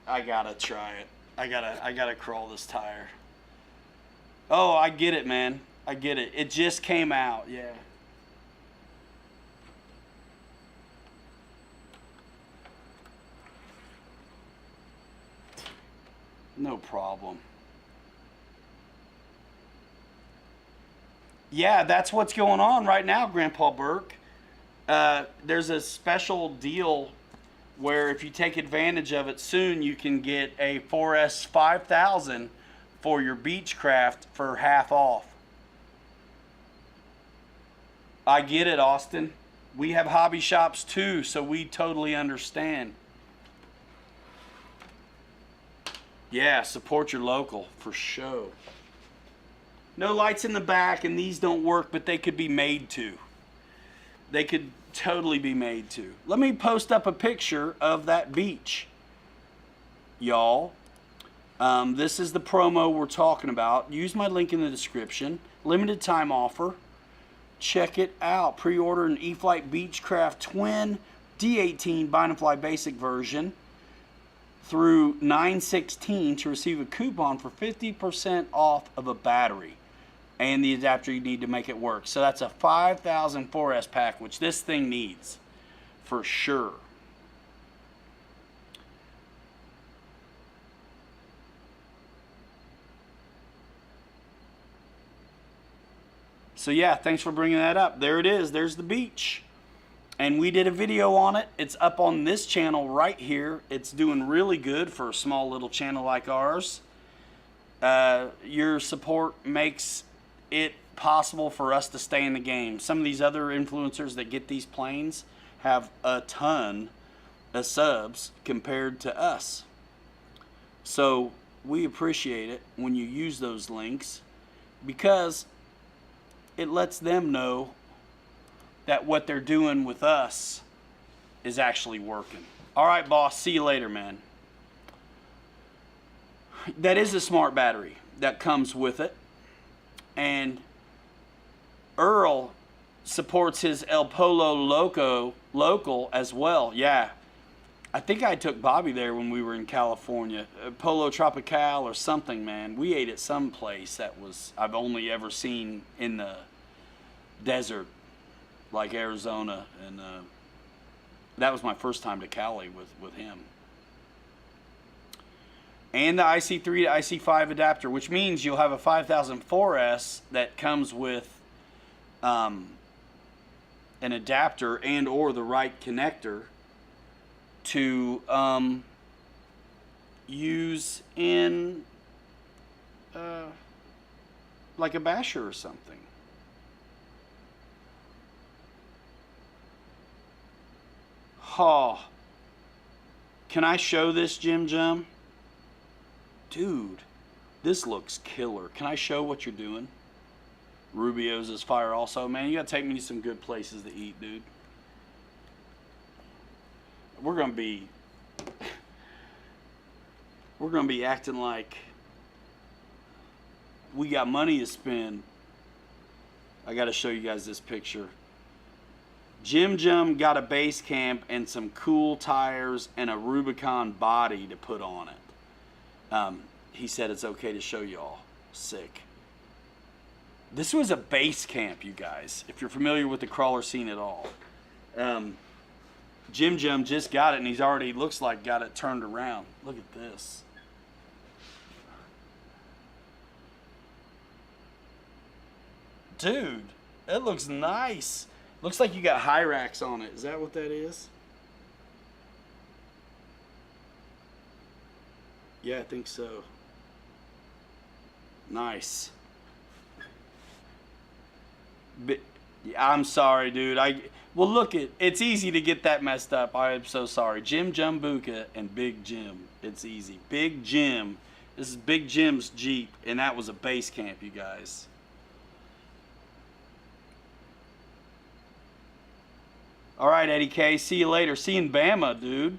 I gotta try it. I gotta crawl this tire. Oh, I get it, man. I get it. It just came out, yeah. No problem. Yeah, that's what's going on right now, Grandpa Burke. There's a special deal where if you take advantage of it soon, you can get a 4S 5000 for your Beechcraft for half off. I get it, Austin. We have hobby shops too, so we totally understand. Yeah, support your local for sure. No lights in the back, and these don't work, but they could be made to. They could totally be made to. Let me post up a picture of that beach, y'all. This is the promo we're talking about. Use my link in the description. Limited time offer. Check it out. Pre-order an Eflite Beechcraft Twin D18 Bind and Fly Basic version through 9/16 to receive a coupon for 50% off of a battery and the adapter you need to make it work. So that's a 5000 4S pack, which this thing needs for sure. So yeah, thanks for bringing that up. There it is. There's the beach. And we did a video on it. It's up on this channel right here. It's doing really good for a small little channel like ours. Your support makes it possible for us to stay in the game. Some of these other influencers that get these planes have a ton of subs compared to us. So we appreciate it when you use those links because it lets them know that what they're doing with us is actually working. All right, boss, see you later, man. That is a smart battery that comes with it. And Earl supports his El Polo local as well. Yeah, I think I took Bobby there when we were in California. Polo Tropical or something, man. We ate at some place that was I've only ever seen in the desert, like Arizona, and that was my first time to Cali with him. And the IC3 to IC5 adapter, which means you'll have a 5000 4S that comes with an adapter and or the right connector to use in like a basher or something. Oh, can I show this, Jim Jum? Dude, this looks killer. Can I show what you're doing? Rubio's is fire also. Man, you gotta take me to some good places to eat, dude. We're gonna be acting like we got money to spend. I gotta show you guys this picture. Jim Jum got a base camp and some cool tires and a Rubicon body to put on it. He said it's okay to show y'all. Sick. This was a base camp, you guys, if you're familiar with the crawler scene at all. Jim Jum just got it, and he's already, looks like, got it turned around. Look at this. Dude, that looks nice. Looks like you got high racks on it. Is that what that is? Yeah, I think so. Nice. But, I'm sorry, dude. Well, look, it's easy to get that messed up. I am so sorry. Jim Jumbuka and Big Jim. It's easy. Big Jim. This is Big Jim's Jeep, and that was a base camp, you guys. All right, Eddie K. See you later. See you in Bama, dude.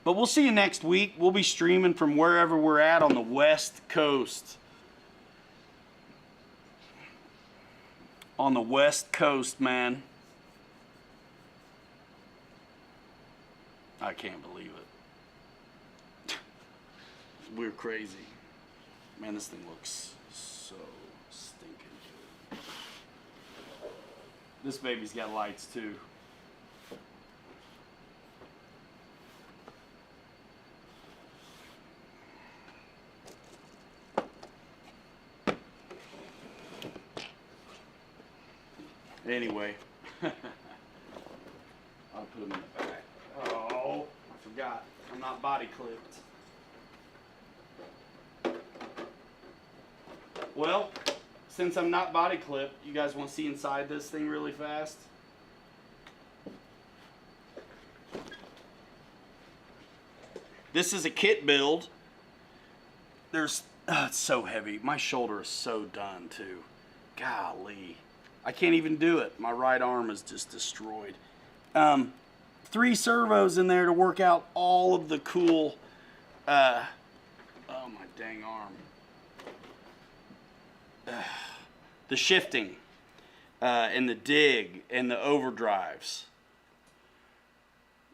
But we'll see you next week. We'll be streaming from wherever we're at on the West Coast. On the West Coast, man. I can't believe it. We're crazy. Man, this thing looks so stinking good. This baby's got lights too. Anyway. I'll put them in the back. Oh, I forgot. I'm not body clipped. Well, since I'm not body clipped, you guys want to see inside this thing really fast? This is a kit build. It's so heavy. My shoulder is so done too. Golly. I can't even do it. My right arm is just destroyed. 3 servos in there to work out all of the cool, oh my dang arm. The shifting, and the dig, and the overdrives.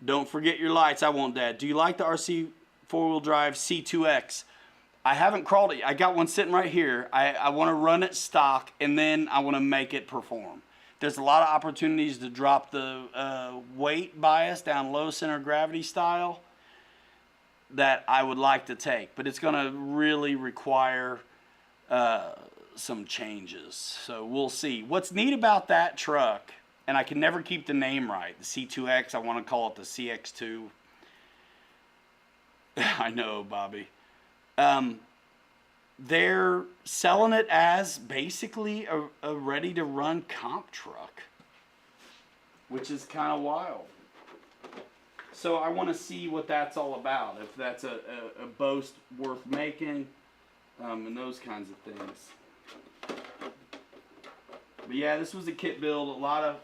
Don't forget your lights. I won't, Dad. Do you like the RC 4-wheel drive C2X? I haven't crawled it. I got one sitting right here. I want to run it stock, and then I want to make it perform. There's a lot of opportunities to drop the weight bias down low center of gravity style that I would like to take, but it's going to really require some changes. So we'll see. What's neat about that truck, and I can never keep the name right, the C2X, I want to call it the CX2. I know, Bobby. They're selling it as basically a ready-to-run comp truck, which is kind of wild. So I want to see what that's all about, if that's a boast worth making, and those kinds of things. But yeah, this was a kit build, a lot of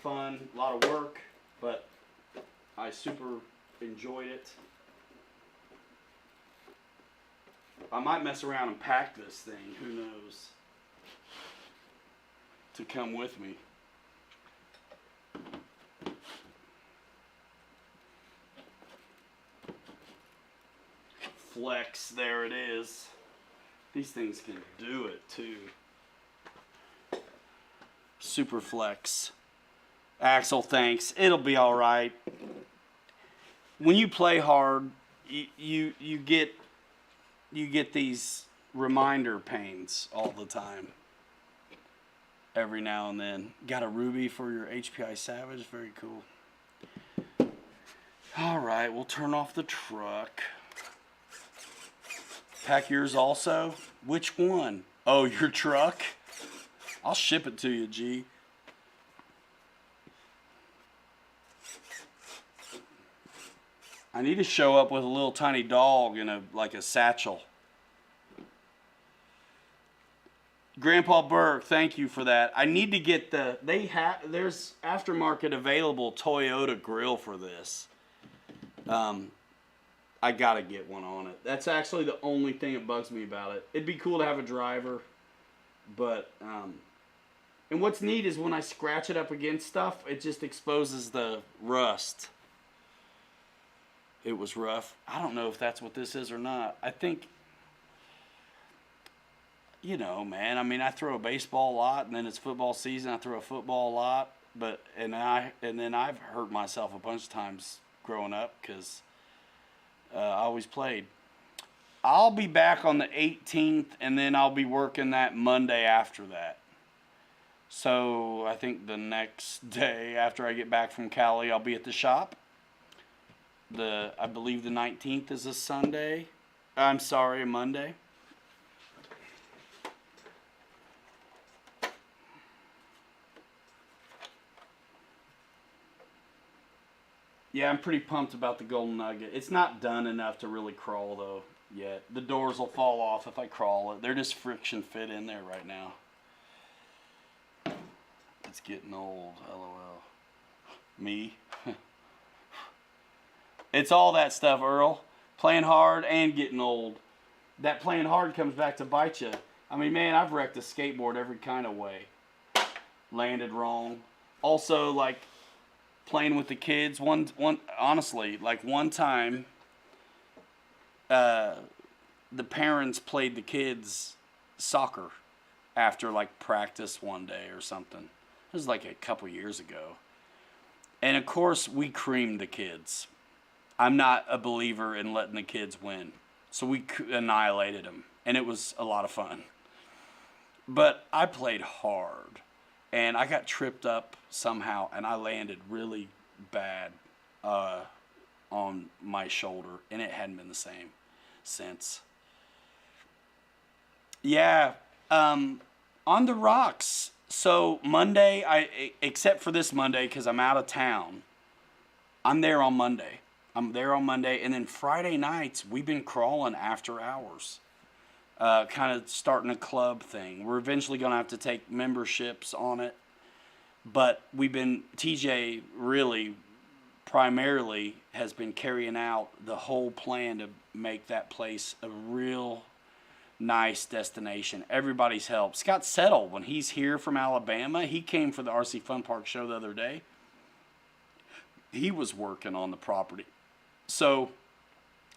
fun, a lot of work, but I super enjoyed it. I might mess around and pack this thing, who knows, to come with me. Flex, there it is. These things can do it too. Super flex. Axle, thanks. It'll be all right. When you play hard, you get these reminder pains all the time. Every now and then. Got a ruby for your HPI Savage. Very cool. All right, we'll turn off the truck. Pack yours also? Which one? Oh, your truck? I'll ship it to you, G. I need to show up with a little tiny dog in like a satchel. Grandpa Burke, thank you for that. I need to get there's aftermarket available Toyota grill for this. I gotta get one on it. That's actually the only thing that bugs me about it. It'd be cool to have a driver, but and what's neat is when I scratch it up against stuff, it just exposes the rust. It was rough. I don't know if that's what this is or not. I think, you know, man, I mean, I throw a baseball a lot, and then it's football season, I throw a football a lot, and then I've hurt myself a bunch of times growing up because I always played. I'll be back on the 18th, and then I'll be working that Monday after that. So I think the next day after I get back from Cali, I'll be at the shop. I believe the 19th is a Sunday. I'm sorry, a Monday. Yeah, I'm pretty pumped about the Golden Nugget. It's not done enough to really crawl, though, yet. The doors will fall off if I crawl it. They're just friction fit in there right now. It's getting old, LOL. Me? It's all that stuff, Earl. Playing hard and getting old. That playing hard comes back to bite you. I mean, man, I've wrecked a skateboard every kind of way. Landed wrong. Also, like, playing with the kids. Honestly, like one time, the parents played the kids soccer after like practice one day or something. It was like a couple years ago. And of course, we creamed the kids. I'm not a believer in letting the kids win. So we annihilated them. And it was a lot of fun. But I played hard. and I got tripped up somehow, and I landed really bad on my shoulder, and it hadn't been the same since. Yeah, on the rocks. So Monday, except for this Monday, because I'm out of town, I'm there on Monday. And then Friday nights, we've been crawling after hours. Kind of starting a club thing. We're eventually going to have to take memberships on it. But TJ really primarily has been carrying out the whole plan to make that place a real nice destination. Everybody's helped. Scott Settle, when he's here from Alabama, he came for the RC Fun Park show the other day. He was working on the property. So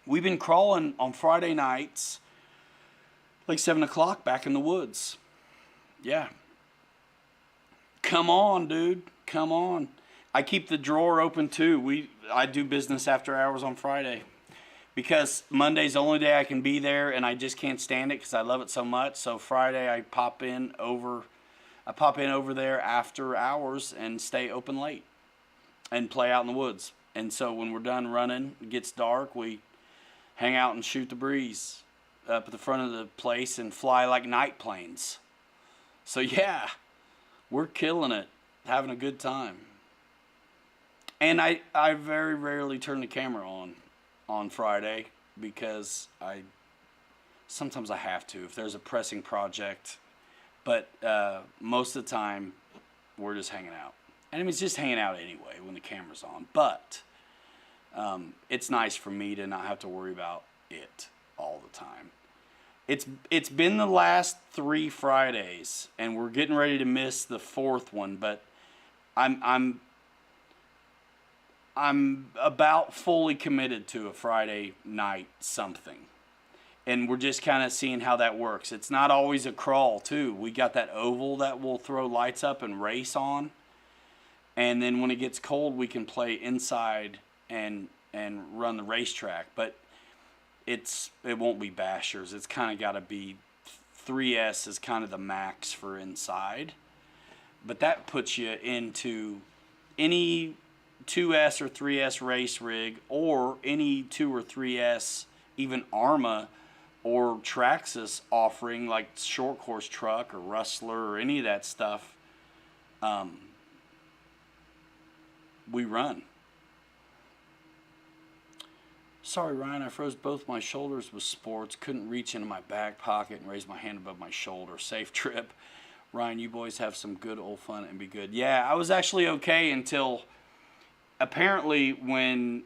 we've been crawling on Friday nights, like 7 o'clock back in the woods. Yeah. Come on, dude. Come on. I keep the drawer open too. I do business after hours on Friday because Monday's the only day I can be there, and I just can't stand it because I love it so much. So Friday I pop in over there after hours and stay open late and play out in the woods. And so when we're done running, it gets dark, we hang out and shoot the breeze up at the front of the place and fly like night planes. So yeah, we're killing it, having a good time. And I very rarely turn the camera on Friday because sometimes I have to if there's a pressing project. But most of the time, we're just hanging out. And I mean, it's just hanging out anyway when the camera's on. But it's nice for me to not have to worry about it all the time. It's been the last 3 Fridays, and we're getting ready to miss the 4th one. But I'm about fully committed to a Friday night something. And we're just kind of seeing how that works. It's not always a crawl, too. We got that oval that we'll throw lights up and race on. And then when it gets cold, we can play inside and run the racetrack. But it won't be bashers. It's kind of got to be 3S is kind of the max for inside. But that puts you into any 2S or 3S race rig or any 2 or 3S, even Arma or Traxxas offering like short course truck or Rustler or any of that stuff. We run. Sorry, Ryan, I froze both my shoulders with sports. Couldn't reach into my back pocket and raise my hand above my shoulder. Safe trip. Ryan, you boys have some good old fun and be good. Yeah, I was actually okay until apparently when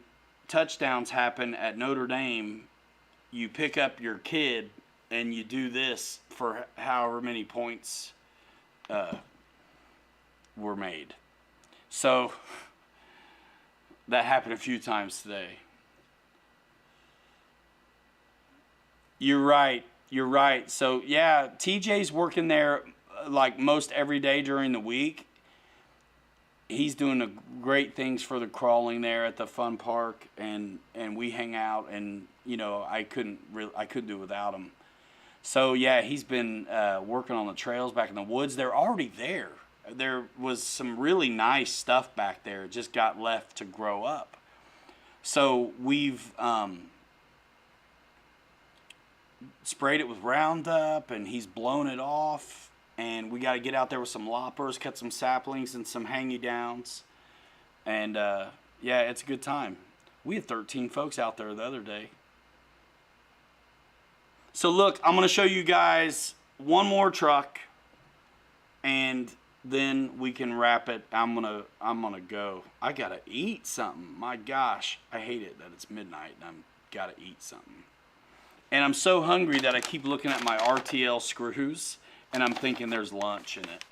touchdowns happen at Notre Dame, you pick up your kid and you do this for however many points were made. So that happened a few times today. You're right. So yeah, TJ's working there like most every day during the week. He's doing great things for the crawling there at the fun park, and we hang out, and you know I couldn't do without him. So yeah, he's been working on the trails back in the woods. They're already there. There was some really nice stuff back there. It just got left to grow up. So we've sprayed it with Roundup, and he's blown it off. And we got to get out there with some loppers, cut some saplings and some hang-you-downs. And, yeah, it's a good time. We had 13 folks out there the other day. So, look, I'm going to show you guys one more truck. And then we can wrap it. I'm gonna go. I got to eat something. My gosh. I hate it that it's midnight and I'm got to eat something. And I'm so hungry that I keep looking at my RTL screws. And I'm thinking there's lunch in it.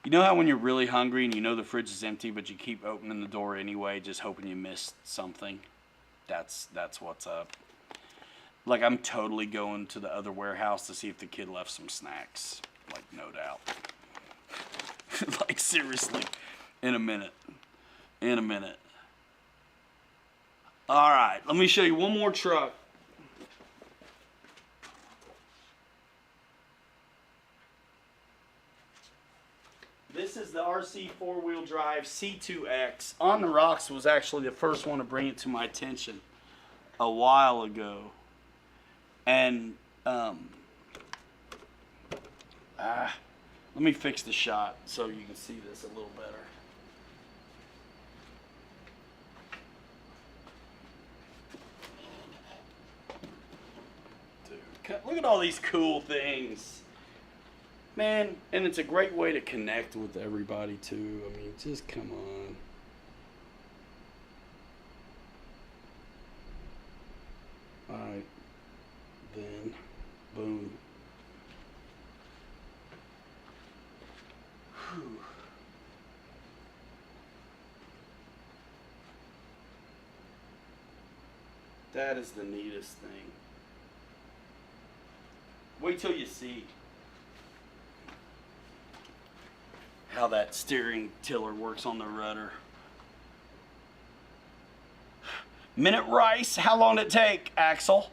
You know how when you're really hungry and you know the fridge is empty, but you keep opening the door anyway, just hoping you missed something? That's what's up. Like, I'm totally going to the other warehouse to see if the kid left some snacks. Like, no doubt. Like, seriously. In a minute. All right, let me show you one more truck. RC four-wheel drive C2X. On the Rocks was actually the first one to bring it to my attention a while ago. And let me fix the shot so you can see this a little better. Dude, look at all these cool things. Man, and it's a great way to connect with everybody too. I mean, just come on. Alright, then, boom. Whew. That is the neatest thing. Wait till you see how that steering tiller works on the rudder. Minute rice, how long did it take, Axel?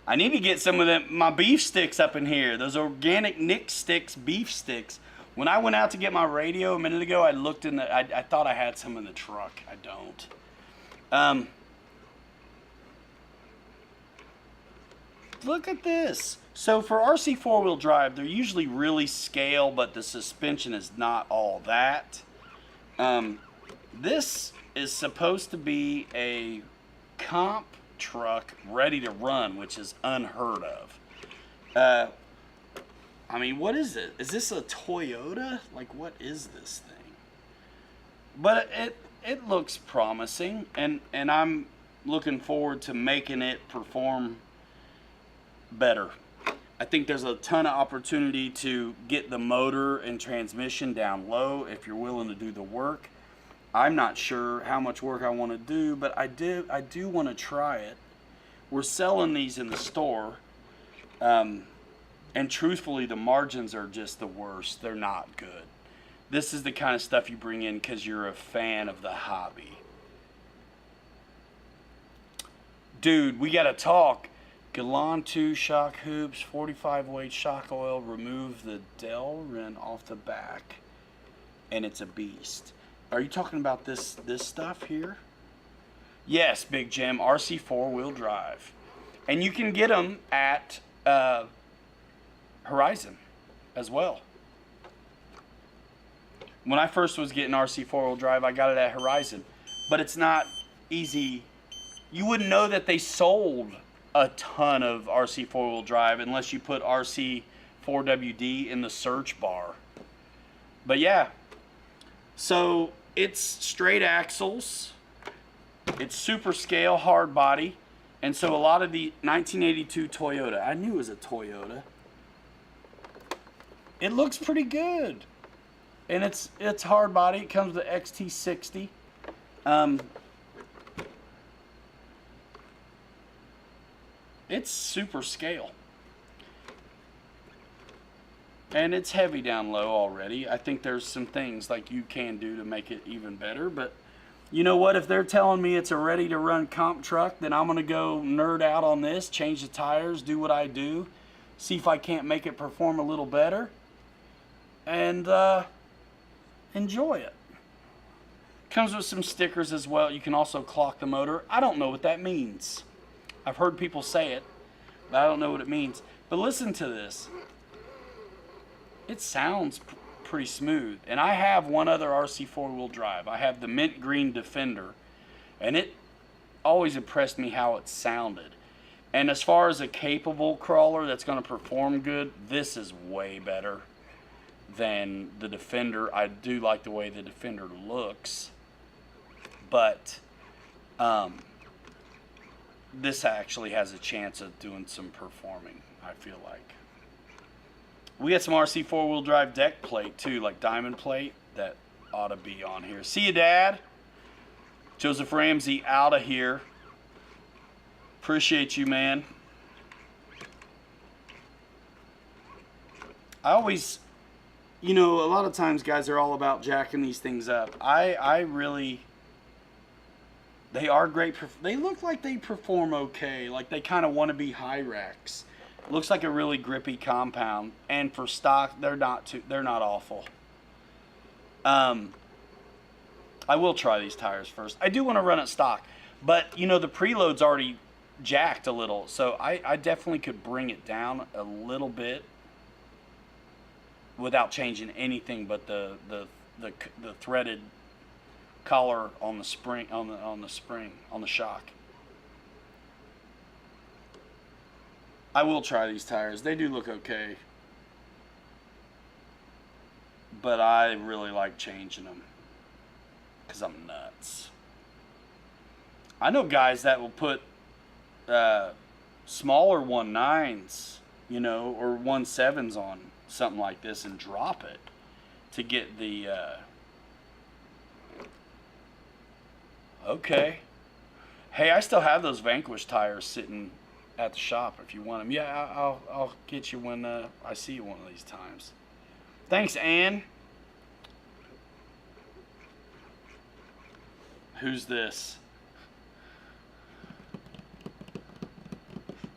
I need to get some of my beef sticks up in here. Those organic Nick Sticks beef sticks. When I went out to get my radio a minute ago, I looked in the, I thought I had some in the truck. I don't. Look at this. So for RC four-wheel drive, they're usually really scale, but the suspension is not all that. This is supposed to be a comp truck ready to run, which is unheard of. I mean, what is it? Is this a Toyota? Like, what is this thing? But it looks promising, and I'm looking forward to making it perform better. I think there's a ton of opportunity to get the motor and transmission down low if you're willing to do the work. I'm not sure how much work I want to do, but I do want to try it. We're selling these in the store, and truthfully, the margins are just the worst. They're not good. This is the kind of stuff you bring in because you're a fan of the hobby. Dude, we got to talk. Galan 2 shock hoops, 45 weight shock oil, remove the Delrin off the back, and it's a beast. Are you talking about this stuff here? Yes, Big Jim, RC four-wheel drive. And you can get them at Horizon as well. When I first was getting RC four-wheel drive, I got it at Horizon. But it's not easy. You wouldn't know that they sold a ton of RC four-wheel drive unless you put RC 4WD in the search bar. But yeah, so it's straight axles, it's super scale hard body, and so a lot of the 1982 Toyota, I knew it was a Toyota, it looks pretty good, and it's hard body. It comes with the XT60. It's super scale. And it's heavy down low already. I think there's some things like you can do to make it even better. But you know what? If they're telling me it's a ready to run comp truck, then I'm going to go nerd out on this, change the tires, do what I do, see if I can't make it perform a little better, and enjoy it. Comes with some stickers as well. You can also clock the motor. I don't know what that means. I've heard people say it, but I don't know what it means. But listen to this. It sounds pretty smooth. And I have one other RC four-wheel drive. I have the mint green Defender, and it always impressed me how it sounded. And as far as a capable crawler that's going to perform good, this is way better than the Defender. I do like the way the Defender looks, but this actually has a chance of doing some performing, I feel like. We got some RC four-wheel drive deck plate too, like diamond plate, that ought to be on here. See you, Dad. Joseph Ramsey out of here. Appreciate you, man. I always, you know, a lot of times guys are all about jacking these things up. I really, they are great. They look like they perform okay. Like they kind of want to be high racks. Looks like a really grippy compound, and for stock, they're not awful. I will try these tires first. I do want to run it stock, but you know the preload's already jacked a little, so I definitely could bring it down a little bit without changing anything but the threaded collar on the spring on the shock. I will try these tires. They do look okay, but I really like changing them because I'm nuts. I know guys that will put smaller 1.9s, you know, or 1.7s on something like this and drop it to get the okay. Hey, I still have those Vanquish tires sitting at the shop if you want them. Yeah, I'll get you when I see you one of these times. Thanks, Ann. Who's this?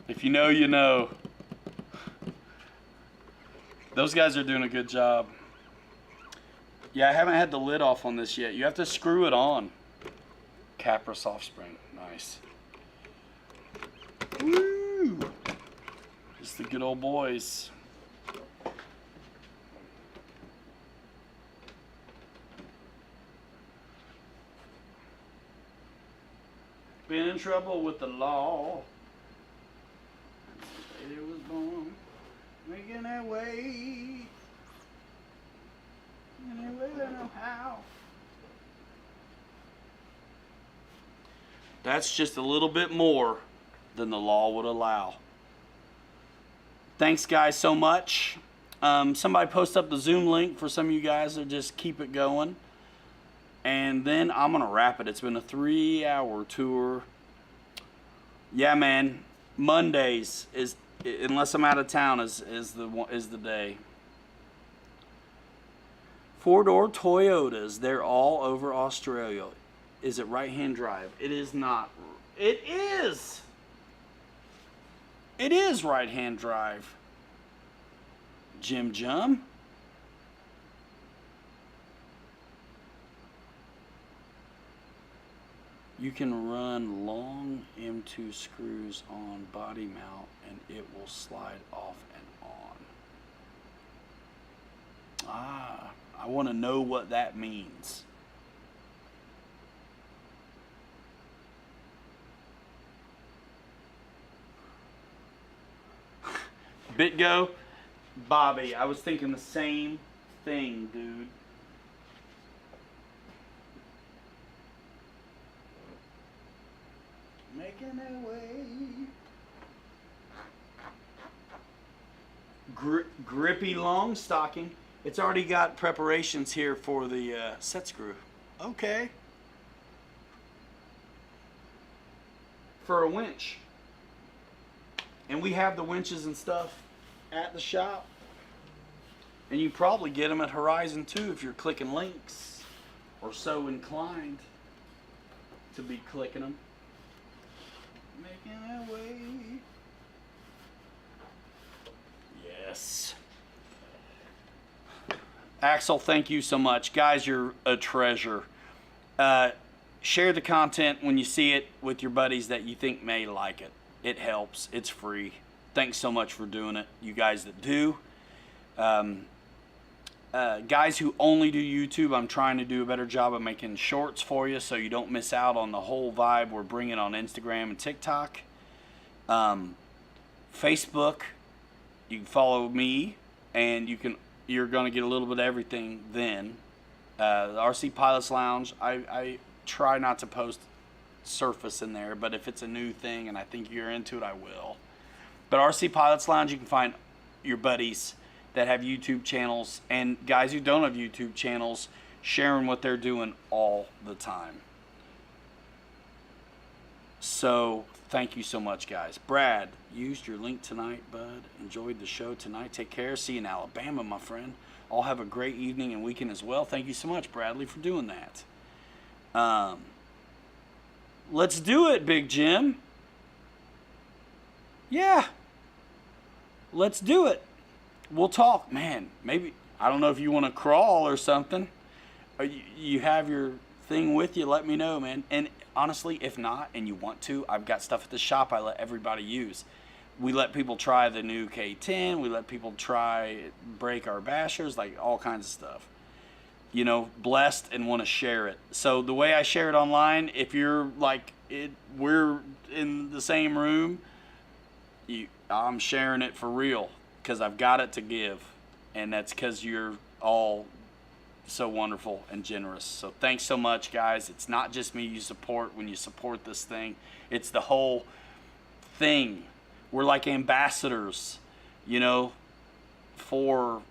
If you know, you know. Those guys are doing a good job. Yeah, I haven't had the lid off on this yet. You have to screw it on. Capra soft spring. Nice. Woo! Just the good old boys. Been in trouble with the law. It was born making that way. Any way they know how. That's just a little bit more than the law would allow. Thanks, guys, so much. Somebody post up the Zoom link for some of you guys to just keep it going. And then I'm going to wrap it. It's been a 3-hour tour. Yeah, man. Mondays is, unless I'm out of town, is the day. 4-door Toyotas. They're all over Australia. Is it right-hand drive? It is not. It is. It is right-hand drive. Jim Jum. You can run long M2 screws on body mount and it will slide off and on. Ah, I want to know what that means. BitGo, Bobby, I was thinking the same thing, dude. Making our way. Grippy long stocking. It's already got preparations here for the set screw. Okay. For a winch. And we have the winches and stuff at the shop. And you probably get them at Horizon too if you're clicking links or so inclined to be clicking them. Making our way. Yes. Axel, thank you so much. Guys, you're a treasure. Share the content when you see it with your buddies that you think may like it. It helps. It's free. Thanks so much for doing it. You guys that do. Guys who only do YouTube, I'm trying to do a better job of making shorts for you so you don't miss out on the whole vibe we're bringing on Instagram and TikTok. Facebook, you can follow me, and you're going to get a little bit of everything then. The RC Pilots Lounge, I try not to post surface in there, but if it's a new thing and I think you're into it, I will. But RC Pilots Lounge, you can find your buddies that have YouTube channels and guys who don't have YouTube channels sharing what they're doing all the time. So thank you so much, guys. Brad, used your link tonight, bud. Enjoyed the show tonight. Take care. See you in Alabama, my friend. All have a great evening and weekend as well. Thank you so much, Bradley, for doing that. Let's do it, Big Jim. Yeah. let's do it. We'll talk, man. Maybe, I don't know if you want to crawl or something. Or you have your thing with you, let me know, man. And honestly, if not, and you want to, I've got stuff at the shop I let everybody use. We let people try the new K10. We let people try break our bashers, like all kinds of stuff. You know, blessed and want to share it. So the way I share it online, if you're like, we're in the same room, I'm sharing it for real because I've got it to give. And that's because you're all so wonderful and generous. So thanks so much, guys. It's not just me you support when you support this thing. It's the whole thing. We're like ambassadors, you know, for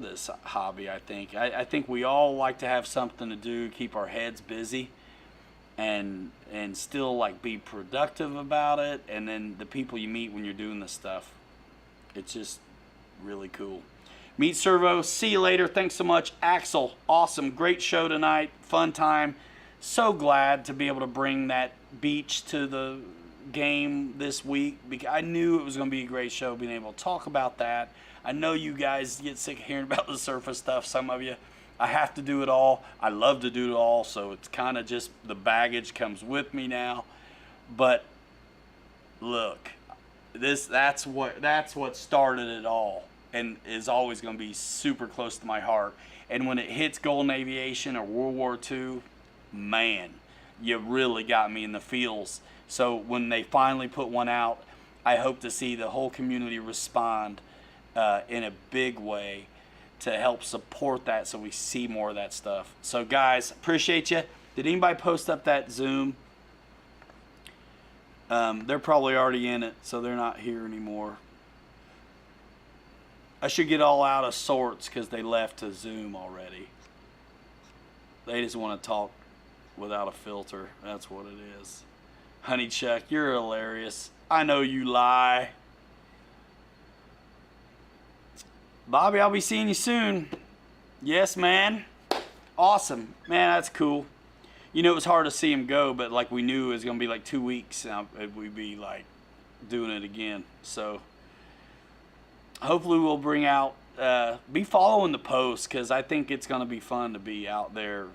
this hobby, I think. I think we all like to have something to do, keep our heads busy, and still like be productive about it. And then the people you meet when you're doing this stuff, it's just really cool. Meet Servo. See you later. Thanks so much. Axel, awesome. Great show tonight. Fun time. So glad to be able to bring that beach to the game this week. I knew it was going to be a great show, being able to talk about that. I know you guys get sick of hearing about the surface stuff, some of you. I have to do it all. I love to do it all, so it's kind of just the baggage comes with me now. But look, that's what started it all, and is always going to be super close to my heart. And when it hits Golden Aviation or World War II, man, you really got me in the feels. So when they finally put one out, I hope to see the whole community respond in a big way to help support that, so we see more of that stuff. So guys, appreciate you. Did anybody post up that Zoom? They're probably already in it, so they're not here anymore. I should get all out of sorts because they left to Zoom already. They just want to talk without a filter. That's what it is. Honey Chuck, you're hilarious. I know you lie. Bobby, I'll be seeing you soon. Yes, man. Awesome. Man, that's cool. You know, it was hard to see him go, but like we knew it was going to be like 2 weeks and we'd be like doing it again. So hopefully we'll bring out, be following the posts, because I think it's going to be fun to be out there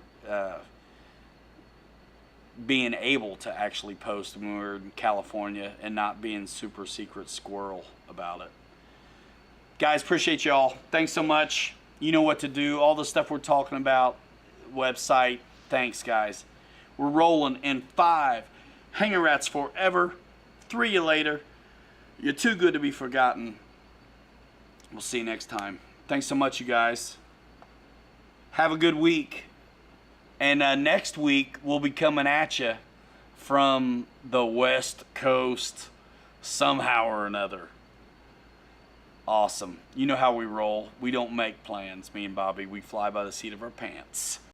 being able to actually post when we're in California and not being super secret squirrel about it. Guys, appreciate y'all. Thanks so much. You know what to do. All the stuff we're talking about, website. Thanks, guys. We're rolling in 5. Hanger Rats forever. 3 you later. You're too good to be forgotten. We'll see you next time. Thanks so much, you guys. Have a good week. And next week, we'll be coming at you from the West Coast somehow or another. Awesome. You know how we roll. We don't make plans, me and Bobby. We fly by the seat of our pants.